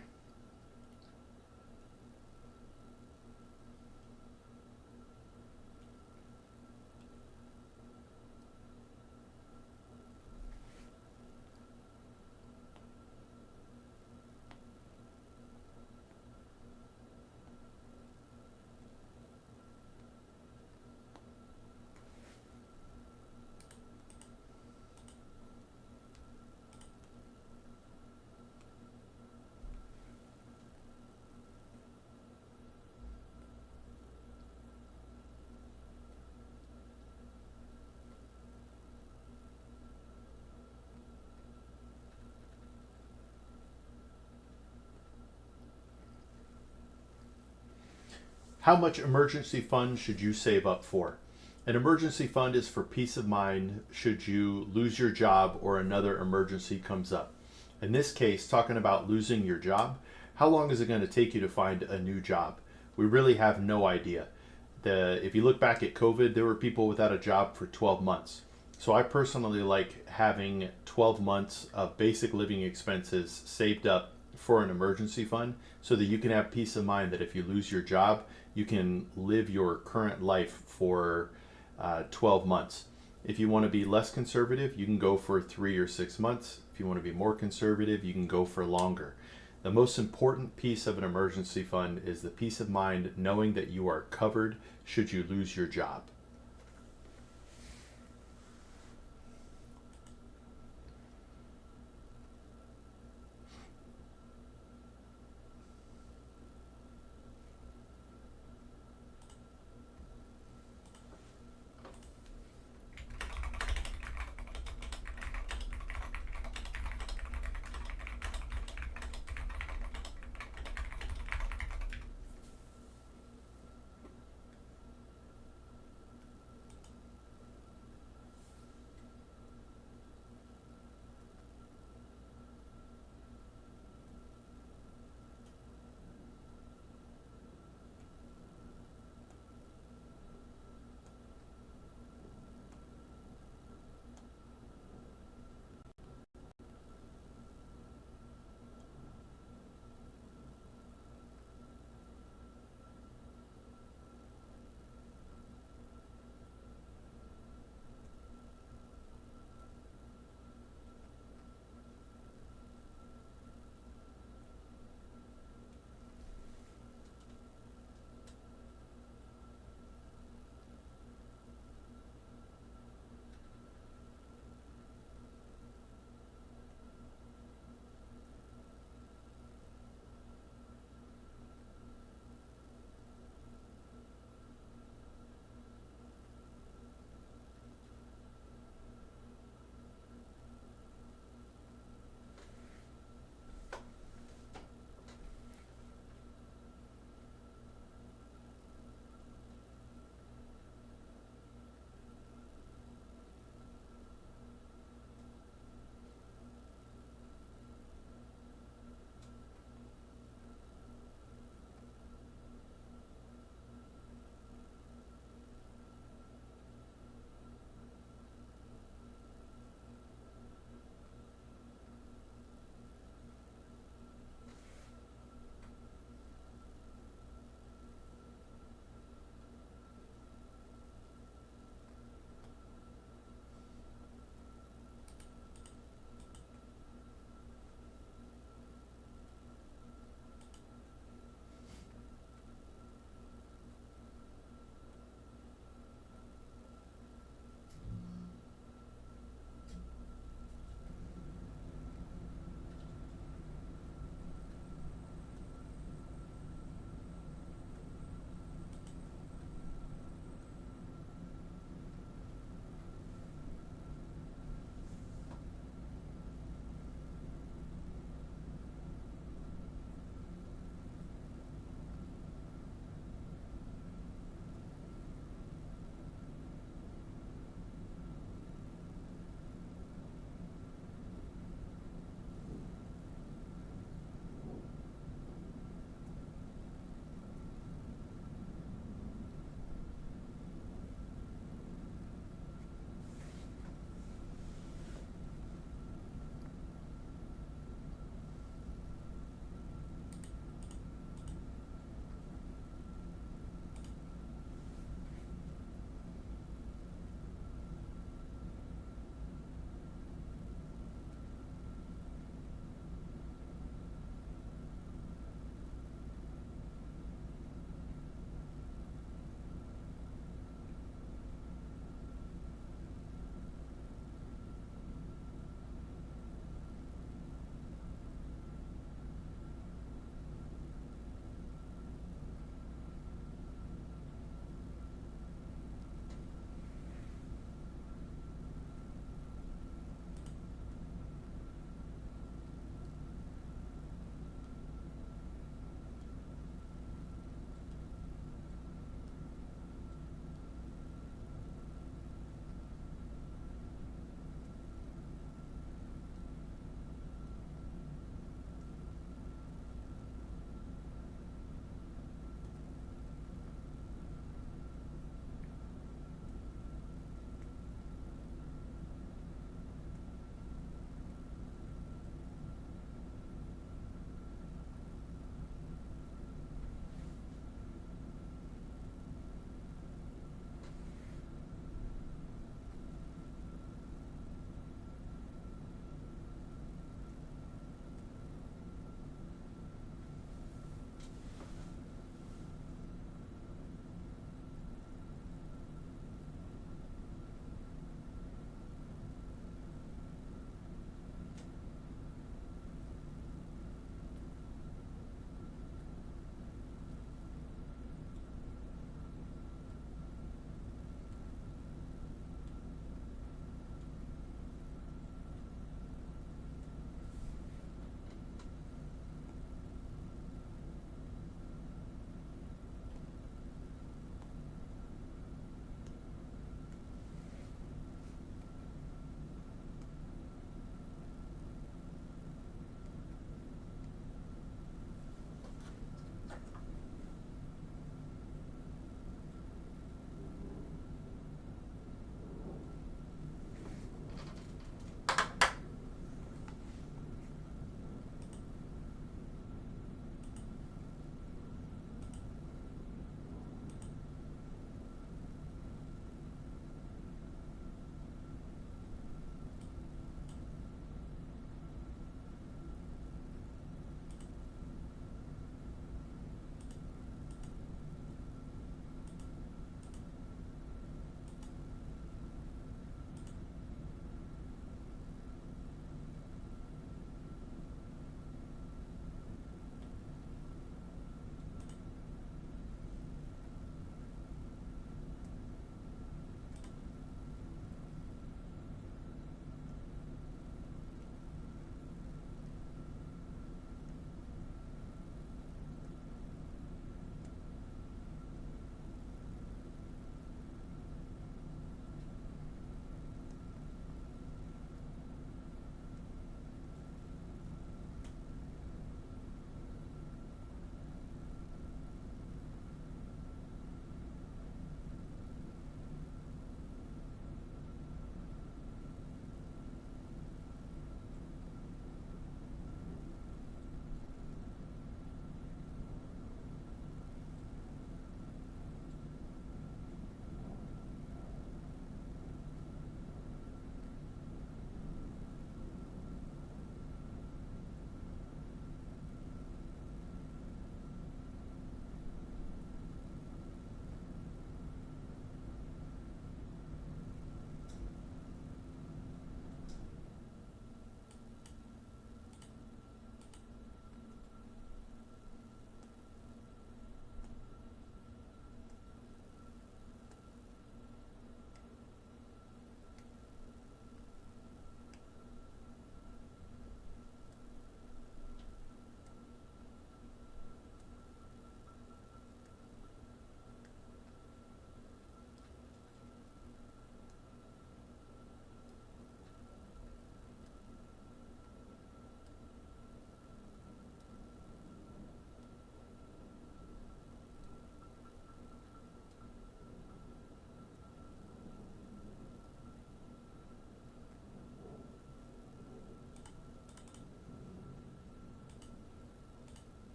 Speaker 1: How much emergency fund should you save up for? An emergency fund is for peace of mind should you lose your job or another emergency comes up. In this case, talking about losing your job, how long is it going to take you to find a new job? We really have no idea. If you look back at COVID, there were people without a job for 12 months. So I personally like having 12 months of basic living expenses saved up for an emergency fund so that you can have peace of mind that if you lose your job, you can live your current life for 12 months. If you want to be less conservative, you can go for 3 or 6 months. If you want to be more conservative, you can go for longer. The most important piece of an emergency fund is the peace of mind knowing that you are covered should you lose your job.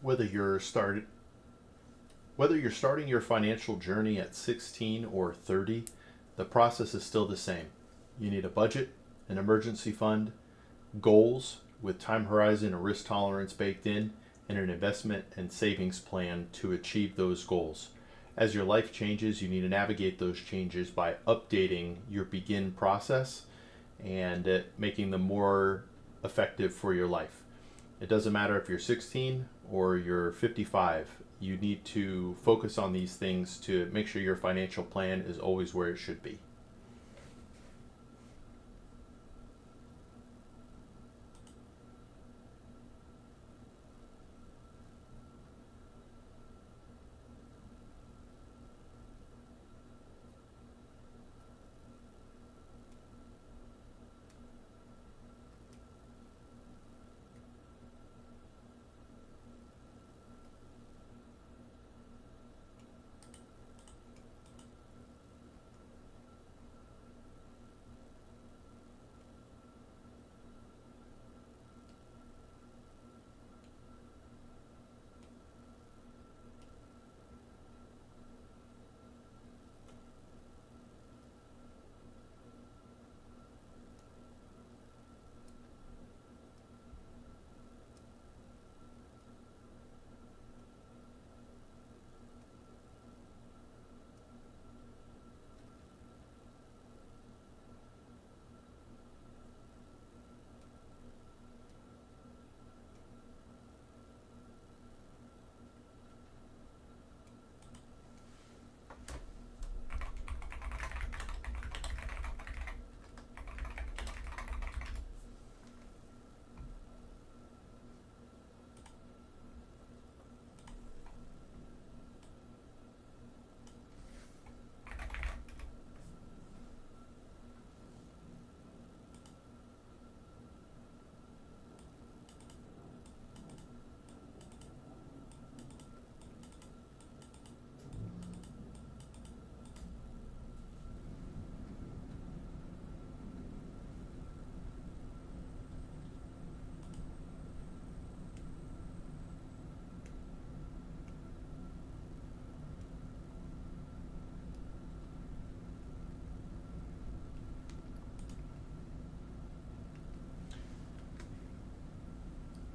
Speaker 1: Whether you're started Whether you're starting your financial journey at 16 or 30, the process is still the same. You need a budget, an emergency fund, goals with time horizon and risk tolerance baked in, and an investment and savings plan to achieve those goals. As your life changes, you need to navigate those changes by updating your begin process and making them more effective for your life. It doesn't matter if you're 16 or you're 55. You need to focus on these things to make sure your financial plan is always where it should be.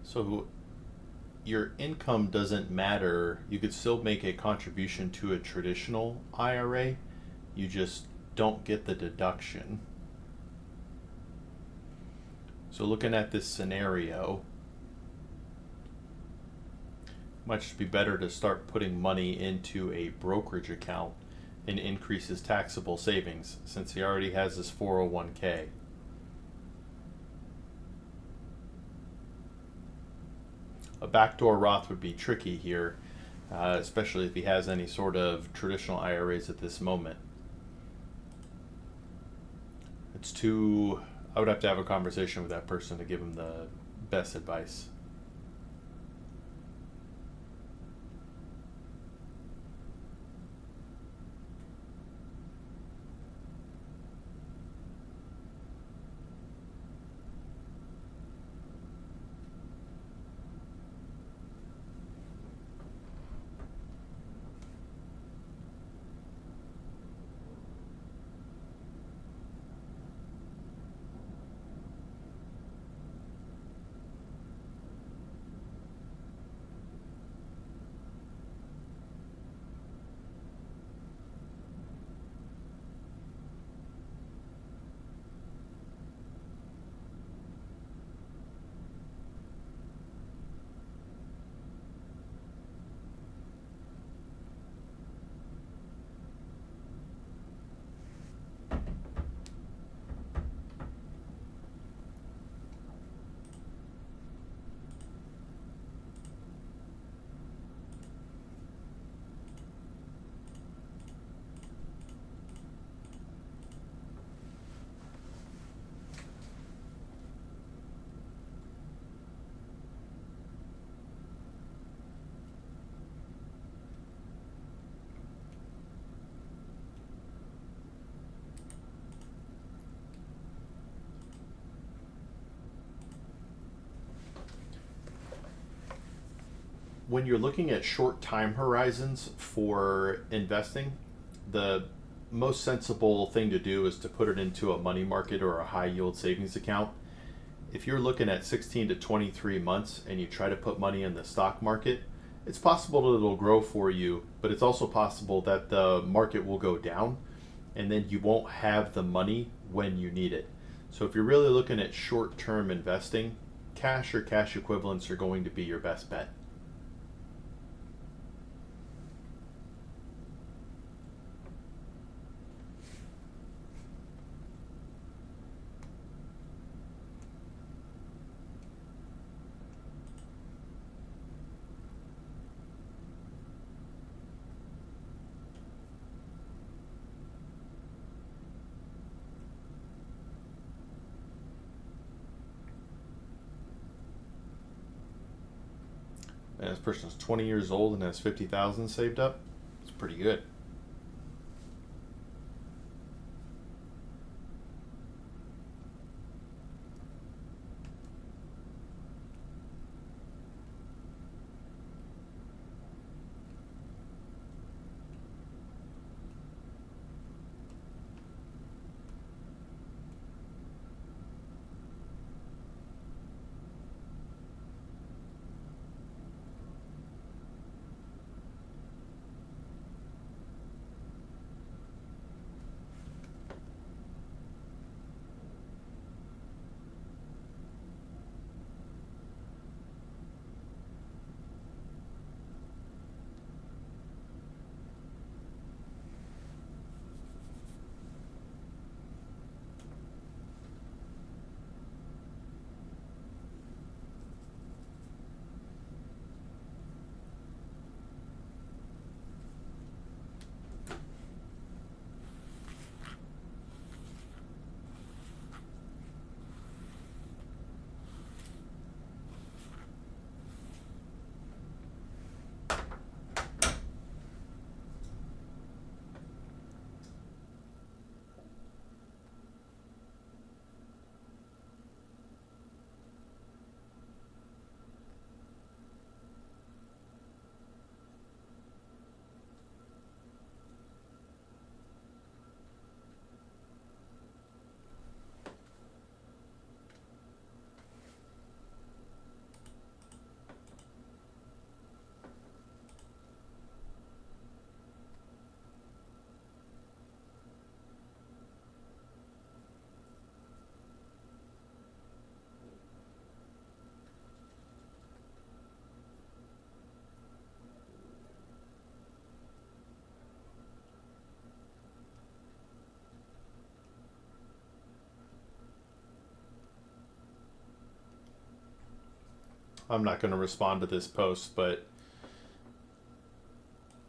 Speaker 1: So your income doesn't matter. You could still make a contribution to a traditional IRA. You just don't get the deduction. So looking at this scenario, might just be better to start putting money into a brokerage account and increase his taxable savings since he already has his 401k. A backdoor Roth would be tricky here, especially if he has any sort of traditional IRAs at this moment. I would have to have a conversation with that person to give him the best advice. when you're looking at short time horizons for investing, the most sensible thing to do is to put it into a money market or a high yield savings account. If you're looking at 16 to 23 months and you try to put money in the stock market, it's possible that it'll grow for you, but it's also possible that the market will go down and then you won't have the money when you need it. So if you're really looking at short-term investing, cash or cash equivalents are going to be your best bet. And this person's 20 years old and has 50,000 saved up. It's pretty good. I'm not going to respond to this post, but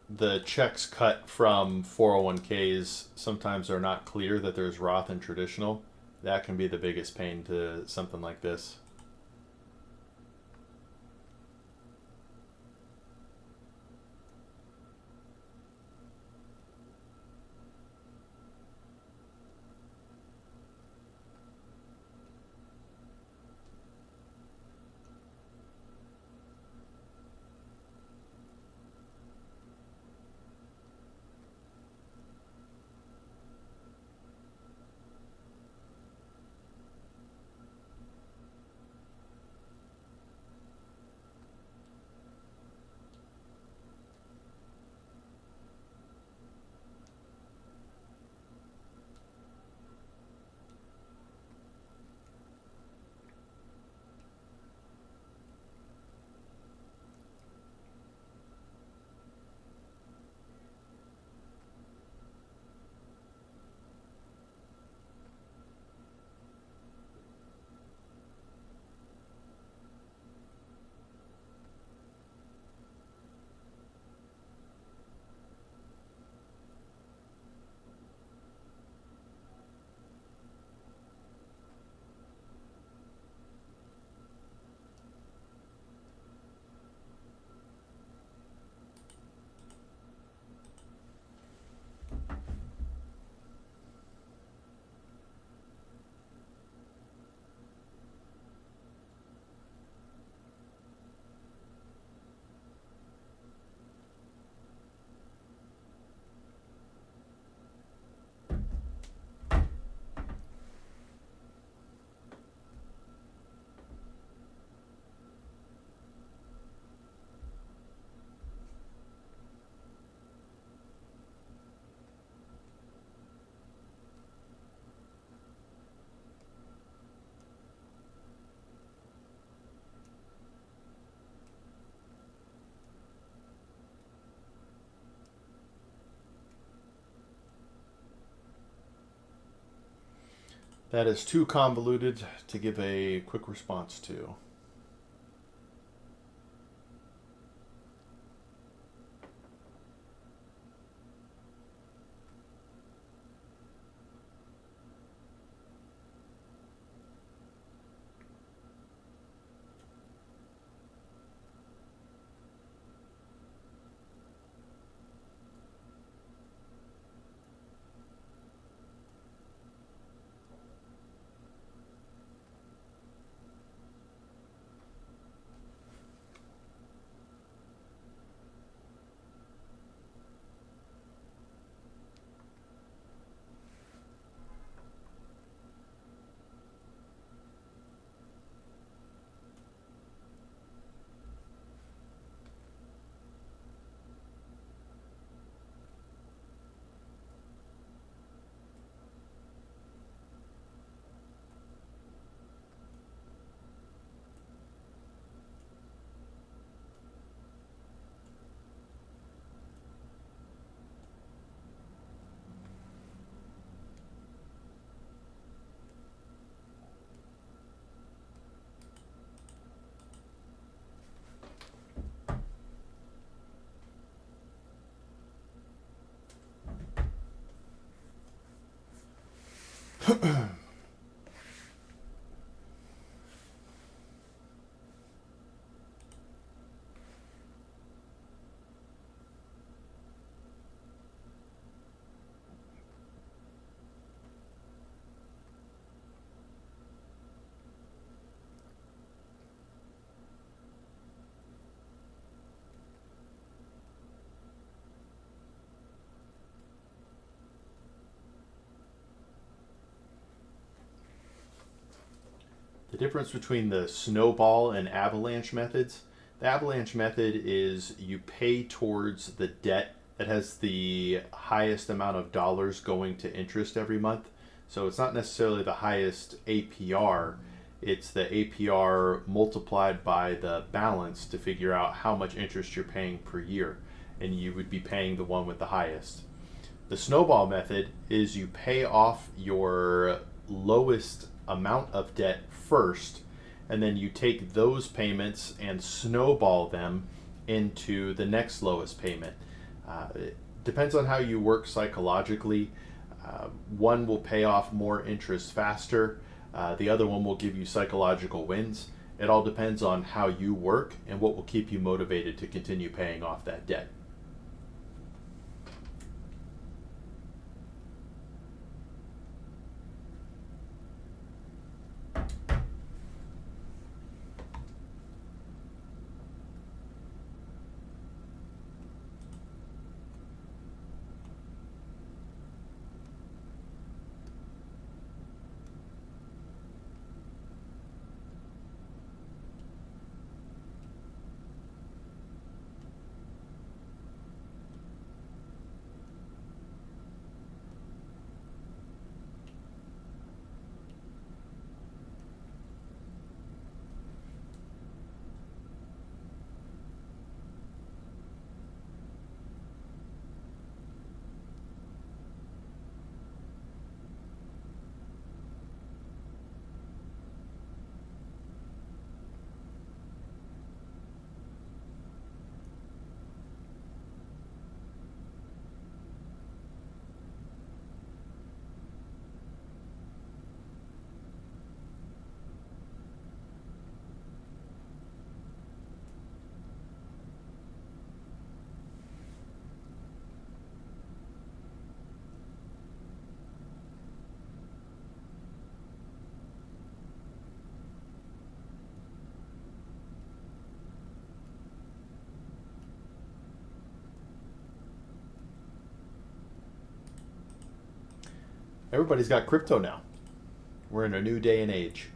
Speaker 1: the checks cut from 401ks sometimes are not clear that there's Roth and traditional. That can be the biggest pain to something like this. That is too convoluted to give a quick response to. The difference between the snowball and avalanche methods: the avalanche method is you pay towards the debt that has the highest amount of dollars going to interest every month. So it's not necessarily the highest APR, it's the APR multiplied by the balance to figure out how much interest you're paying per year. And you would be paying the one with the highest. The snowball method is you pay off your lowest amount of debt first, and then you take those payments and snowball them into the next lowest payment. It depends on how you work psychologically. One will pay off more interest faster, the other one will give you psychological wins. It all depends on how you work and what will keep you motivated to continue paying off that debt. Everybody's got crypto now. We're in a new day and age.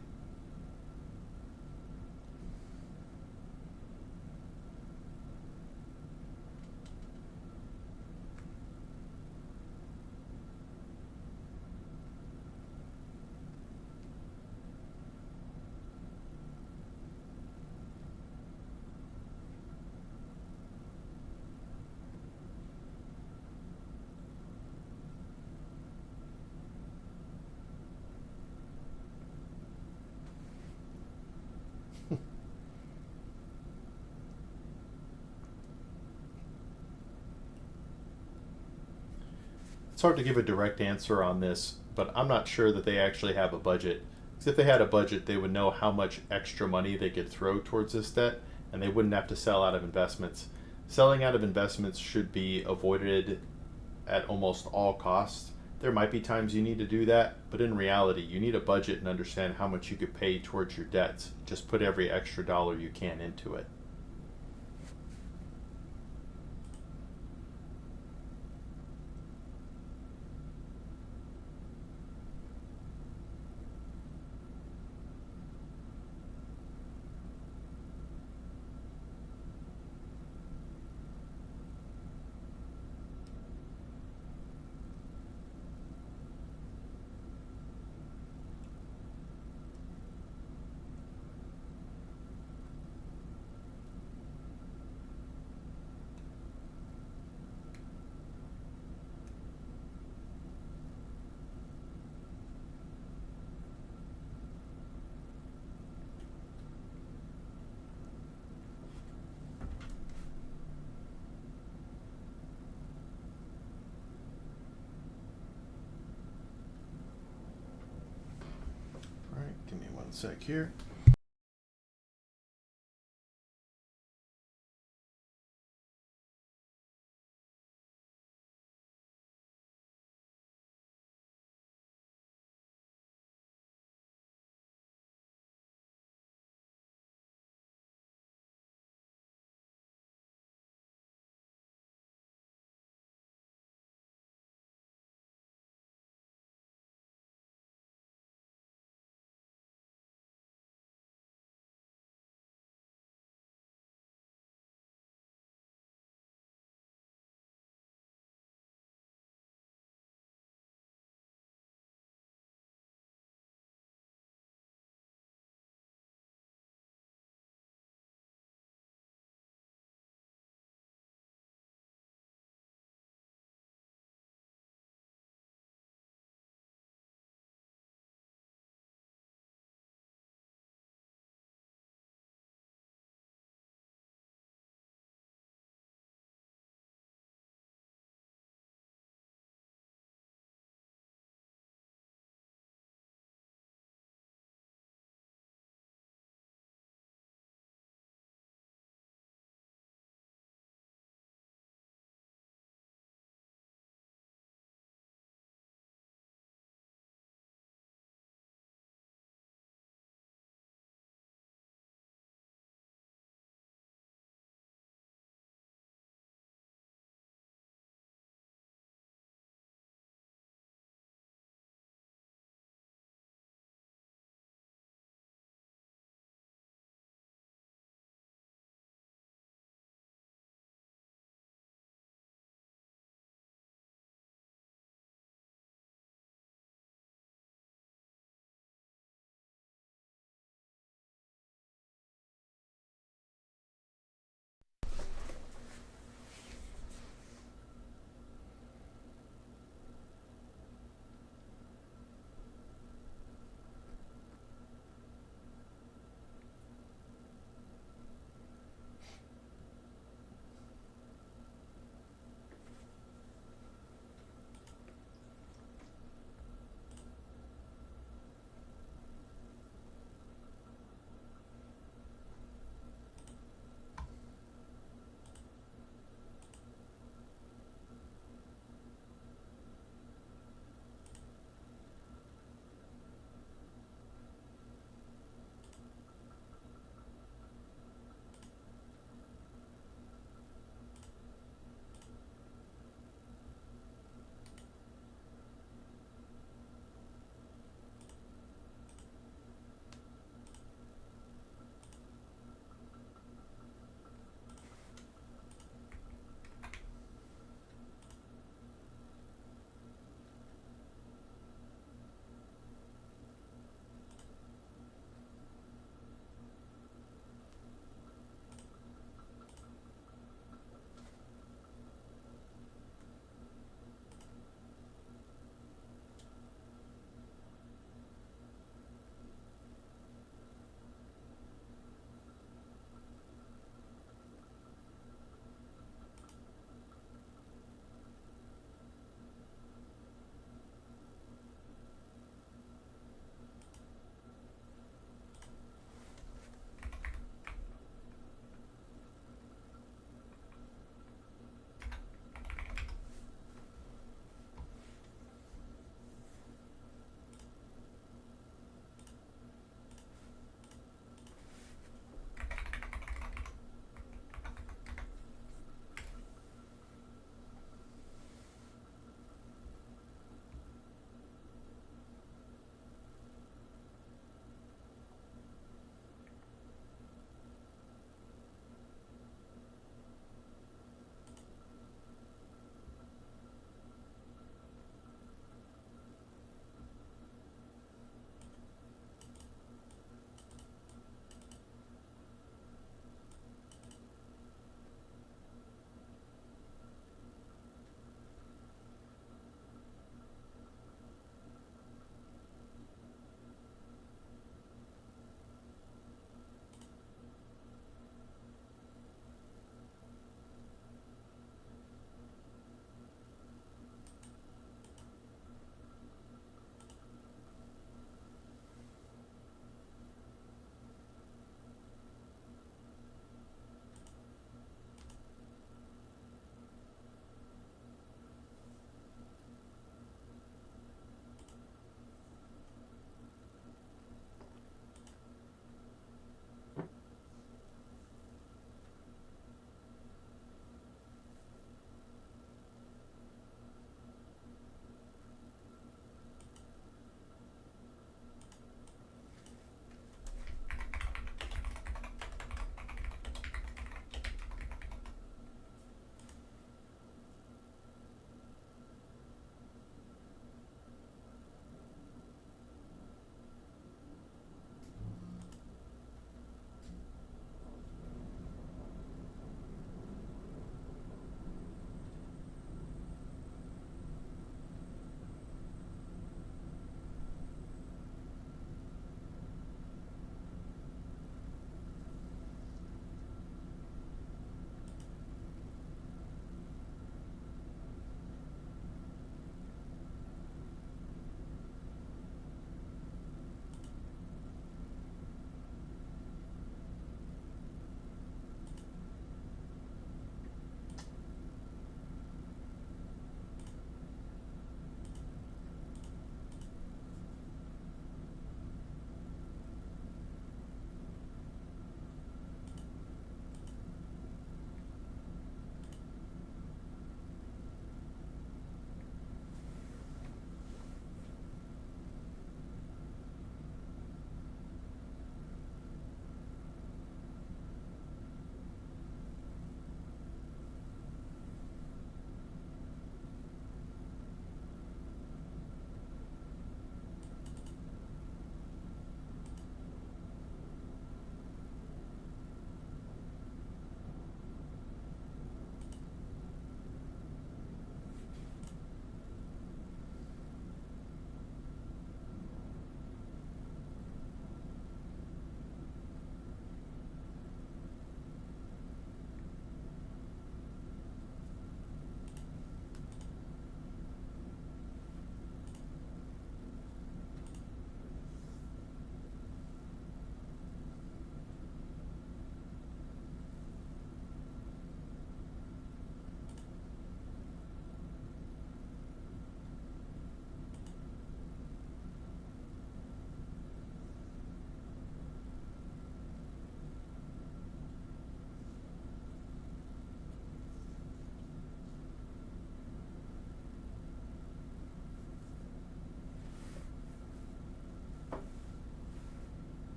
Speaker 1: It's hard to give a direct answer on this, but I'm not sure that they actually have a budget. Because if they had a budget, they would know how much extra money they could throw towards this debt, and they wouldn't have to sell out of investments. Selling out of investments should be avoided at almost all costs. There might be times you need to do that, but in reality, you need a budget and understand how much you could pay towards your debts. Just put every extra dollar you can into it. All right, give me one sec here.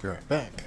Speaker 1: Be right back.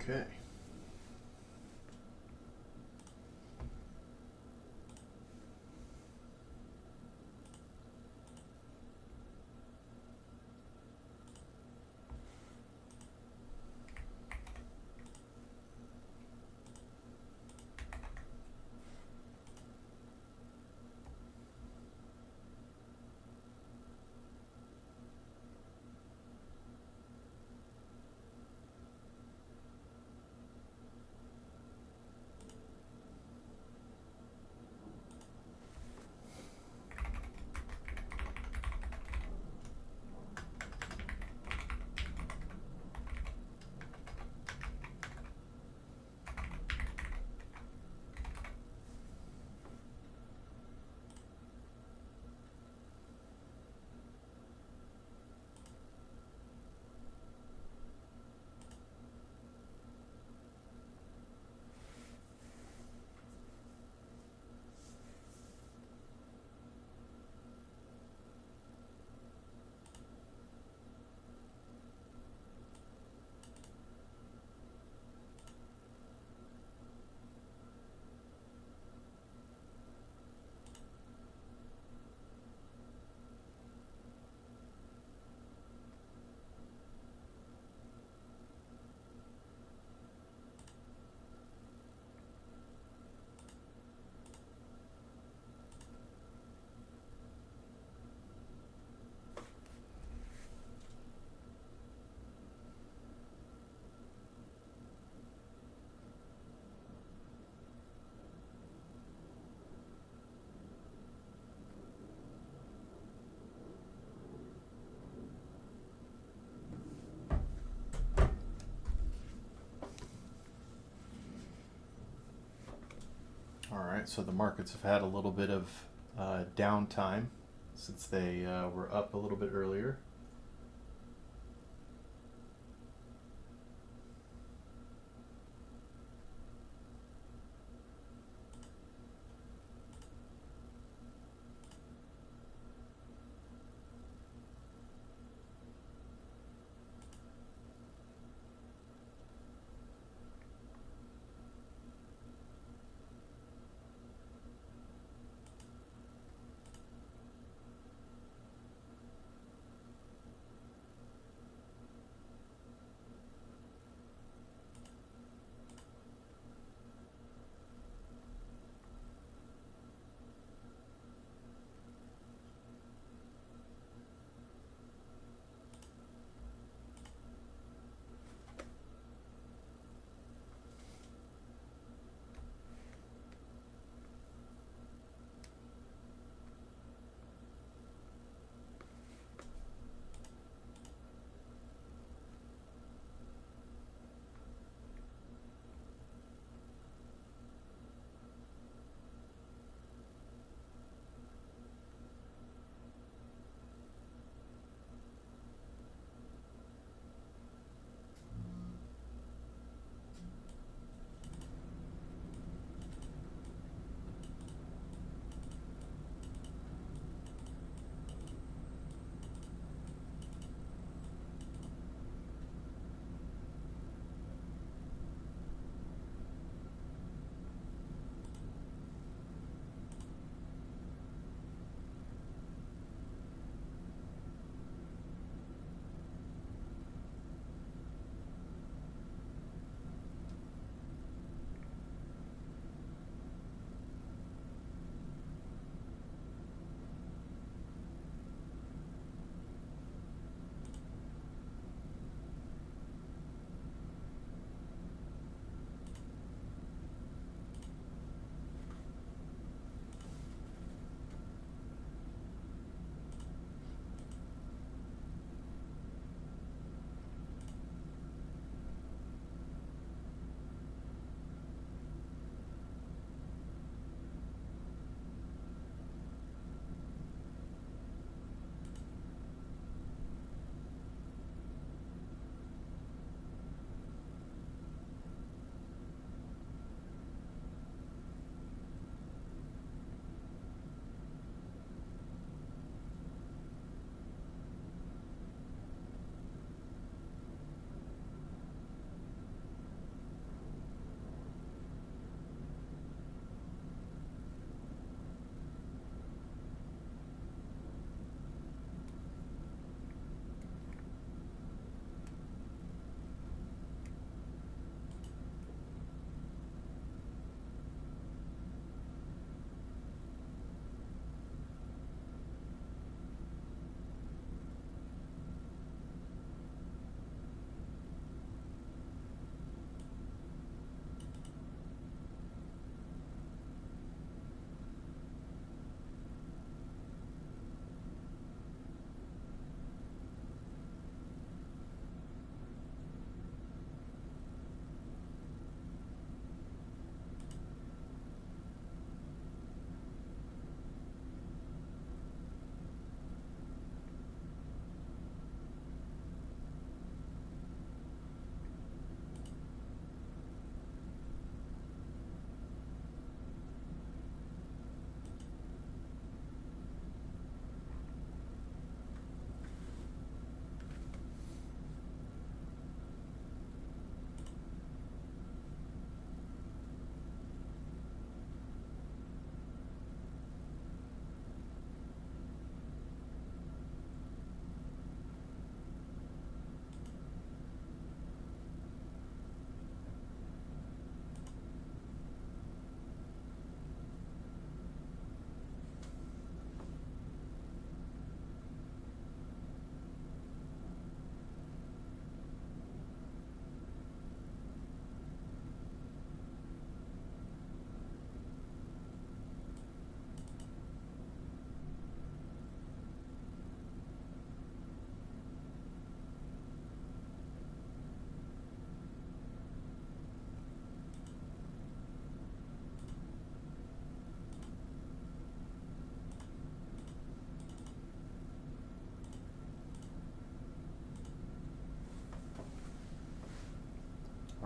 Speaker 1: Okay. All right, so the markets have had a little bit of downtime since they were up a little bit earlier.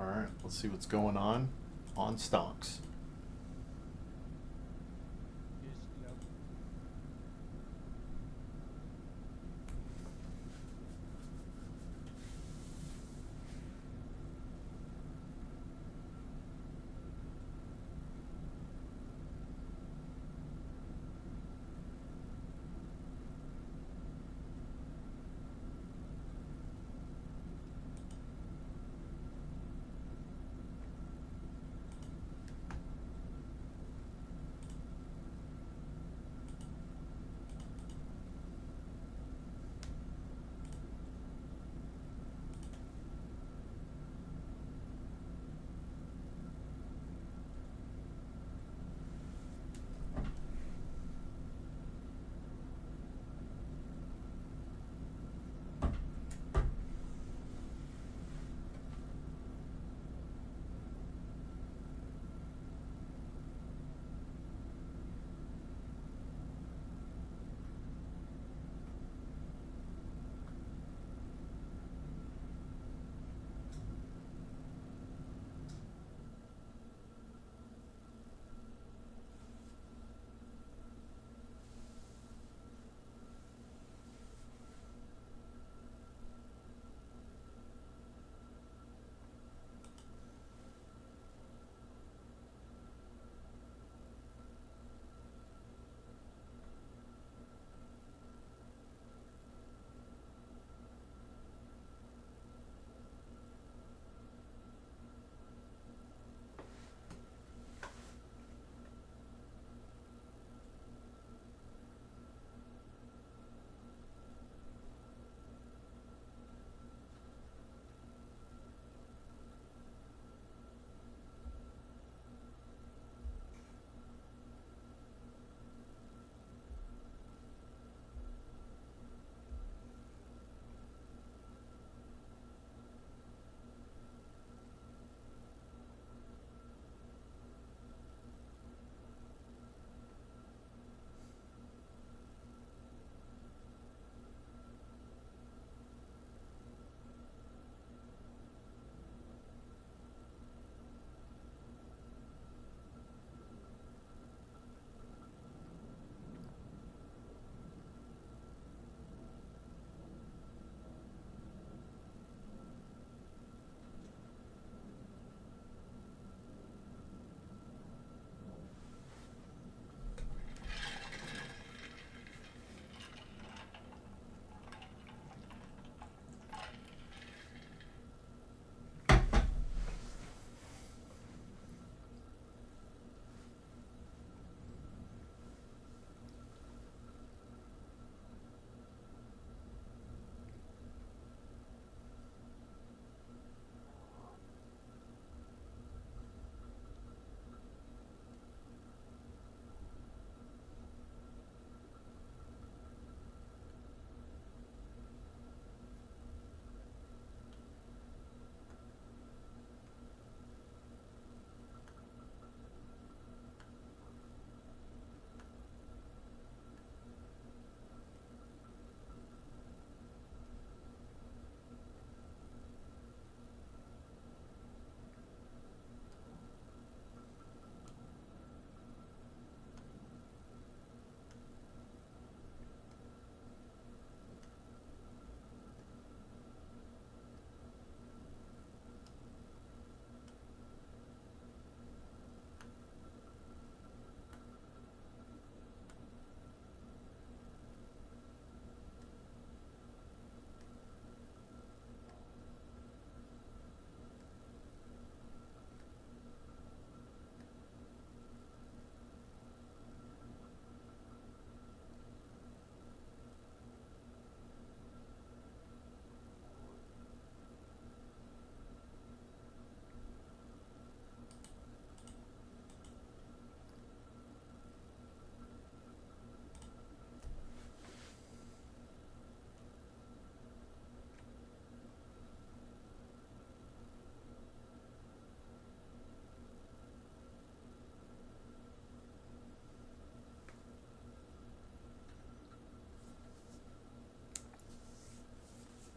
Speaker 1: right, let's see what's going on stocks.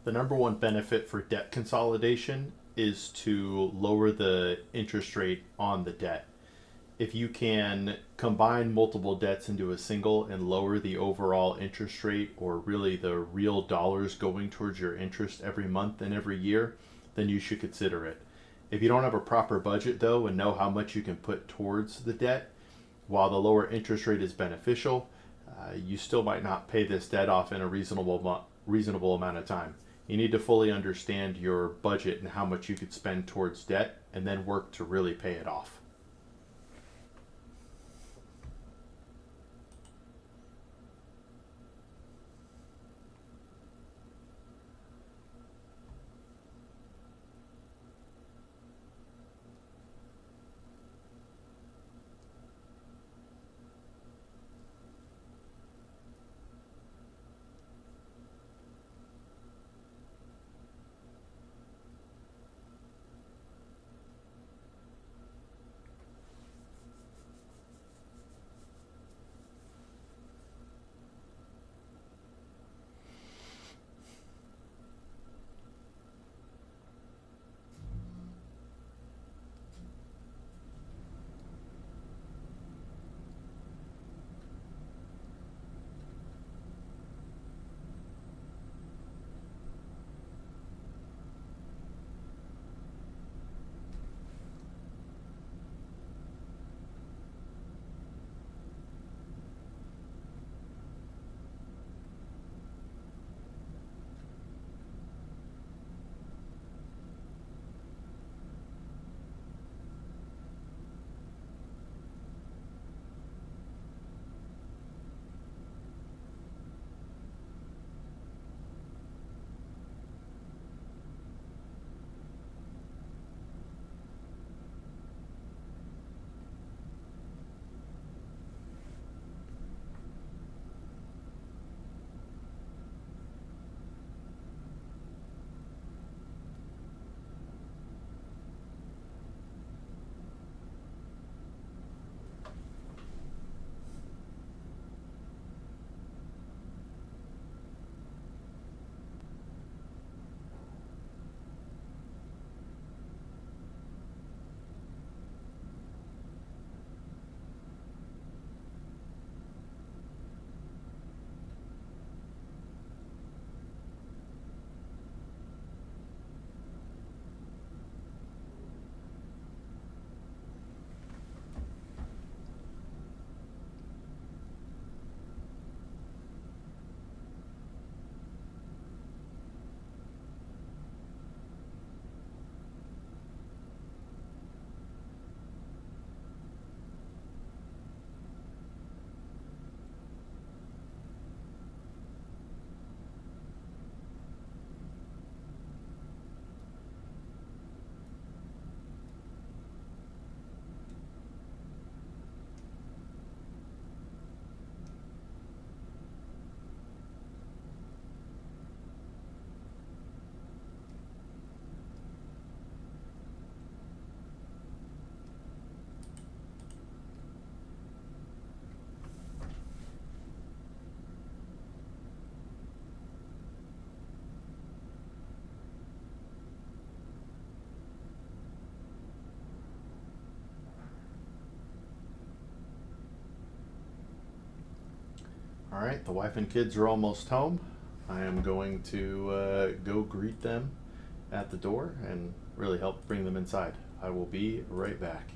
Speaker 1: The number one benefit for debt consolidation is to lower the interest rate on the debt. If you can combine multiple debts into a single and lower the overall interest rate, or really the real dollars going towards your interest every month and every year, then you should consider it. If you don't have a proper budget though and know how much you can put towards the debt, while the lower interest rate is beneficial, you still might not pay this debt off in a reasonable amount of time. You need to fully understand your budget and how much you could spend towards debt, and then work to really pay it off. All right, the wife and kids are almost home. I am going to go greet them at the door and really help bring them inside. I will be right back.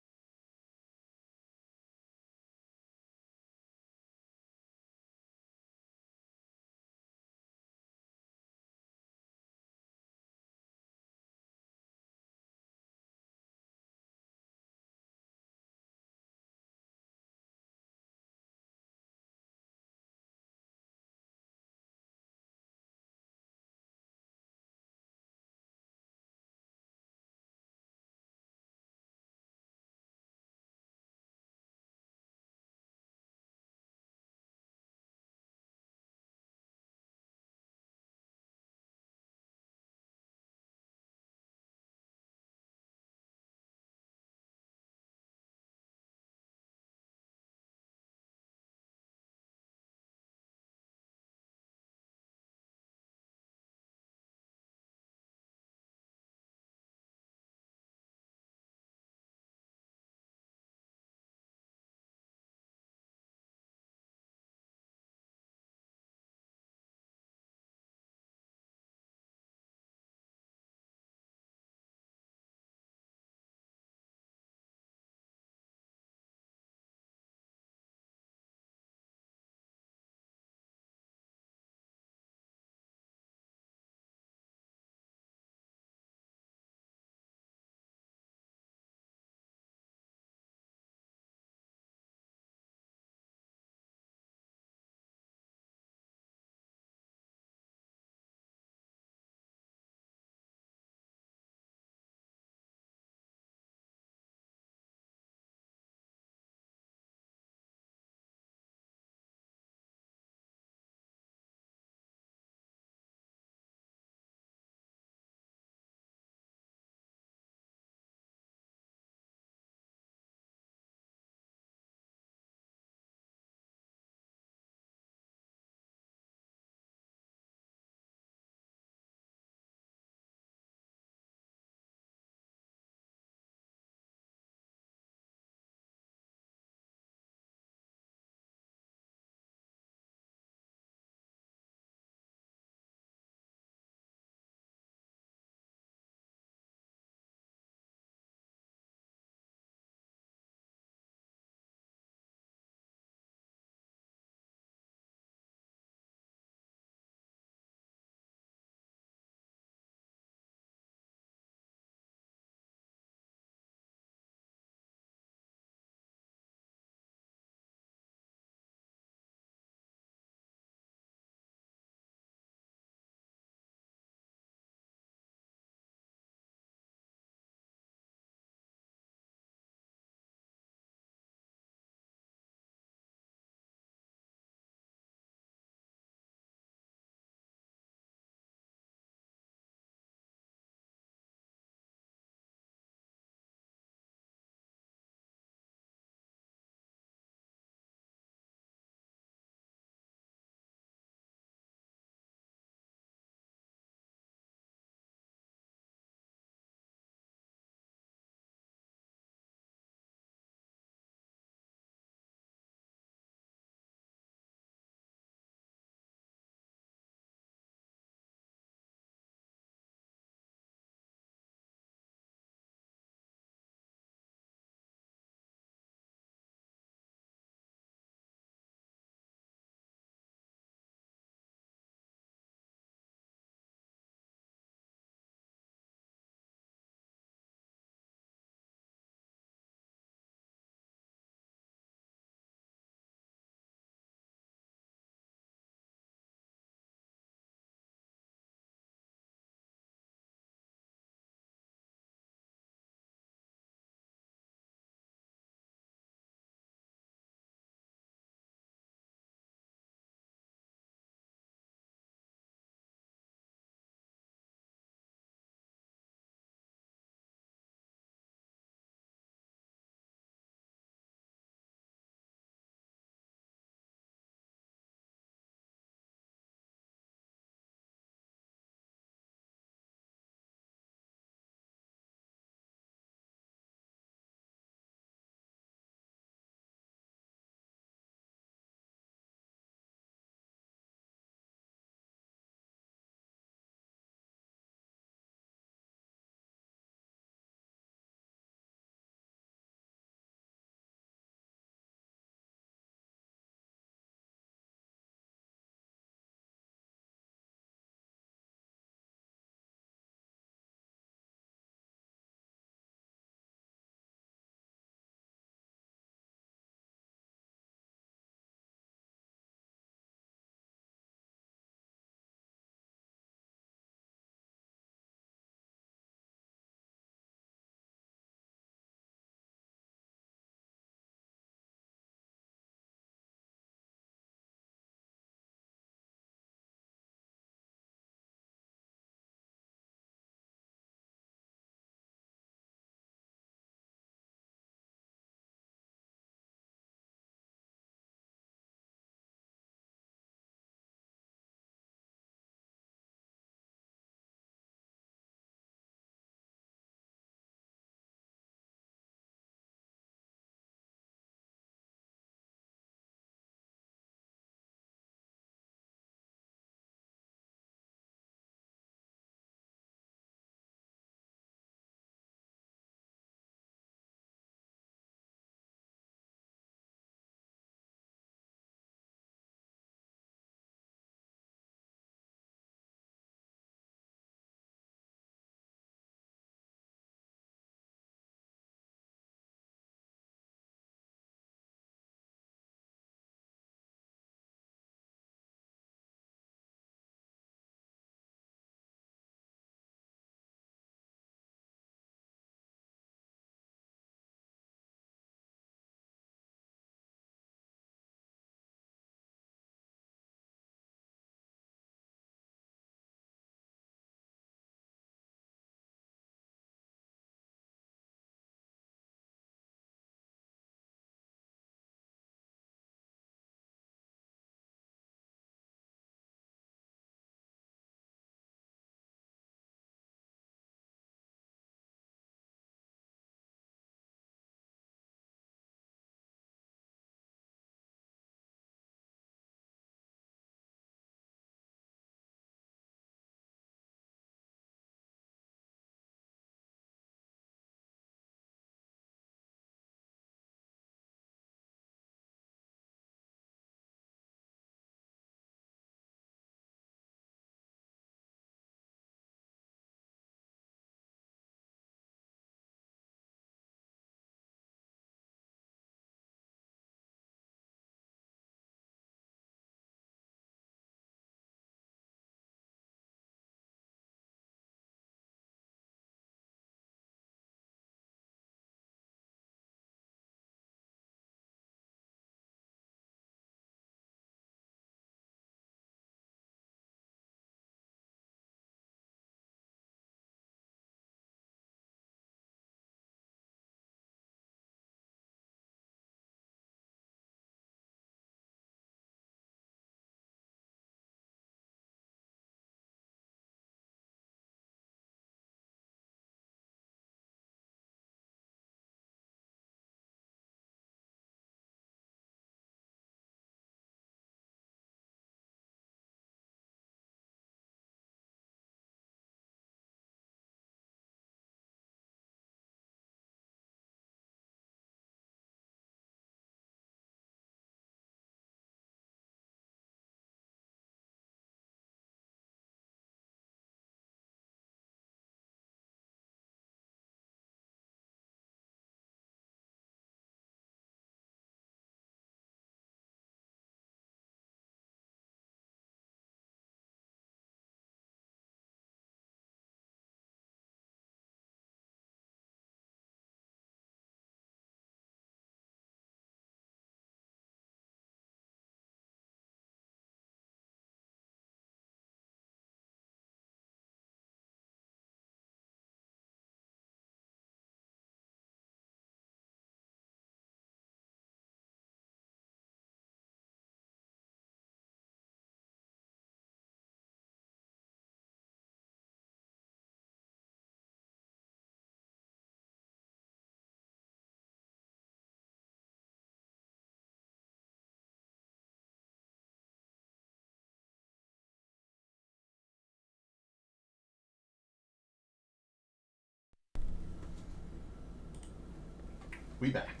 Speaker 1: We back.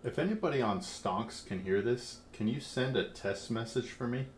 Speaker 1: If anybody on Stonks can hear this, can you send a test message for me?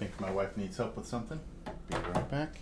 Speaker 1: think my wife needs help with something. Be right back.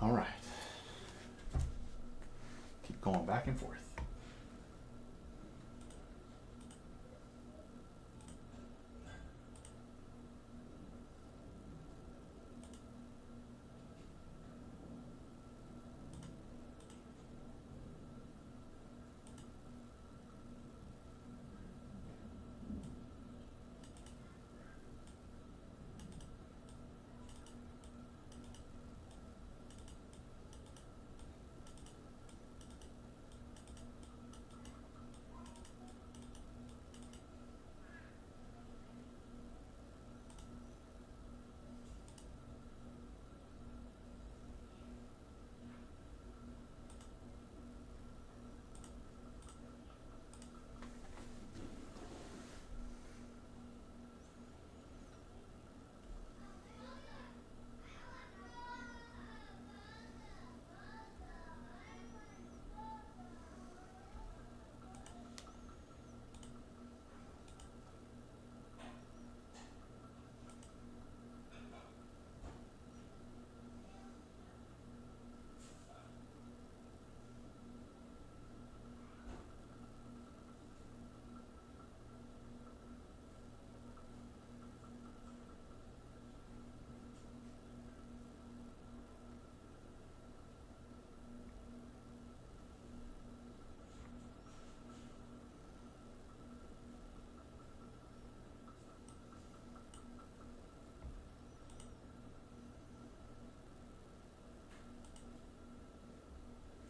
Speaker 1: All right. Keep going back and forth.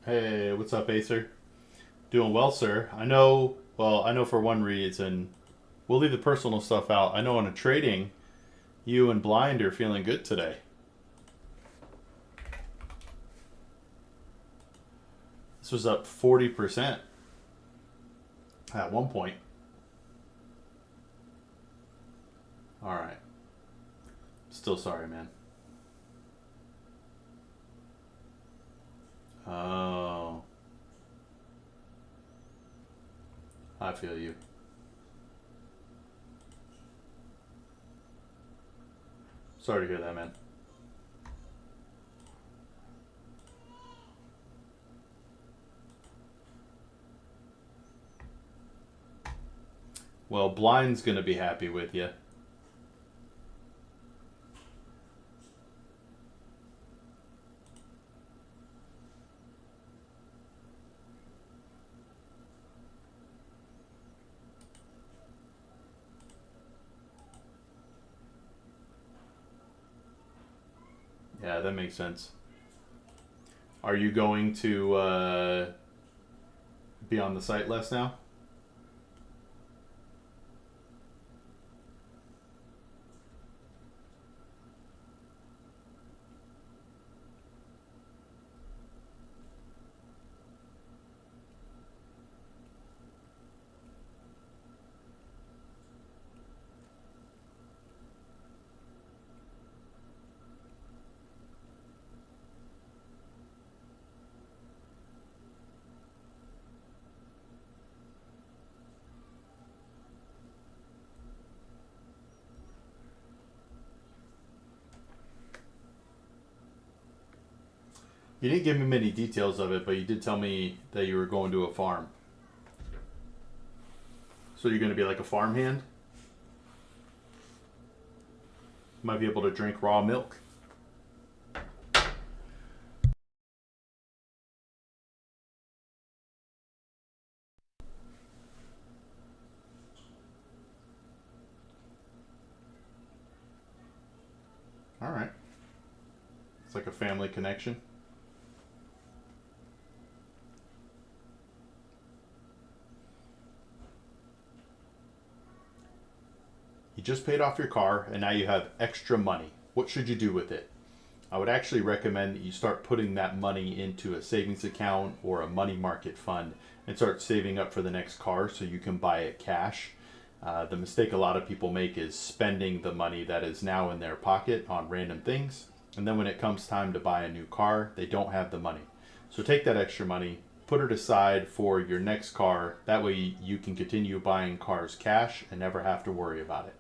Speaker 1: Hey, what's up, Acer? Doing well, sir. I know for one reason, we'll leave the personal stuff out. I know on a trading, you and Blind are feeling good today. This was up 40% at one point. All right. Still sorry, man. Oh, I feel you. Sorry to hear that, man. Well, Blind's gonna be happy with you. Yeah, that makes sense. Are you going to be on the site less now? You didn't give me many details of it, but you did tell me that you were going to a farm. So you're going to be like a farmhand? Might be able to drink raw milk. All right. It's like a family connection. You just paid off your car and now you have extra money. What should you do with it? I would actually recommend that you start putting that money into a savings account or a money market fund and start saving up for the next car so you can buy it cash. The mistake a lot of people make is spending the money that is now in their pocket on random things. And then when it comes time to buy a new car, they don't have the money. So take that extra money, put it aside for your next car. That way you can continue buying cars cash and never have to worry about it.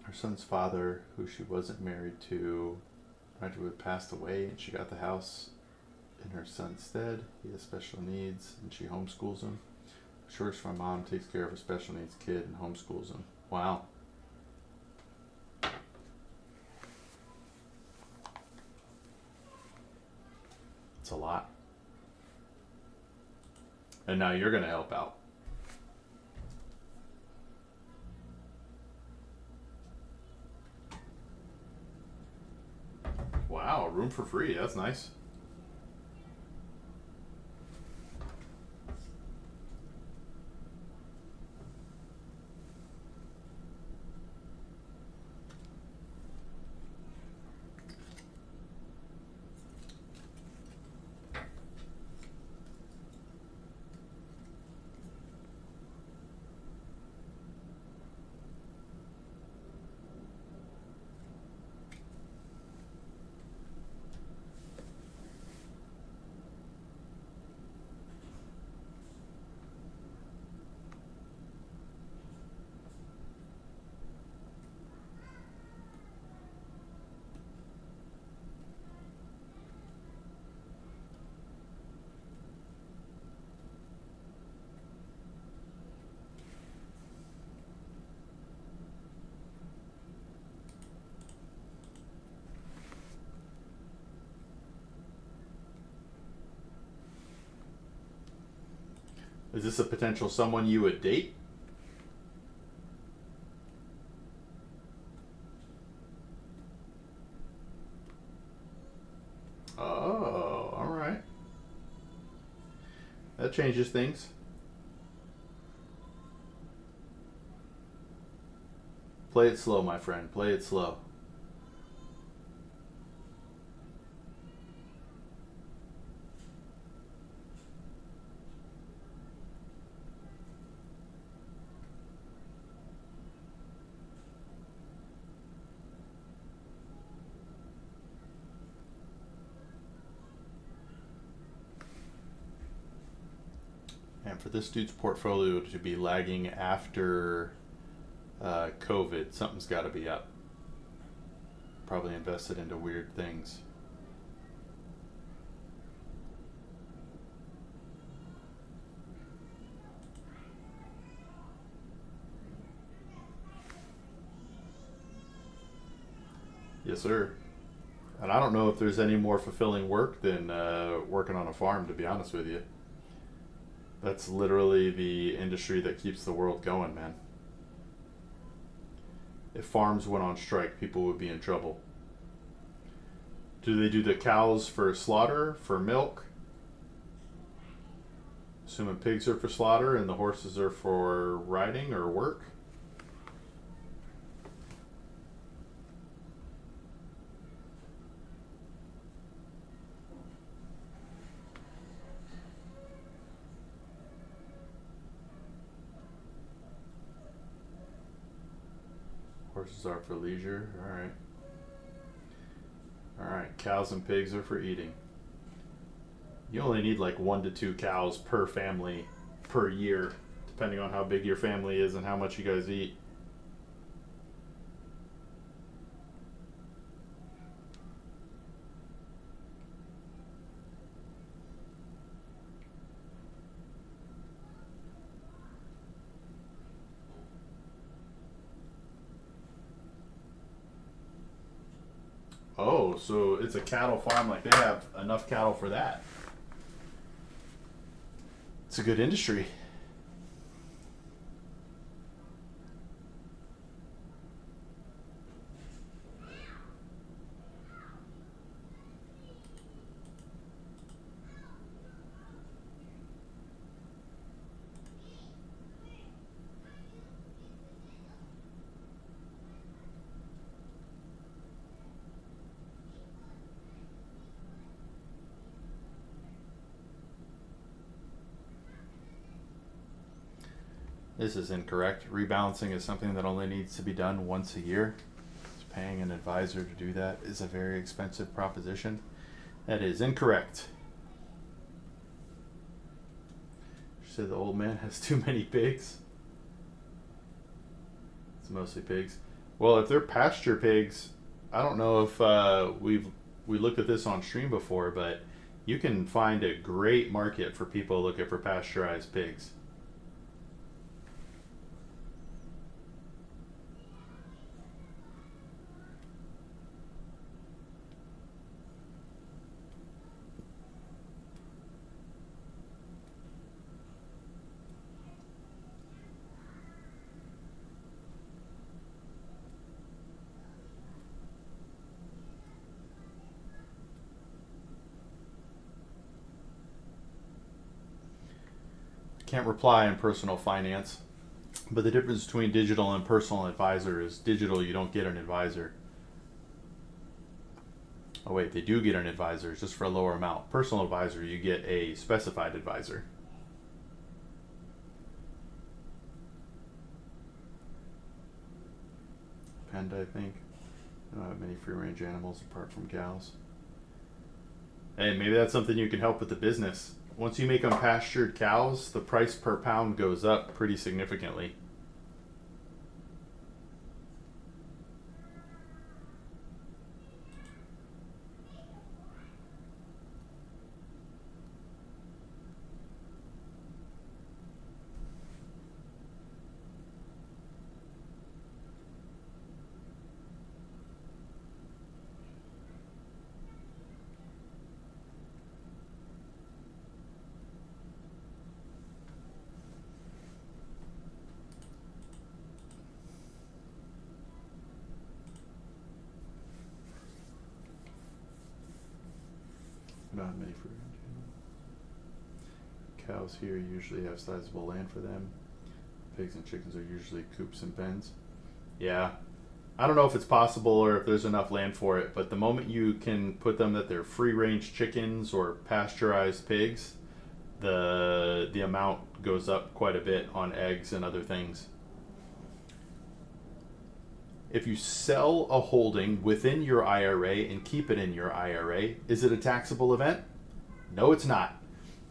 Speaker 1: Our son's father, who she wasn't married to, had passed away, and she got the house in her son's stead. He has special needs, and she homeschools him. She works for my mom, takes care of a special needs kid, and homeschools him. Wow. It's a lot. And now you're going to help out. Wow, room for free. That's nice. Is this a potential someone you would date? Oh, all right. That changes things. Play it slow, my friend. Play it slow. And for this dude's portfolio to be lagging after COVID, something's got to be up. Probably invested into weird things. Yes, sir. And I don't know if there's any more fulfilling work than working on a farm, to be honest with you. That's literally the industry that keeps the world going, man. If farms went on strike, people would be in trouble. Do they do the cows for slaughter, for milk? Assuming pigs are for slaughter and the horses are for riding or work? Horses are for leisure. Alright. Alright, cows and pigs are for eating. You only need like 1 to 2 cows per family per year, depending on how big your family is and how much you guys eat. Oh, so it's a cattle farm, like they have enough cattle for that. It's a good industry. This is incorrect. Rebalancing is something that only needs to be done once a year. Paying an advisor to do that is a very expensive proposition. That is incorrect. She said the old man has too many pigs. It's mostly pigs. Well, if they're pasture pigs, I don't know if we looked at this on stream before, but you can find a great market for people looking for pasteurized pigs. Can't reply on personal finance, but the difference between digital and personal advisor is digital, you don't get an advisor. Oh, wait, they do get an advisor, it's just for a lower amount. Personal advisor, you get a specified advisor. Panda, I think. I don't have many free range animals apart from cows. Hey, maybe that's something you can help with the business. Once you make them pastured cows, the price per pound goes up pretty significantly. Not many free range animals. Cows here usually have sizable land for them. Pigs and chickens are usually coops and pens. Yeah. I don't know if it's possible or if there's enough land for it, but the moment you can put them that they're free range chickens or pasteurized pigs, the amount goes up quite a bit on eggs and other things. If you sell a holding within your IRA and keep it in your IRA, is it a taxable event? No, it's not.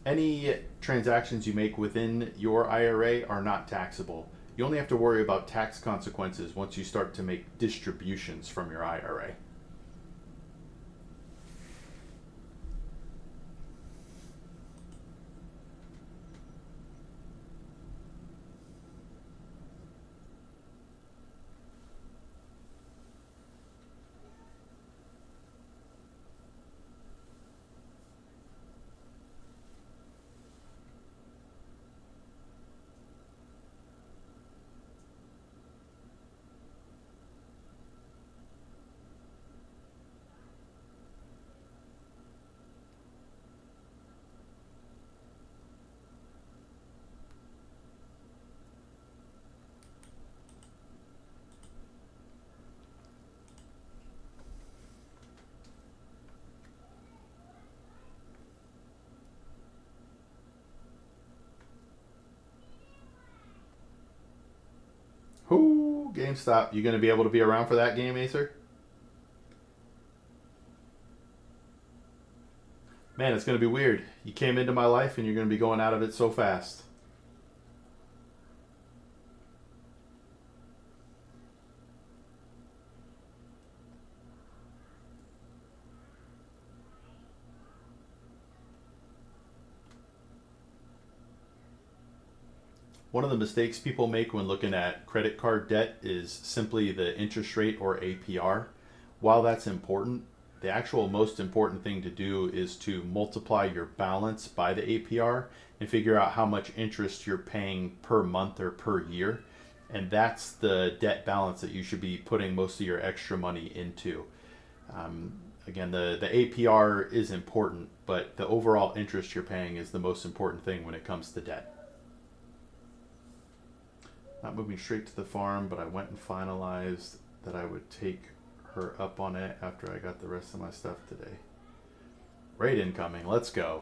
Speaker 1: Any transactions you make within your IRA are not taxable. You only have to worry about tax consequences once you start to make distributions from your IRA. Whoo, GameStop. You going to be able to be around for that game, Acer? Man, it's going to be weird. You came into my life and you're going to be going out of it so fast. One of the mistakes people make when looking at credit card debt is simply the interest rate or APR. While that's important, the actual most important thing to do is to multiply your balance by the APR and figure out how much interest you're paying per month or per year. And that's the debt balance that you should be putting most of your extra money into. Again, the APR is important, but the overall interest you're paying is the most important thing when it comes to debt. Not moving straight to the farm, but I went and finalized that I would take her up on it after I got the rest of my stuff today. Raid incoming, let's go.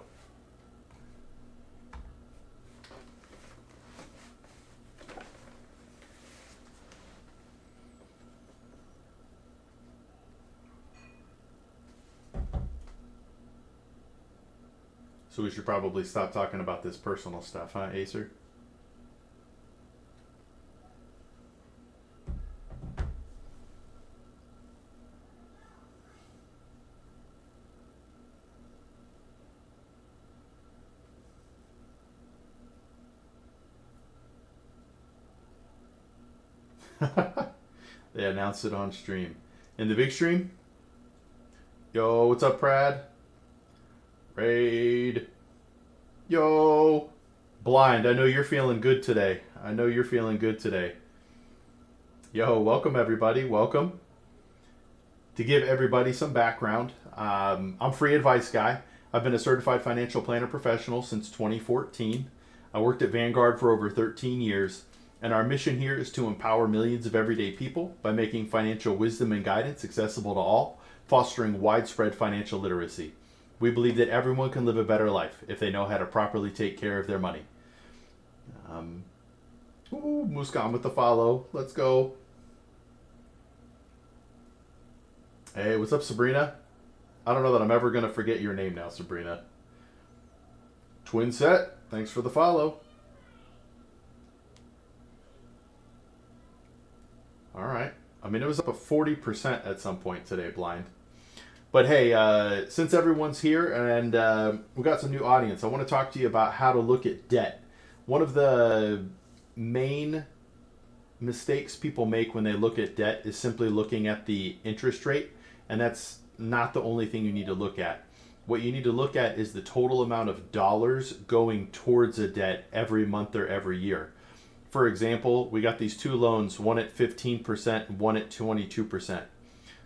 Speaker 1: So we should probably stop talking about this personal stuff, huh, Acer? They announced it on stream. In the big stream? Yo, what's up, Prad? Raid. Yo. Blind, I know you're feeling good today. I know you're feeling good today. Yo, welcome everybody. Welcome. To give everybody some background, I'm Free Advice Guy. I've been a certified financial planner professional since 2014. I worked at Vanguard for over 13 years, and our mission here is to empower millions of everyday people by making financial wisdom and guidance accessible to all, fostering widespread financial literacy. We believe that everyone can live a better life if they know how to properly take care of their money. Muskan with the follow. Let's go. Hey, what's up, Sabrina? I don't know that I'm ever going to forget your name now, Sabrina. Twin Set, thanks for the follow. All right. I mean, it was up at 40% at some point today, Blind. But hey, since everyone's here and we got some new audience, I want to talk to you about how to look at debt. One of the main mistakes people make when they look at debt is simply looking at the interest rate, and that's not the only thing you need to look at. What you need to look at is the total amount of dollars going towards a debt every month or every year. For example, we got these two loans, one at 15% and one at 22%.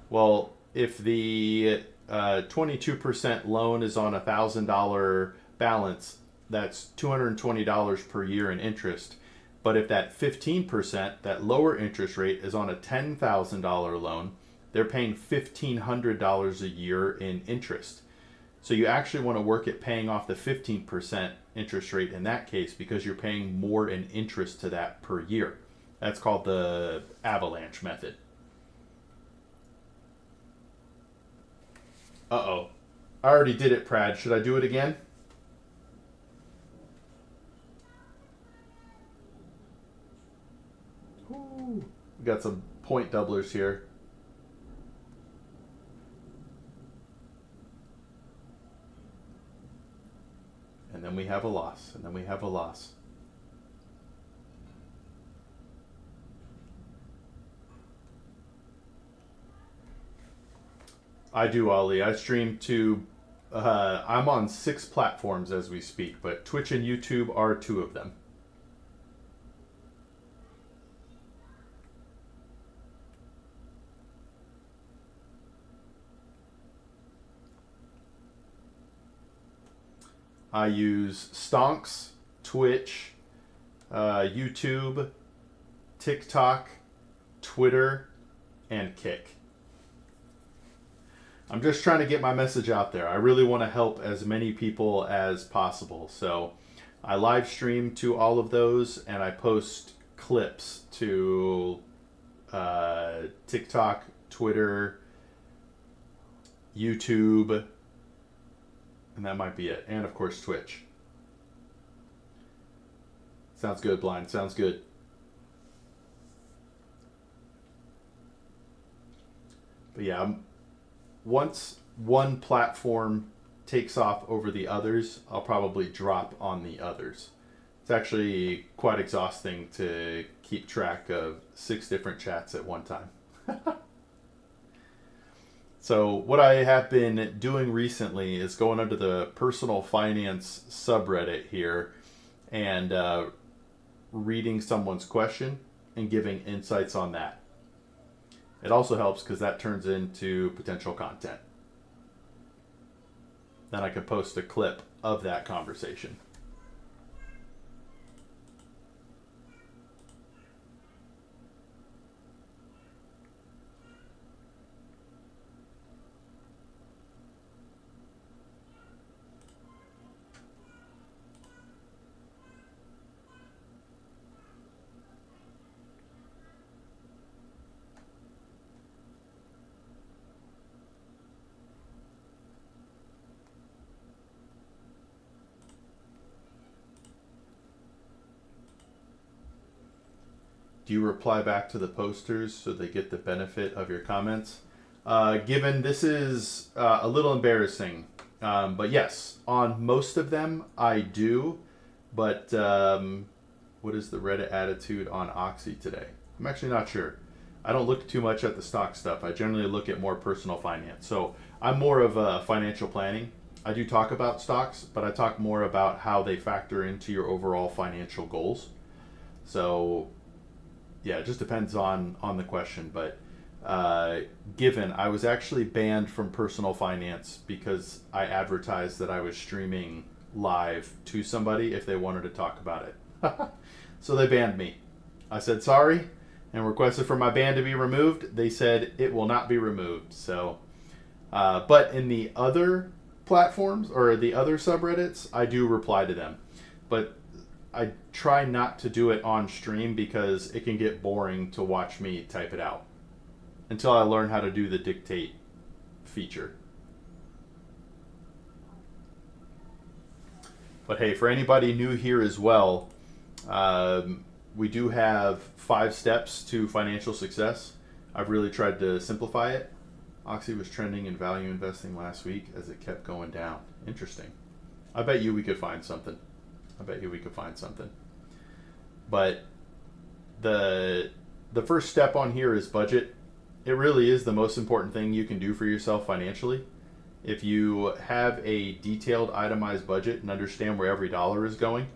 Speaker 1: Well, if the 22% loan is on a $1,000 balance, that's $220 per year in interest. But if that 15%, that lower interest rate, is on a $10,000 loan, they're paying $1,500 a year in interest. So you actually want to work at paying off the 15% interest rate in that case because you're paying more in interest to that per year. That's called the avalanche method. Uh-oh. I already did it, Prad. Should I do it again? Ooh. We got some point doublers here. And then we have a loss. And then we have a loss. I do, Ali. I stream to... I'm on 6 platforms as we speak, but Twitch and YouTube are 2 of them. I use Stonks, Twitch, YouTube, TikTok, Twitter, and Kick. I'm just trying to get my message out there. I really want to help as many people as possible. So I live stream to all of those, and I post clips to TikTok, Twitter, YouTube, and that might be it. And of course, Twitch. Sounds good, Blind. Sounds good. But yeah, once one platform takes off over the others, I'll probably drop on the others. It's actually quite exhausting to keep track of 6 different chats at one time. So what I have been doing recently is going under the personal finance subreddit here and reading someone's question and giving insights on that. It also helps because that turns into potential content. Then I could post a clip of that conversation. Do you reply back to the posters so they get the benefit of your comments? Given this is a little embarrassing, but yes, on most of them I do. But what is the Reddit attitude on Oxy today? I'm actually not sure. I don't look too much at the stock stuff. I generally look at more personal finance. So I'm more of a financial planning. I do talk about stocks, but I talk more about how they factor into your overall financial goals. So yeah, it just depends on the question. But given I was actually banned from personal finance because I advertised that I was streaming live to somebody if they wanted to talk about it. So they banned me. I said sorry and requested for my ban to be removed. They said it will not be removed. So, but in the other platforms or the other subreddits, I do reply to them. But I try not to do it on stream because it can get boring to watch me type it out until I learn how to do the dictate feature. But hey, for anybody new here as well, we do have 5 steps to financial success. I've really tried to simplify it. Oxy was trending in value investing last week as it kept going down. Interesting. I bet you we could find something. But the first step on here is budget. It really is the most important thing you can do for yourself financially. If you have a detailed itemized budget and understand where every dollar is going,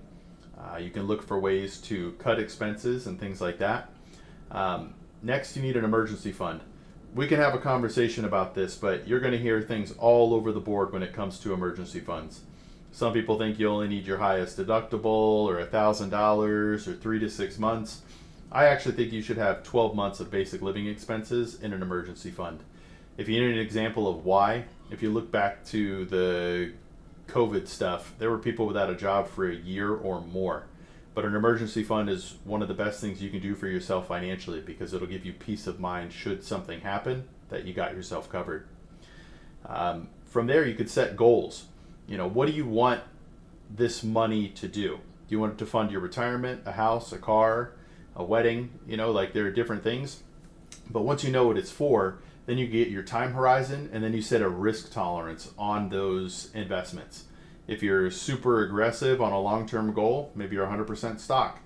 Speaker 1: you can look for ways to cut expenses and things like that. Next, you need an emergency fund. We can have a conversation about this, but you're going to hear things all over the board when it comes to emergency funds. Some people think you only need your highest deductible or $1,000 or 3 to 6 months. I actually think you should have 12 months of basic living expenses in an emergency fund. If you need an example of why, if you look back to the COVID stuff, there were people without a job for a year or more. But an emergency fund is one of the best things you can do for yourself financially because it'll give you peace of mind should something happen that you got yourself covered. From there, you could set goals. What do you want this money to do? Do you want it to fund your retirement, a house, a car, a wedding? There are different things. But once you know what it's for, then you get your time horizon, and then you set a risk tolerance on those investments. If you're super aggressive on a long-term goal, maybe you're 100% stock.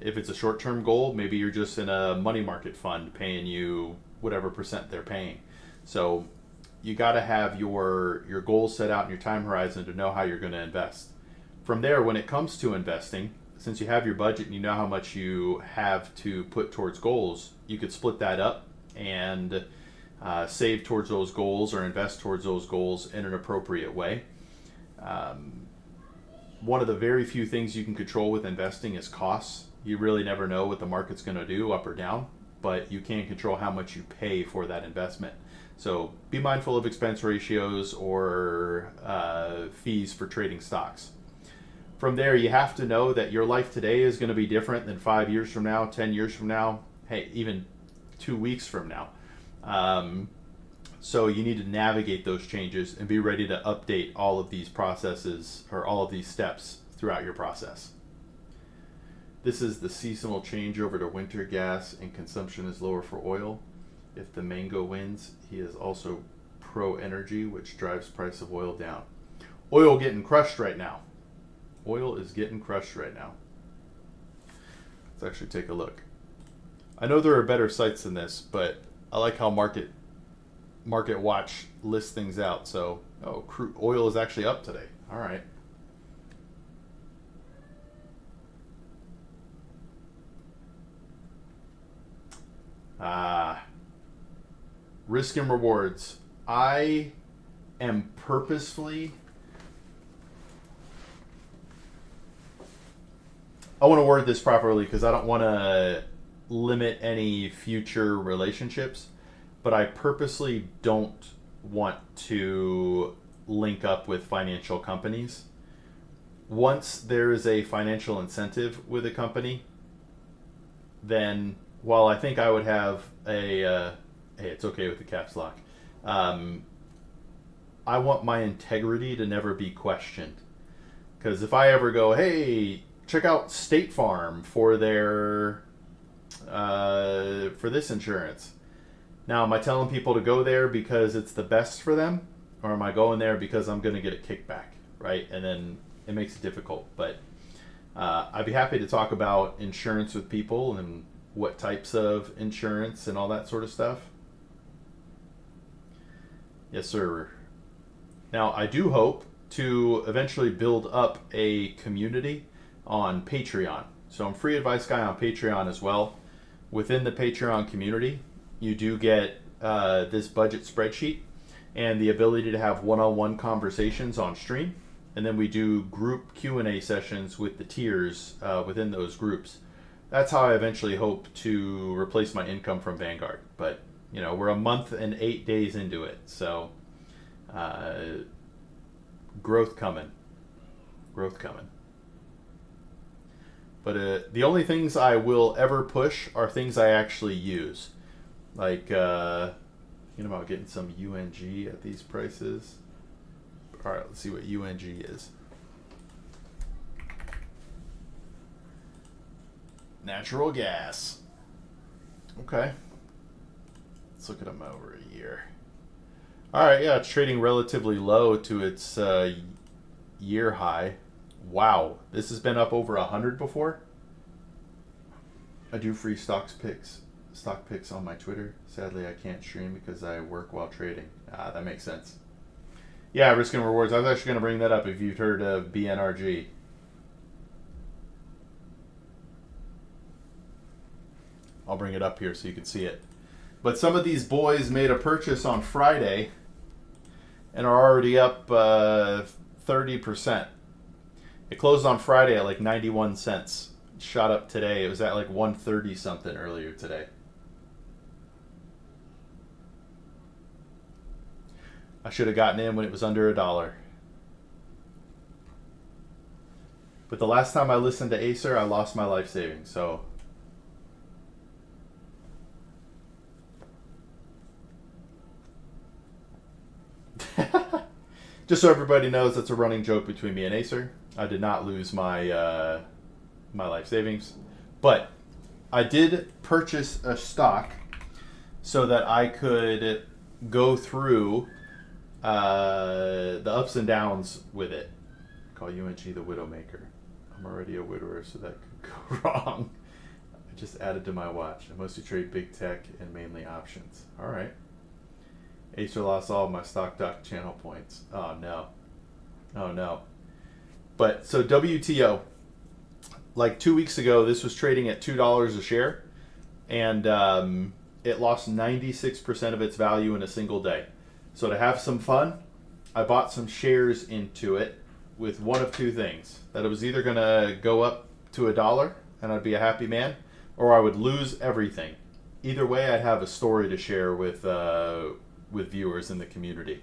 Speaker 1: If it's a short-term goal, maybe you're just in a money market fund paying you whatever percent they're paying. So you got to have your goals set out in your time horizon to know how you're going to invest. From there, when it comes to investing, since you have your budget and you know how much you have to put towards goals, you could split that up and save towards those goals or invest towards those goals in an appropriate way. One of the very few things you can control with investing is costs. You really never know what the market's going to do up or down, but you can control how much you pay for that investment. So be mindful of expense ratios or fees for trading stocks. From there, you have to know that your life today is going to be different than 5 years from now, 10 years from now, hey, even 2 weeks from now. So you need to navigate those changes and be ready to update all of these processes or all of these steps throughout your process. This is the seasonal changeover to winter gas and consumption is lower for oil. If the mango wins, he is also pro-energy, which drives price of oil down. Oil getting crushed right now. Oil is getting crushed right now. Let's actually take a look. I know there are better sites than this, but I like how Market Watch lists things out. So, crude oil is actually up today. All right. Risk and rewards. I am purposefully. I want to word this properly because I don't want to limit any future relationships, but I purposely don't want to link up with financial companies. Once there is a financial incentive with a company, then while I think I would have hey, it's okay with the caps lock. I want my integrity to never be questioned. Because if I ever go, hey, check out State Farm for their for this insurance. Now, am I telling people to go there because it's the best for them, or am I going there because I'm going to get a kickback, right? And then it makes it difficult. But I'd be happy to talk about insurance with people and what types of insurance and all that sort of stuff. Yes, sir. Now, I do hope to eventually build up a community on Patreon. So I'm Free Advice Guy on Patreon as well. Within the Patreon community, you do get this budget spreadsheet and the ability to have one-on-one conversations on stream. And then we do group Q&A sessions with the tiers within those groups. That's how I eventually hope to replace my income from Vanguard. But, you know, we're a month and 8 days into it. So, growth coming. Growth coming. But the only things I will ever push are things I actually use. Like, thinking about getting some UNG at these prices. All right, let's see what UNG is. Natural gas. Okay. Let's look at them over a year. All right, yeah, it's trading relatively low to its year high. Wow, this has been up over 100 before. I do free stock picks on my Twitter. Sadly, I can't stream because I work while trading. That makes sense. Yeah, risk and rewards. I was actually going to bring that up if you've heard of BNRG. I'll bring it up here so you can see it. But some of these boys made a purchase on Friday and are already up 30%. It closed on Friday at like 91 cents. It shot up today. It was at like 130 something earlier today. I should have gotten in when it was under $1. But the last time I listened to Acer, I lost my life savings. So just so everybody knows, that's a running joke between me and Acer. I did not lose my my life savings, but I did purchase a stock so that I could go through the ups and downs with it. Call UNG the Widowmaker. I'm already a widower, so that could go wrong. I just added to my watch. I mostly trade big tech and mainly options. All right. Acer lost all of my stock doc channel points. Oh no. Oh no. But so WTO, like 2 weeks ago, this was trading at $2 a share, and it lost 96% of its value in a single day. So to have some fun, I bought some shares into it with one of two things. That it was either going to go up to $1 and I'd be a happy man, or I would lose everything. Either way, I'd have a story to share with viewers in the community.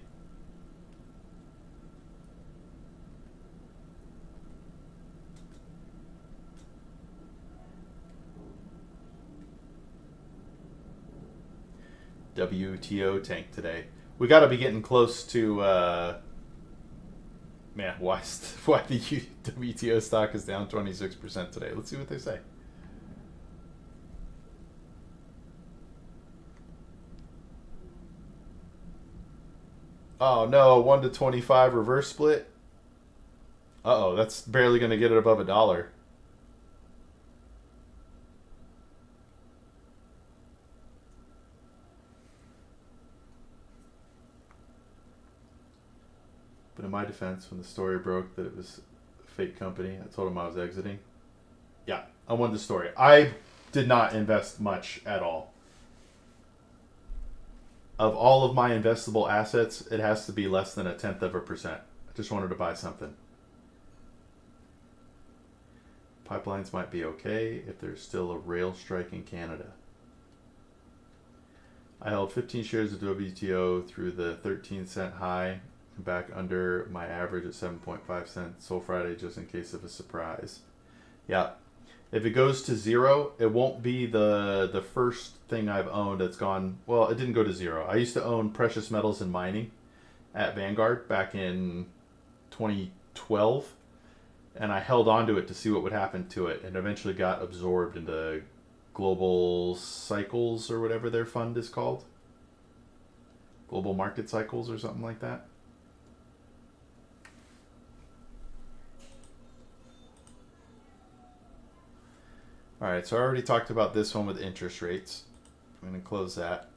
Speaker 1: WTO tank today. We got to be getting close to man, why the WTO stock is down 26% today. Let's see what they say. Oh no, 1 to 25 reverse split. Uh-oh, that's barely going to get it above $1. But in my defense, when the story broke that it was a fake company, I told him I was exiting. Yeah, I won the story. I did not invest much at all. Of all of my investable assets, it has to be less than 0.1%. I just wanted to buy something. Pipelines might be okay if there's still a rail strike in Canada. I held 15 shares of WTO through the 13-cent high, back under my average at 7.5 cents Sold Friday just in case of a surprise. Yeah. If it goes to zero, it won't be the first thing I've owned that's gone. Well, it didn't go to zero. I used to own precious metals and mining at Vanguard back in 2012, and I held on to it to see what would happen to it, and eventually got absorbed into Global Cycles or whatever their fund is called. Global Market Cycles or something like that. All right, so I already talked about this one with interest rates. I'm going to close that.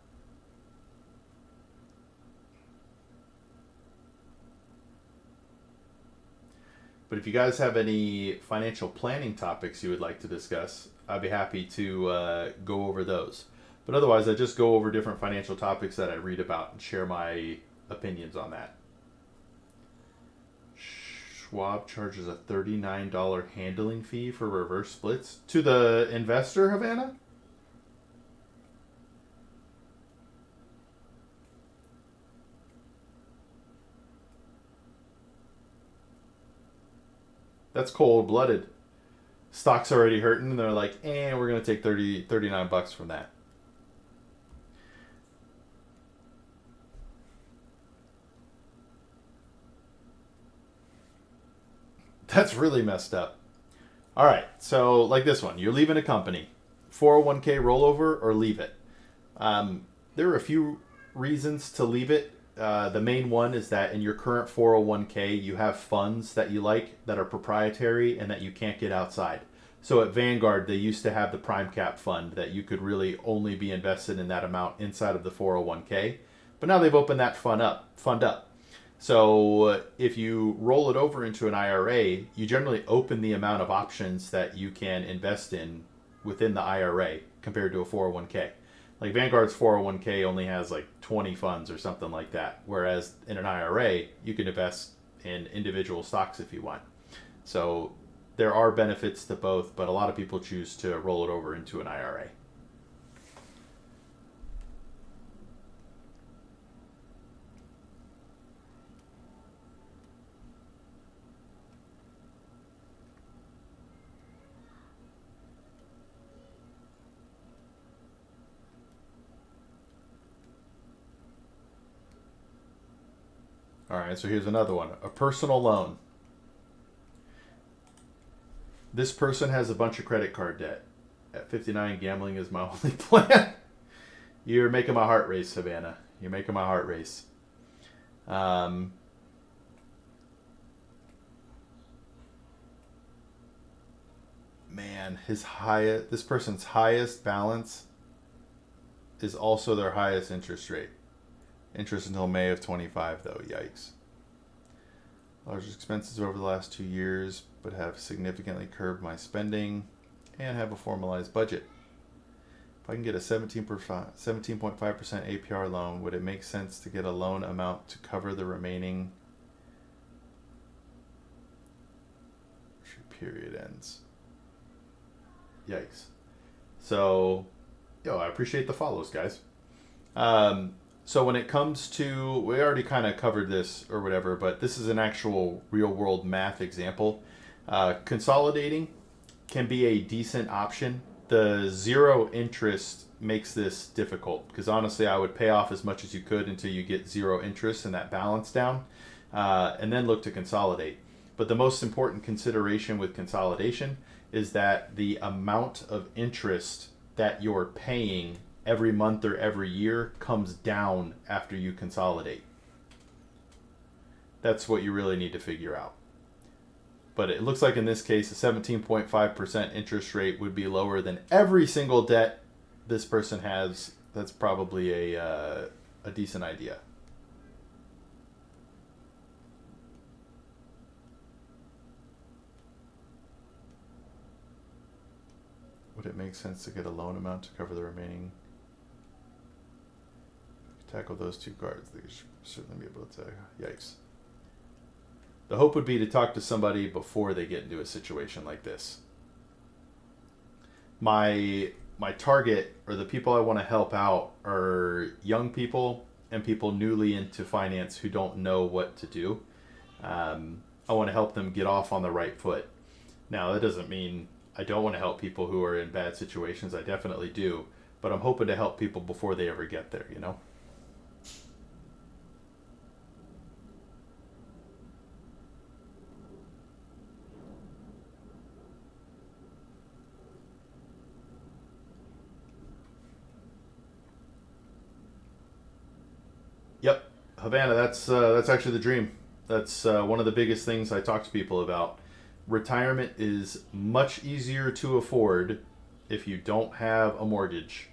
Speaker 1: But if you guys have any financial planning topics you would like to discuss, I'd be happy to go over those. But otherwise, I just go over different financial topics that I read about and share my opinions on that. Schwab charges a $39 handling fee for reverse splits to the investor, Havana? That's cold-blooded. Stock's already hurting, and they're like, we're going to take $39 from that. That's really messed up. All right, so like this one, you're leaving a company, 401k rollover or leave it. There are a few reasons to leave it. The main one is that in your current 401k, you have funds that you like that are proprietary and that you can't get outside. So at Vanguard, they used to have the Prime Cap fund that you could really only be invested in that amount inside of the 401k. But now they've opened that fund up. So if you roll it over into an IRA, you generally open the amount of options that you can invest in within the IRA compared to a 401k. Like Vanguard's 401k only has like 20 funds or something like that, whereas in an IRA, you can invest in individual stocks if you want. So there are benefits to both, but a lot of people choose to roll it over into an IRA. All right, so here's another one. A personal loan. This person has a bunch of credit card debt. At 59, gambling is my only plan. You're making my heart race, Savannah. You're making my heart race. Man, this person's highest balance is also their highest interest rate. Interest until May of 25, though. Yikes. Large expenses over the last 2 years, but have significantly curbed my spending and have a formalized budget. If I can get a 17.5% APR loan, would it make sense to get a loan amount to cover the remaining period ends? Yikes. So, I appreciate the follows, guys. So when it comes to, we already kind of covered this or whatever, but this is an actual real world math example. Consolidating can be a decent option. The zero interest makes this difficult because honestly, I would pay off as much as you could until you get zero interest and that balance down, and then look to consolidate. But the most important consideration with consolidation is that the amount of interest that you're paying every month or every year comes down after you consolidate. That's what you really need to figure out. But it looks like in this case, a 17.5% interest rate would be lower than every single debt this person has. That's probably a decent idea. Would it make sense to get a loan amount to cover the remaining? Tackle those two cards. They should certainly be able to. Yikes. The hope would be to talk to somebody before they get into a situation like this. My target, or the people I want to help out, are young people and people newly into finance who don't know what to do. I want to help them get off on the right foot. Now, that doesn't mean I don't want to help people who are in bad situations. I definitely do. But I'm hoping to help people before they ever get there, you know? Yep, Havana. That's actually the dream. That's one of the biggest things I talk to people about. Retirement is much easier to afford if you don't have a mortgage.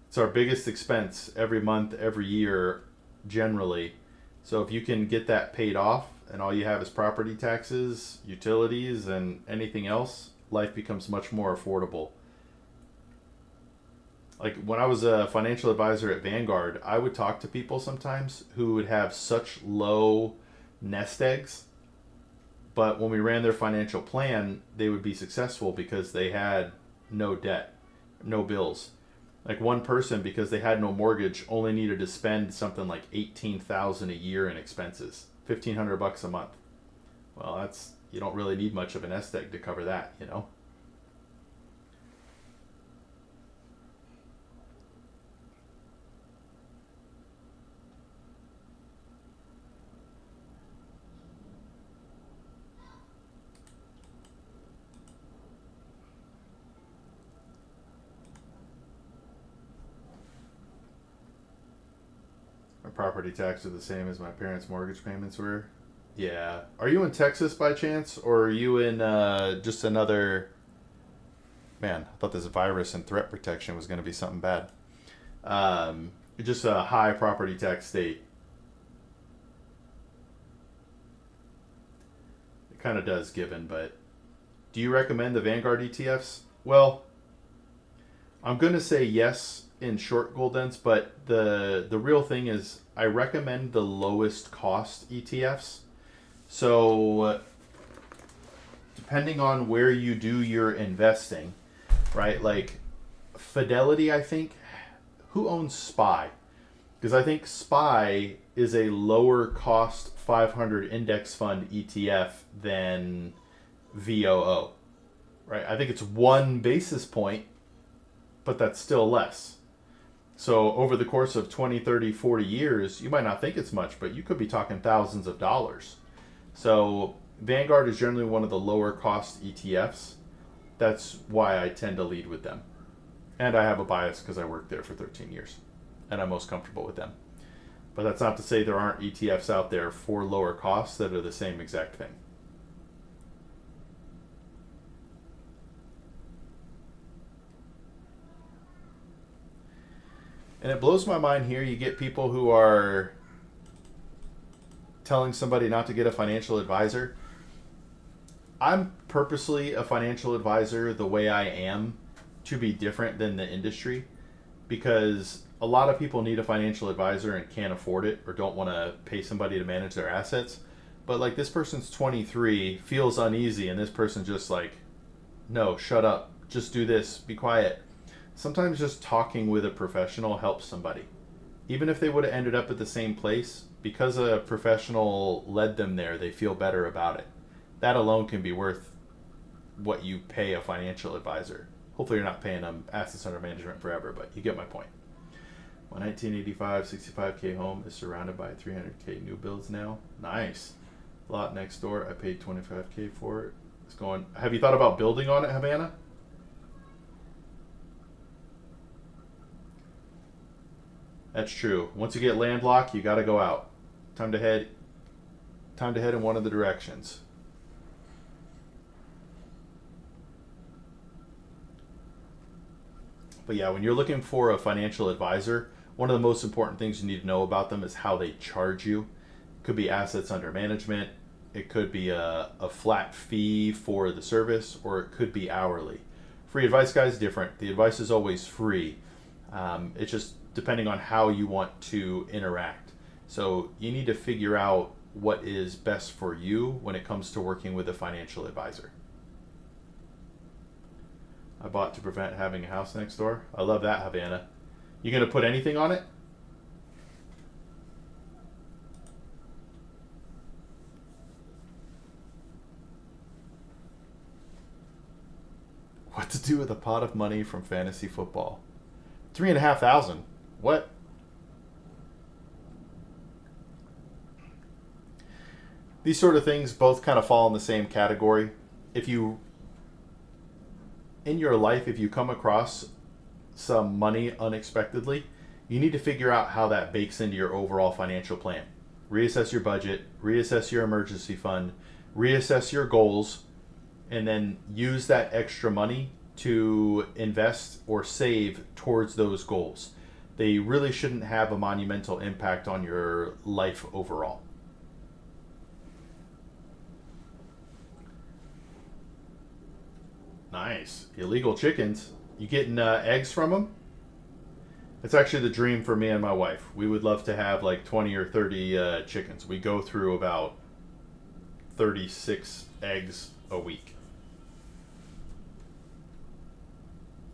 Speaker 1: It's our biggest expense every month, every year, generally. So if you can get that paid off and all you have is property taxes, utilities, and anything else, life becomes much more affordable. Like when I was a financial advisor at Vanguard, I would talk to people sometimes who would have such low nest eggs, but when we ran their financial plan, they would be successful because they had no debt, no bills. Like one person, because they had no mortgage, only needed to spend something like 18,000 a year in expenses, $1,500 a month. Well, that's, you don't really need much of a nest egg to cover that, you know. My property taxes are the same as my parents' mortgage payments were. Yeah. Are you in Texas by chance, or are you in just another? Man, I thought this virus and threat protection was going to be something bad. Just a high property tax state. It kind of does, given. But do you recommend the Vanguard ETFs? Well, I'm going to say yes in short Goldens, but the real thing is I recommend the lowest cost ETFs. So depending on where you do your investing, right? Like Fidelity, I think. Who owns SPY? Because I think SPY is a lower cost 500 index fund ETF than VOO, right? I think it's 1 basis point, but that's still less. So over the course of 20, 30, 40 years, you might not think it's much, but you could be talking thousands of dollars. So Vanguard is generally one of the lower cost ETFs. That's why I tend to lead with them. And I have a bias because I worked there for 13 years and I'm most comfortable with them. But that's not to say there aren't ETFs out there for lower costs that are the same exact thing. And it blows my mind here. You get people who are telling somebody not to get a financial advisor. I'm purposely a financial advisor the way I am to be different than the industry because a lot of people need a financial advisor and can't afford it or don't want to pay somebody to manage their assets. But like this person's 23, feels uneasy, and this person just like, no, shut up, just do this, be quiet. Sometimes just talking with a professional helps somebody. Even if they would have ended up at the same place, because a professional led them there, they feel better about it. That alone can be worth what you pay a financial advisor. Hopefully you're not paying them assets under management forever, but you get my point. My 1985 65K home is surrounded by 300K new builds now. Nice. Lot next door, I paid 25K for it. It's going. Have you thought about building on it, Havana? That's true. Once you get landlocked, you got to go out. Time to head in one of the directions. But yeah, when you're looking for a financial advisor, one of the most important things you need to know about them is how they charge you. It could be assets under management, it could be a flat fee for the service, or it could be hourly. Free advice guy is different. The advice is always free. It's just depending on how you want to interact. So you need to figure out what is best for you when it comes to working with a financial advisor. I bought to prevent having a house next door. I love that, Havana. You gonna put anything on it? What to do with a pot of money from fantasy football? 3,500. What? These sort of things both kind of fall in the same category. If you, in your life, if you come across some money unexpectedly, you need to figure out how that bakes into your overall financial plan. Reassess your budget, reassess your emergency fund, reassess your goals, and then use that extra money to invest or save towards those goals. They really shouldn't have a monumental impact on your life overall. Nice. Illegal chickens. You getting eggs from them? It's actually the dream for me and my wife. We would love to have like 20 or 30 chickens. We go through about 36 eggs a week.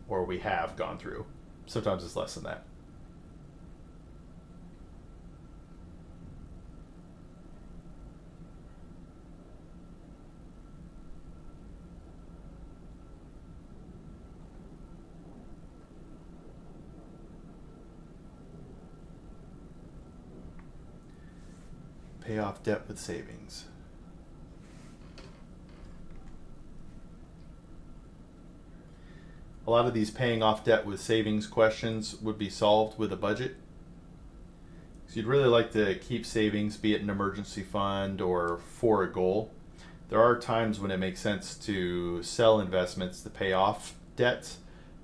Speaker 1: Or we have gone through. Sometimes it's less than that. Pay off debt with savings. A lot of these paying off debt with savings questions would be solved with a budget. So you'd really like to keep savings, be it an emergency fund or for a goal. There are times when it makes sense to sell investments to pay off debts,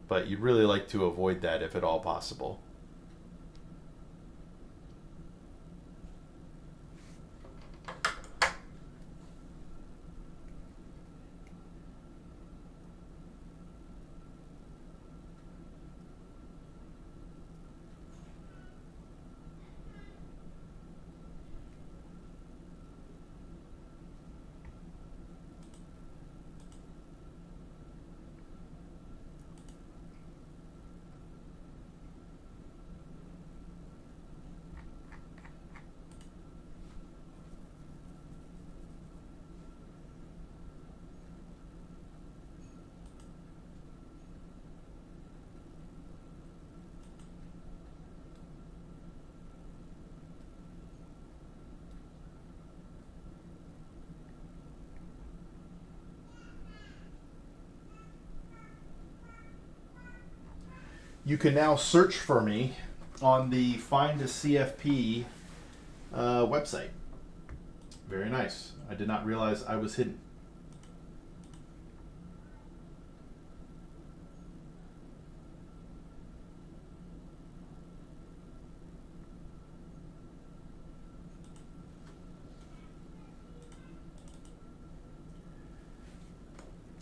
Speaker 1: but you'd really like to avoid that if at all possible. You can now search for me on the Find a CFP website. Very nice. I did not realize I was hidden.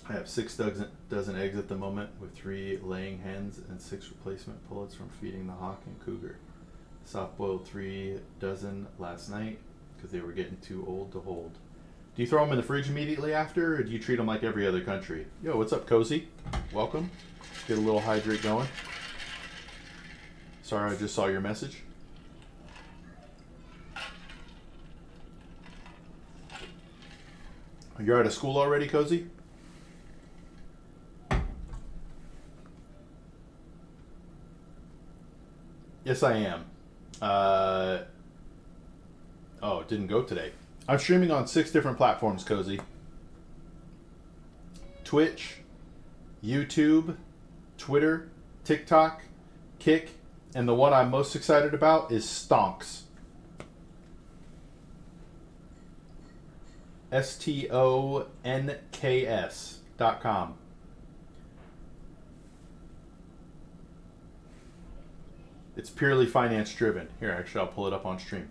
Speaker 1: I have 6 dozen eggs at the moment, with 3 laying hens and 6 replacement pullets from feeding the hawk and cougar. Soft boiled 3 dozen last night because they were getting too old to hold. Do you throw them in the fridge immediately after, or do you treat them like every other country? Yo, what's up, Cozy? Welcome. Get a little hydrate going. Sorry, I just saw your message. You're out of school already, Cozy? Yes, I am. It didn't go today. I'm streaming on 6 different platforms, Cozy. Twitch, YouTube, Twitter, TikTok, Kick, and the one I'm most excited about is Stonks. STONKS.com. It's purely finance driven. Here, actually, I'll pull it up on stream.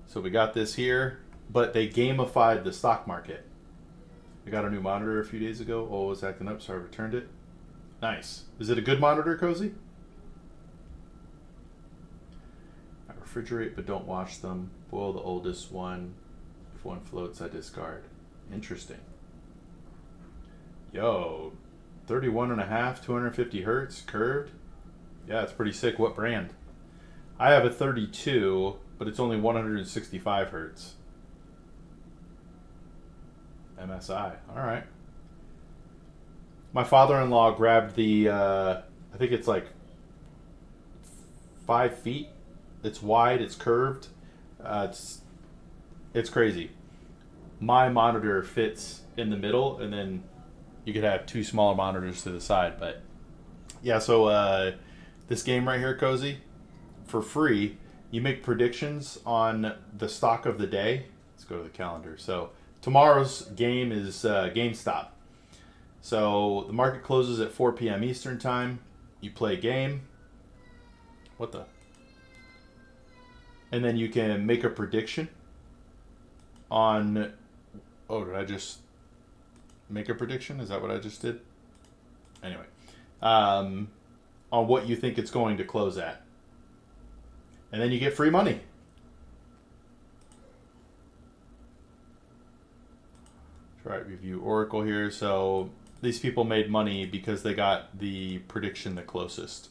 Speaker 1: So we got this here, but they gamified the stock market. I got a new monitor a few days ago. Oh, it was acting up, so I returned it. Nice. Is it a good monitor, Cozy? I refrigerate but don't wash them. Boil the oldest one. If one floats, I discard. Interesting. Yo, 31.5, 250 hertz, curved. Yeah, it's pretty sick. What brand? I have a 32, but it's only 165 hertz. MSI. All right. My father-in-law grabbed the, I think it's like 5 feet. It's wide, it's curved. It's crazy. My monitor fits in the middle, and then you could have 2 smaller monitors to the side. But yeah, so this game right here, Cozy, for free, you make predictions on the stock of the day. Let's go to the calendar. So tomorrow's game is GameStop. So the market closes at 4 p.m. Eastern time. You play a game. What the? And then you can make a prediction on. Oh, did I just make a prediction? Is that what I just did? Anyway, on what you think it's going to close at. And then you get free money. Try to review Oracle here. So these people made money because they got the prediction the closest.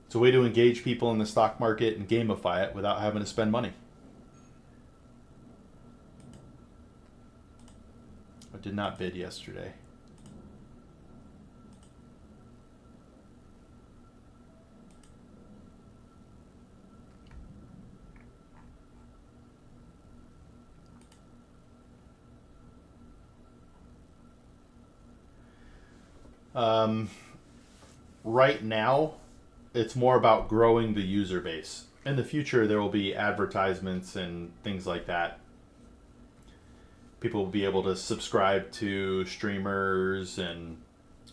Speaker 1: It's a way to engage people in the stock market and gamify it without having to spend money. I did not bid yesterday. Right now, it's more about growing the user base. In the future, there will be advertisements and things like that. People will be able to subscribe to streamers and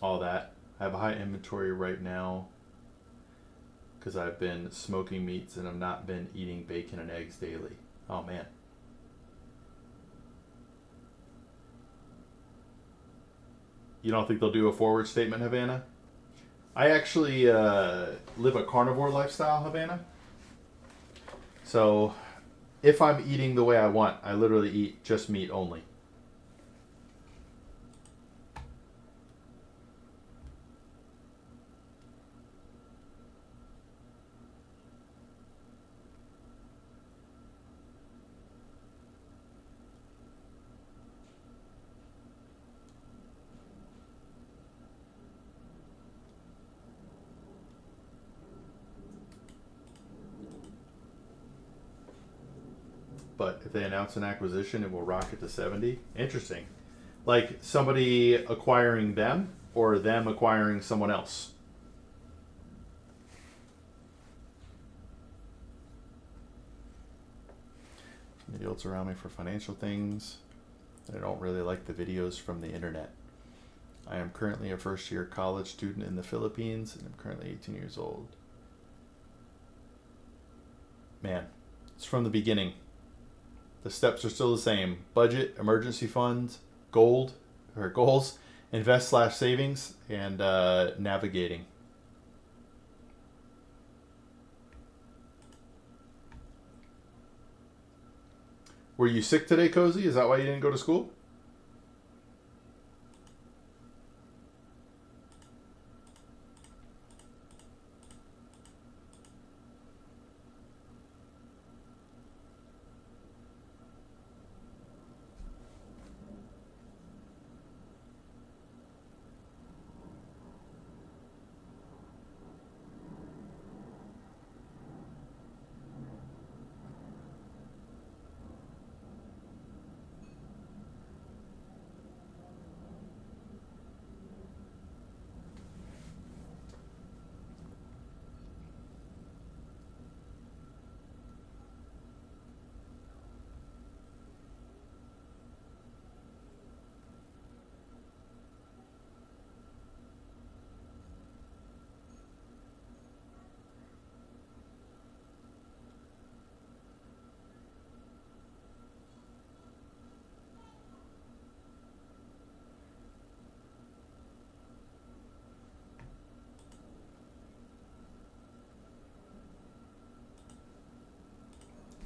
Speaker 1: all that. I have a high inventory right now because I've been smoking meats and I've not been eating bacon and eggs daily. Oh, man. You don't think they'll do a forward statement, Havana? I actually live a carnivore lifestyle, Havana. So if I'm eating the way I want, I literally eat just meat only. But if they announce an acquisition, it will rocket to 70. Interesting. Like somebody acquiring them or them acquiring someone else. Idiots around me for financial things. I don't really like the videos from the internet. I am currently a first-year college student in the Philippines, and I'm currently 18 years old. Man, it's from the beginning. The steps are still the same. Budget, emergency funds, goals, invest/savings, and navigating. Were you sick today, Cozy? Is that why you didn't go to school?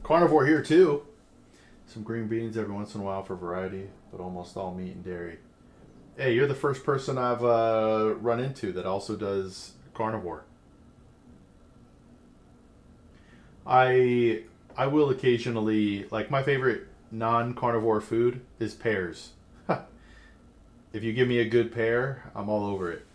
Speaker 1: Carnivore here too. Some green beans every once in a while for variety, but almost all meat and dairy. Hey, you're the first person I've run into that also does carnivore. I will occasionally, like, my favorite non-carnivore food is pears. If you give me a good pear, I'm all over it.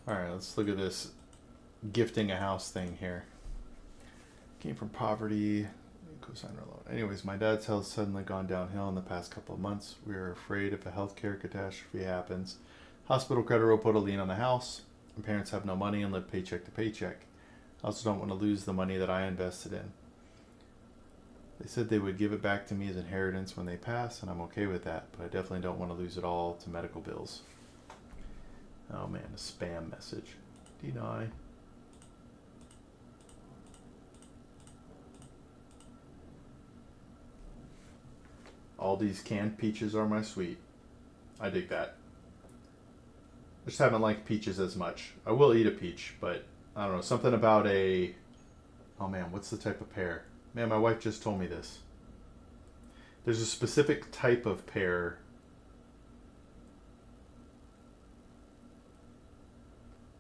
Speaker 1: All right, let's look at this gifting a house thing here. Came from poverty, co-signer loan. Anyways, my dad's health suddenly gone downhill in the past couple of months. We are afraid if a healthcare catastrophe happens, hospital creditor will put a lien on the house. My parents have no money and live paycheck to paycheck. I also don't want to lose the money that I invested in. They said they would give it back to me as inheritance when they pass, and I'm okay with that, but I definitely don't want to lose it all to medical bills. Oh man, a spam message. Deny. All these canned peaches are my sweet. I dig that. I just haven't liked peaches as much. I will eat a peach, but I don't know, something about a... Oh man, what's the type of pear? Man, my wife just told me this. There's a specific type of pear.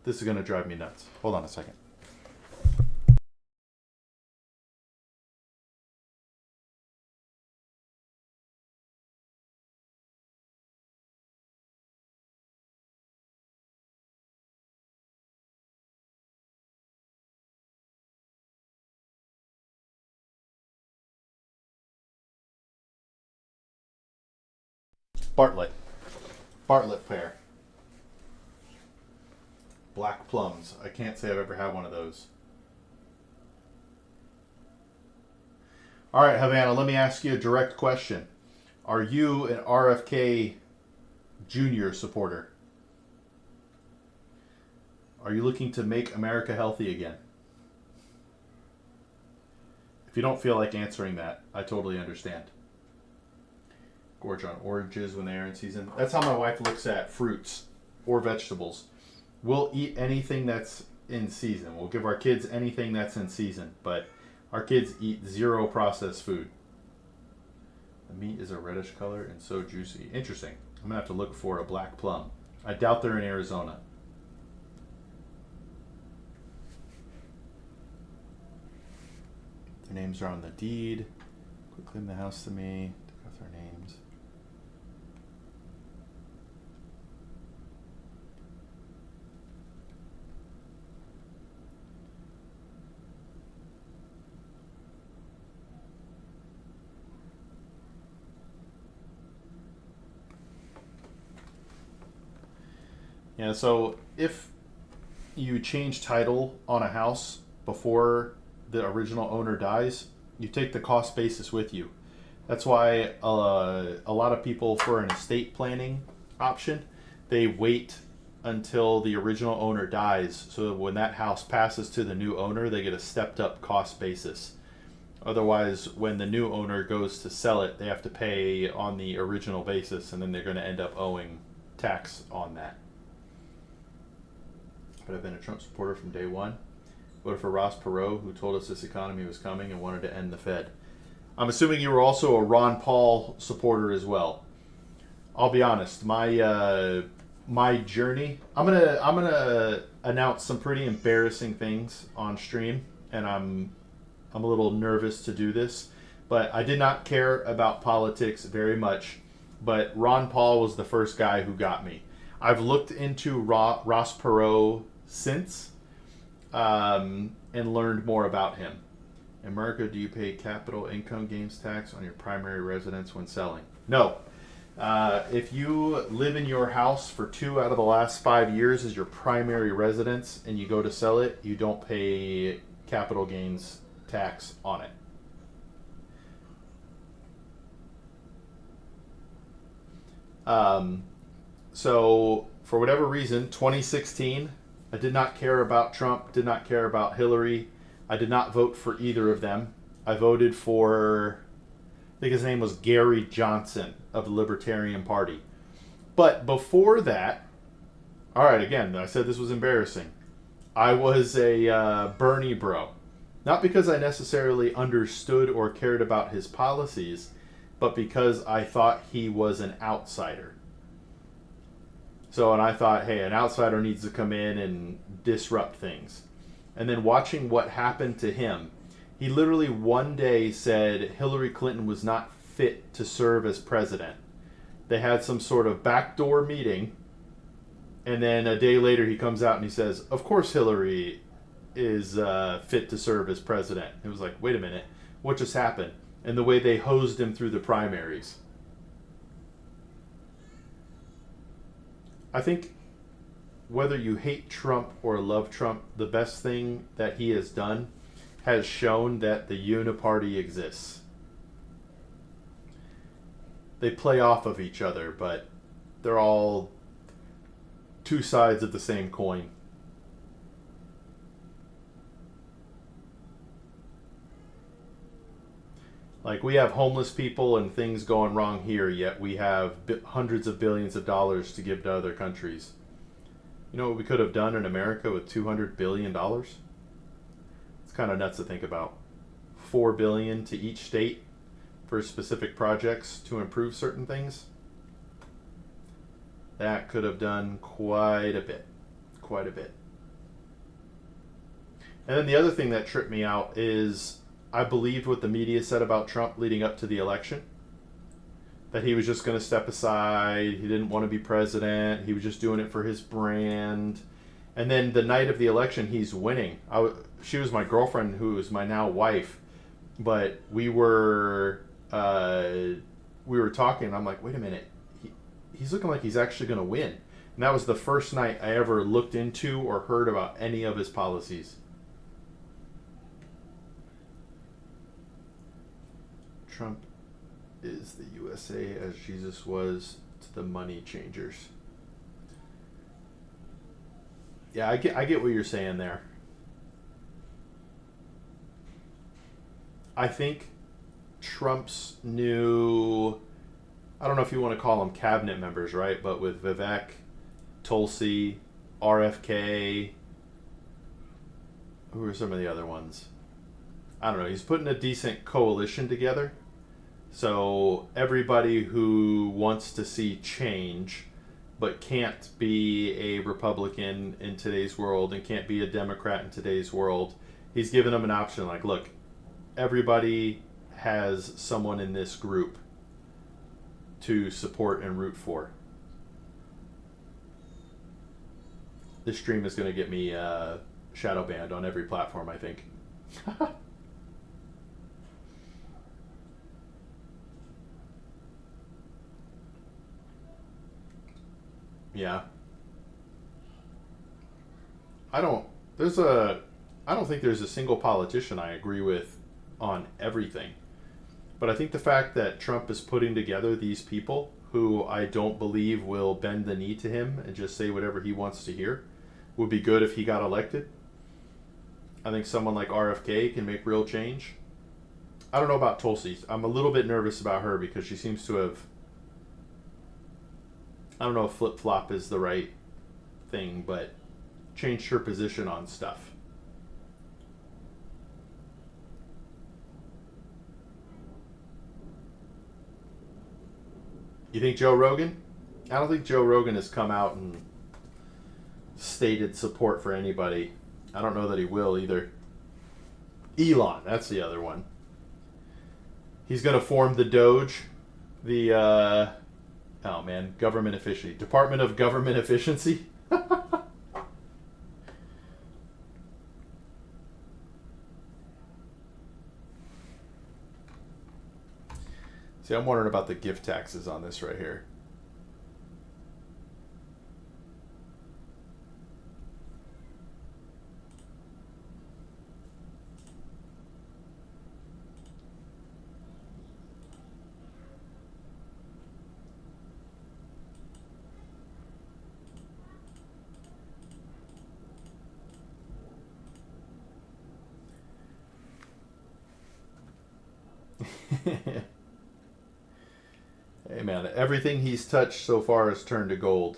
Speaker 1: This is going to drive me nuts. Hold on a second. Bartlett. Bartlett pear. Black plums. I can't say I've ever had one of those. All right, Havana, let me ask you a direct question. Are you an RFK Jr. supporter? Are you looking to make America healthy again? If you don't feel like answering that, I totally understand. Gorge on oranges when they're in season. That's how my wife looks at fruits or vegetables. We'll eat anything that's in season. We'll give our kids anything that's in season, but our kids eat zero processed food. The meat is a reddish color and so juicy. Interesting. I'm gonna have to look for a black plum. I doubt they're in Arizona. Their names are on the deed. Quit claim the house to me. Take off their names. Yeah, so if you change title on a house before the original owner dies, you take the cost basis with you. That's why a lot of people, for an estate planning option, they wait until the original owner dies, so that when that house passes to the new owner, they get a stepped up cost basis. Otherwise, when the new owner goes to sell it, they have to pay on the original basis, and then they're going to end up owing tax on that. But I've been a Trump supporter from day one. Voted for Ross Perot, who told us this economy was coming and wanted to end the Fed. I'm assuming you were also a Ron Paul supporter as well. I'll be honest, my journey. I'm gonna announce some pretty embarrassing things on stream, and I'm a little nervous to do this, but I did not care about politics very much. But Ron Paul was the first guy who got me. I've looked into Ross Perot since, and learned more about him. In America, do you pay capital income gains tax on your primary residence when selling? No. If you live in your house for 2 out of the last 5 years as your primary residence and you go to sell it, you don't pay capital gains tax on it. So for whatever reason, 2016, I did not care about Trump, did not care about Hillary. I did not vote for either of them. I voted for, I think his name was Gary Johnson of the Libertarian Party. But before that, all right, again, I said this was embarrassing. I was a Bernie bro. Not because I necessarily understood or cared about his policies, but because I thought he was an outsider. So, and I thought, hey, an outsider needs to come in and disrupt things. And then watching what happened to him, he literally one day said Hillary Clinton was not fit to serve as president. They had some sort of backdoor meeting, And then a day later, he comes out and he says, "Of course, Hillary is fit to serve as president." It was like, wait a minute, what just happened? And the way they hosed him through the primaries. I think whether you hate Trump or love Trump, the best thing that he has done has shown that the uniparty exists. They play off of each other, but they're all two sides of the same coin. Like, we have homeless people and things going wrong here, yet we have hundreds of billions of dollars to give to other countries. You know what we could have done in America with $200 billion? It's kind of nuts to think about. $4 billion to each state for specific projects to improve certain things. That could have done quite a bit. Quite a bit. And then the other thing that tripped me out is I believed what the media said about Trump leading up to the election. That he was just going to step aside. He didn't want to be president. He was just doing it for his brand. And then the night of the election, he's winning. She was my girlfriend, who is my now wife. But we were talking, and I'm like, wait a minute. He's looking like he's actually going to win. And that was the first night I ever looked into or heard about any of his policies. Trump is the USA as Jesus was to the money changers. Yeah, I get what you're saying there. I think Trump's new, I don't know if you want to call them cabinet members, right? But with Vivek, Tulsi, RFK, who are some of the other ones? I don't know. He's putting a decent coalition together. So everybody who wants to see change but can't be a Republican in today's world and can't be a Democrat in today's world, he's giving them an option like, look, everybody has someone in this group to support and root for. This stream is going to get me shadow banned on every platform, I think. Yeah. I don't think there's a single politician I agree with on everything. But I think the fact that Trump is putting together these people who I don't believe will bend the knee to him and just say whatever he wants to hear would be good if he got elected. I think someone like RFK can make real change. I don't know about Tulsi. I'm a little bit nervous about her because she seems to have, I don't know if flip-flop is the right thing, but changed her position on stuff. You think Joe Rogan? I don't think Joe Rogan has come out and stated support for anybody. I don't know that he will either. Elon, that's the other one. He's going to form the Doge, the government efficiency, Department of Government Efficiency. See, I'm wondering about the gift taxes on this right here. Hey man, everything he's touched so far has turned to gold.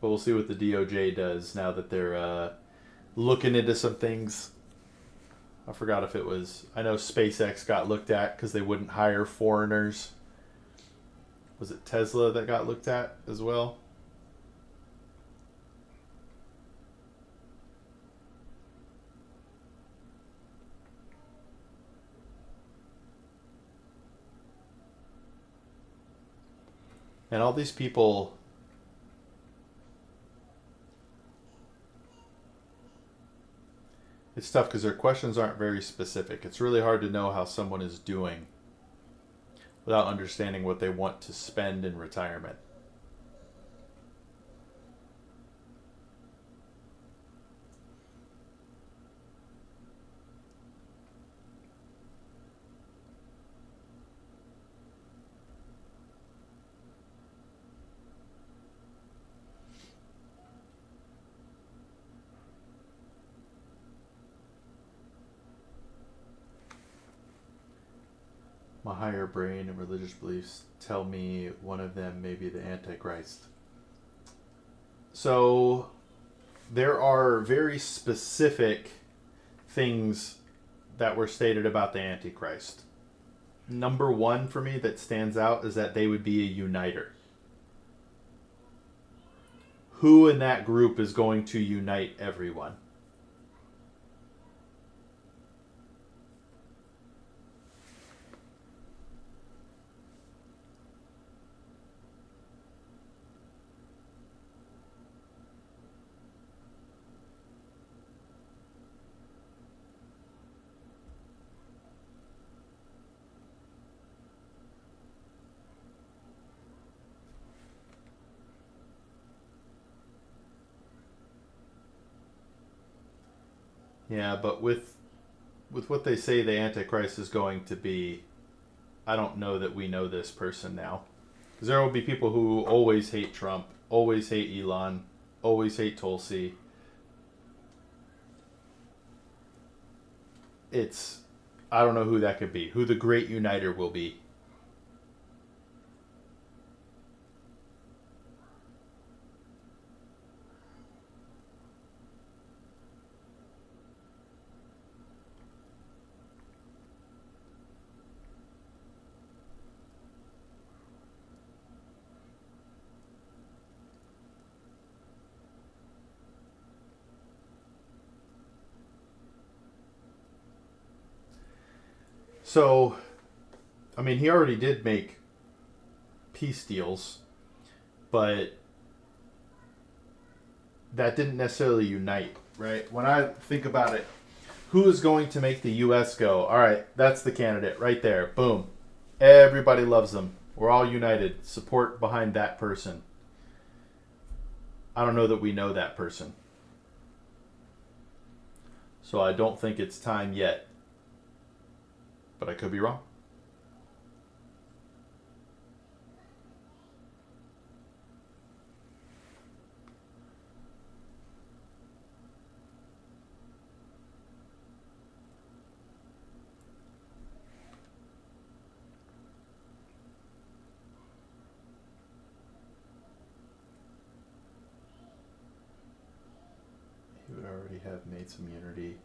Speaker 1: But we'll see what the DOJ does now that they're looking into some things. I forgot if it was, I know SpaceX got looked at because they wouldn't hire foreigners. Was it Tesla that got looked at as well? And all these people, It's tough because their questions aren't very specific. It's really hard to know how someone is doing without understanding what they want to spend in retirement. My higher brain and religious beliefs tell me one of them may be the Antichrist. So there are very specific things that were stated about the Antichrist. Number one for me that stands out is that they would be a uniter. Who in that group is going to unite everyone? Yeah, but with what they say the Antichrist is going to be, I don't know that we know this person now. Because there will be people who always hate Trump, always hate Elon, always hate Tulsi. It's, I don't know who that could be, who the great uniter will be. So, I mean, he already did make peace deals, but that didn't necessarily unite, right? When I think about it, who is going to make the U.S. go, all right, that's the candidate right there. Boom. Everybody loves them. We're all united. Support behind that person. I don't know that we know that person. So I don't think it's time yet. But I could be wrong. He would already have made some unity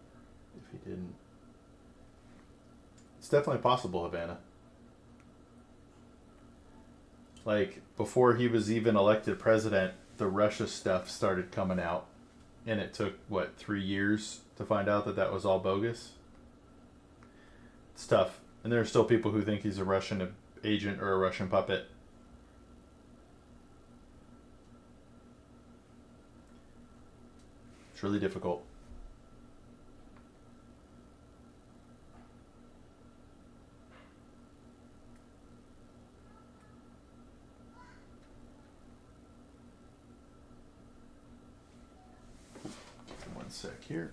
Speaker 1: if he didn't. It's definitely possible, Havana. Like, before he was even elected president, the Russia stuff started coming out. And it took, what, 3 years to find out that that was all bogus? It's tough. And there are still people who think he's a Russian agent or a Russian puppet. It's really difficult. One sec here.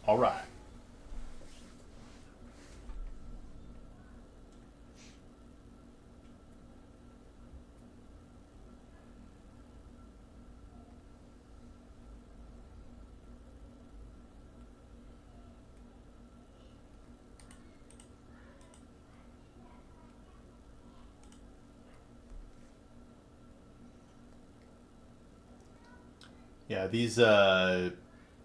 Speaker 1: All right. Yeah, these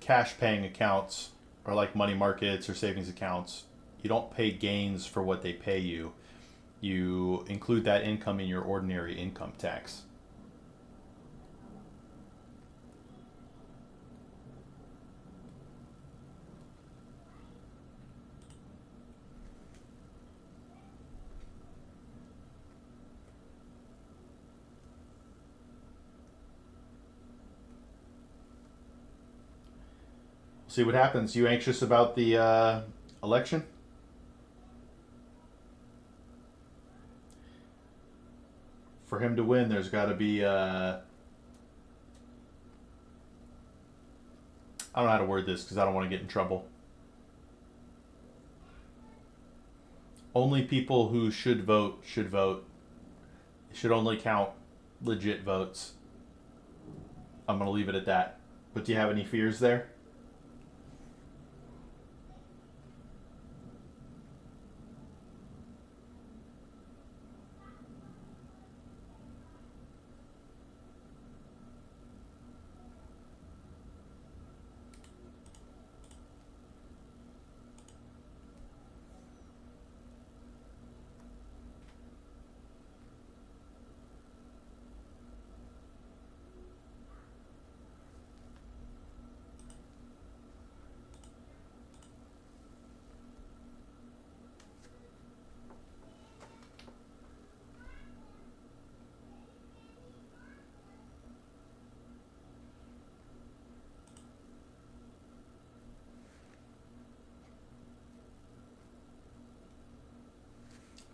Speaker 1: cash paying accounts are like money markets or savings accounts. You don't pay gains for what they pay you. You include that income in your ordinary income tax. See what happens. You anxious about the election? For him to win, there's got to be. I don't know how to word this because I don't want to get in trouble. Only people who should vote should vote. It should only count legit votes. I'm going to leave it at that. But do you have any fears there?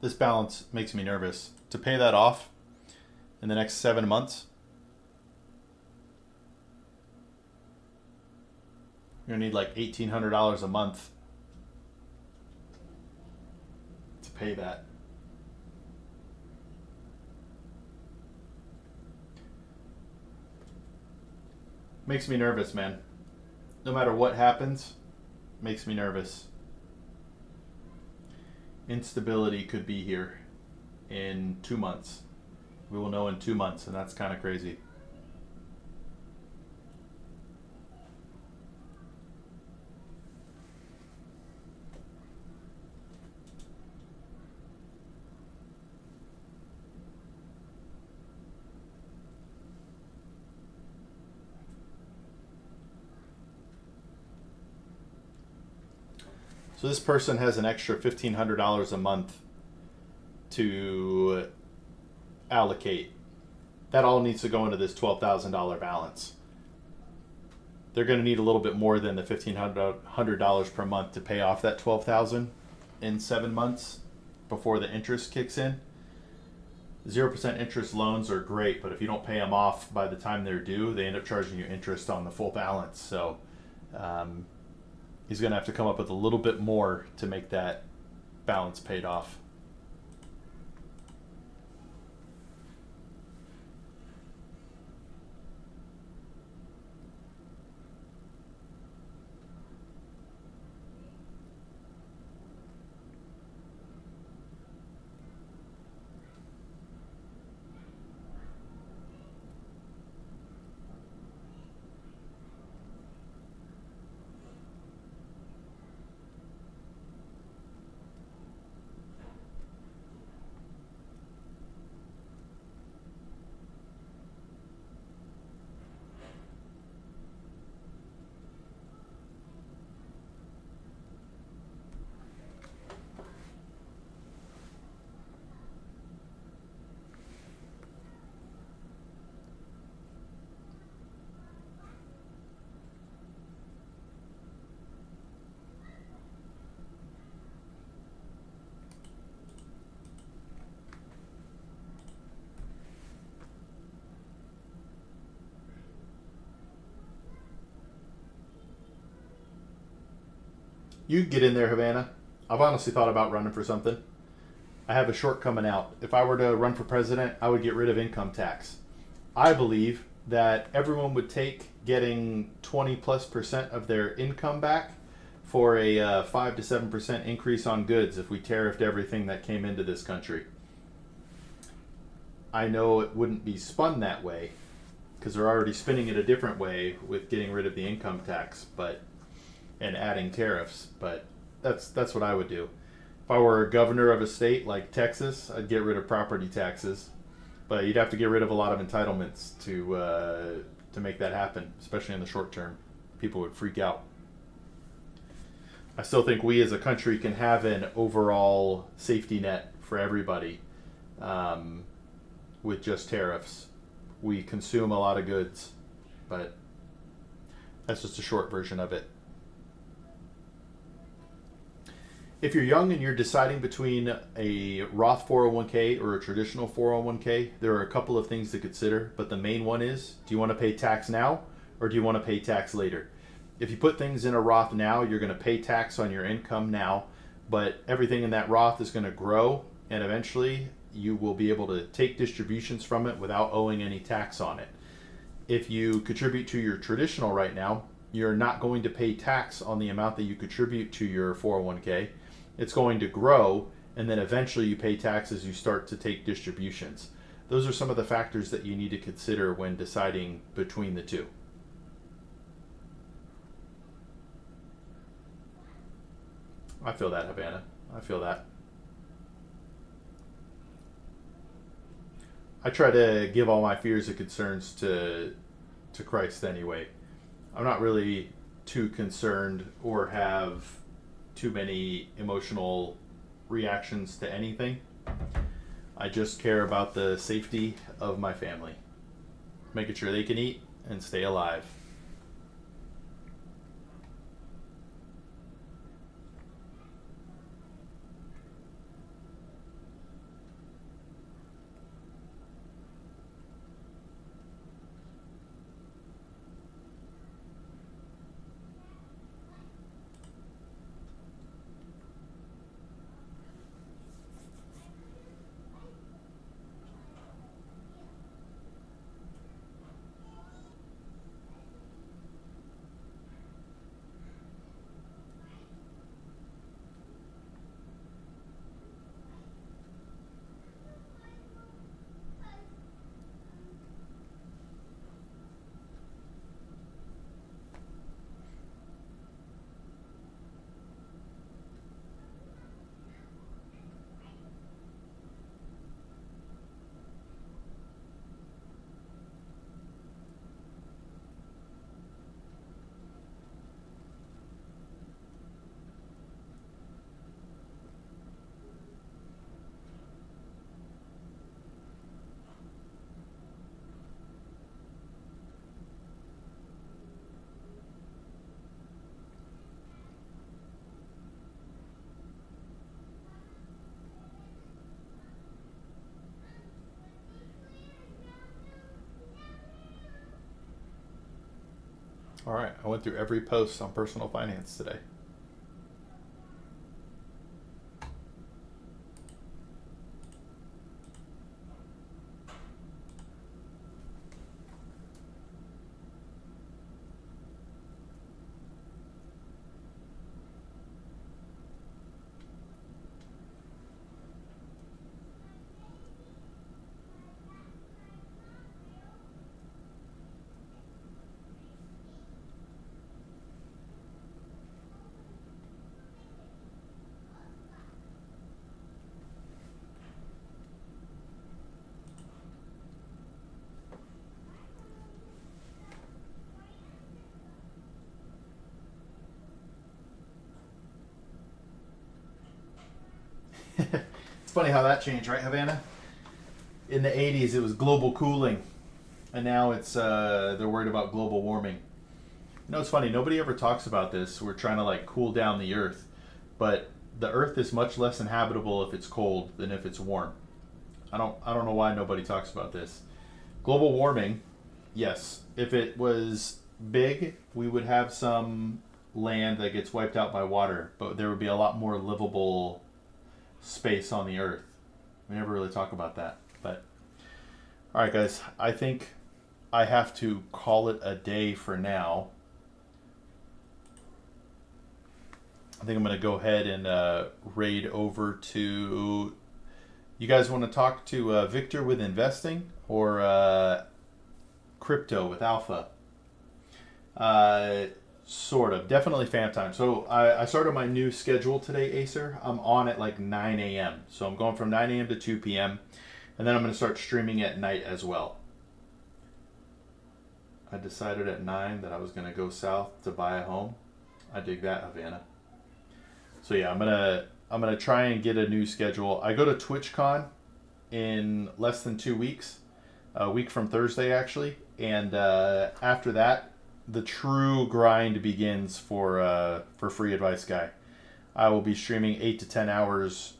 Speaker 1: This balance makes me nervous. To pay that off in the next 7 months, you're gonna need like $1,800 a month to pay that. Makes me nervous, man. No matter what happens, makes me nervous. Instability could be here in 2 months. We will know in 2 months, and that's kind of crazy. So this person has an extra $1,500 a month to allocate. That all needs to go into this $12,000 balance. They're going to need a little bit more than the $1,500 per month to pay off that $12,000 in 7 months before the interest kicks in. 0% interest loans are great, but if you don't pay them off by the time they're due, they end up charging you interest on the full balance. So he's going to have to come up with a little bit more to make that balance paid off. You get in there, Havana. I've honestly thought about running for something. I have a short coming out. If I were to run for president, I would get rid of income tax. I believe that everyone would take getting 20+% of their income back for a 5 to 7% increase on goods if we tariffed everything that came into this country. I know it wouldn't be spun that way because they're already spinning it a different way with getting rid of the income tax, and adding tariffs. But that's what I would do. If I were a governor of a state like Texas, I'd get rid of property taxes, but you'd have to get rid of a lot of entitlements to make that happen, especially in the short term. People would freak out. I still think we as a country can have an overall safety net for everybody with just tariffs. We consume a lot of goods, but that's just a short version of it. If you're young and you're deciding between a Roth 401k or a traditional 401k, there are a couple of things to consider, but the main one is, do you want to pay tax now or do you want to pay tax later? If you put things in a Roth now, you're going to pay tax on your income now, but everything in that Roth is going to grow, and eventually you will be able to take distributions from it without owing any tax on it. If you contribute to your traditional right now, you're not going to pay tax on the amount that you contribute to your 401k. It's going to grow, and then eventually you pay tax as you start to take distributions. Those are some of the factors that you need to consider when deciding between the two. I feel that, Havana. I feel that. I try to give all my fears and concerns to Christ anyway. I'm not really too concerned or have too many emotional reactions to anything. I just care about the safety of my family, making sure they can eat and stay alive. All right, I went through every post on personal finance today. It's funny how that changed, right, Havana? In the 80s, it was global cooling, and now it's they're worried about global warming. You know, it's funny. Nobody ever talks about this. We're trying to like cool down the Earth, but the Earth is much less inhabitable if it's cold than if it's warm. I don't know why nobody talks about this. Global warming, yes. If it was big, we would have some land that gets wiped out by water, but there would be a lot more livable space on the Earth. We never really talk about that. But all right, guys, I think I have to call it a day for now. I think I'm going to go ahead and raid over to... You guys want to talk to Victor with investing or crypto with Alpha. Sort of. Definitely fam time. So I started my new schedule today, Acer. I'm on at like 9 a.m. So I'm going from 9 a.m. to 2 p.m. And then I'm going to start streaming at night as well. I decided at 9 that I was going to go south to buy a home. I dig that, Havana. So yeah, I'm gonna try and get a new schedule. I go to TwitchCon in less than 2 weeks, a week from Thursday actually, and after that, the true grind begins for Free Advice Guy. I will be streaming 8 to 10 hours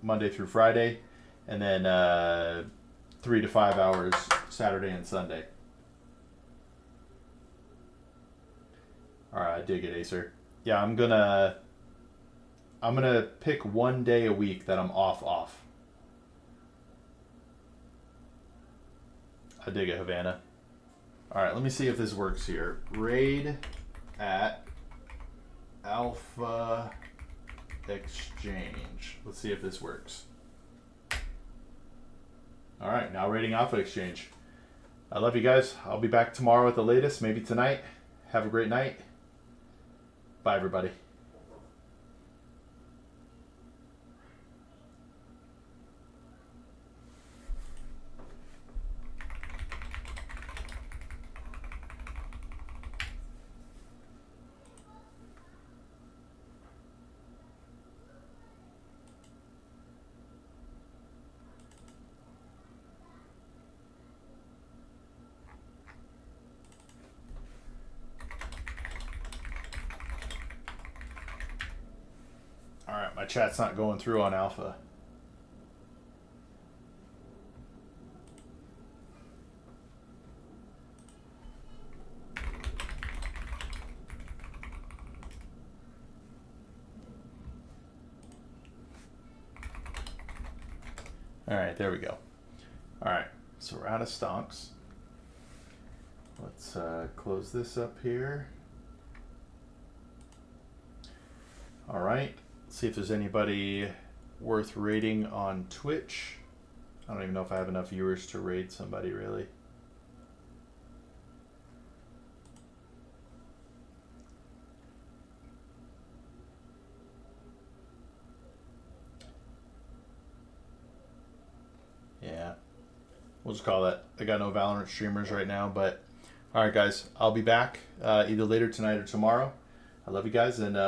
Speaker 1: Monday through Friday, and then 3 to 5 hours Saturday and Sunday. All right, I dig it, Acer. Yeah, I'm gonna pick one day a week that I'm off. I dig it, Havana. All right, let me see if this works here. Raid at Alpha Exchange. Let's see if this works. All right, now raiding Alpha Exchange. I love you guys. I'll be back tomorrow at the latest, maybe tonight. Have a great night. Bye, everybody. All right, my chat's not going through on Alpha. All right, there we go. All right, so we're out of stocks. Let's close this up here. All right, let's see if there's anybody worth raiding on Twitch. I don't even know if I have enough viewers to raid somebody, really. Yeah, we'll just call that. I got no Valorant streamers right now, but all right, guys, I'll be back either later tonight or tomorrow. I love you guys, and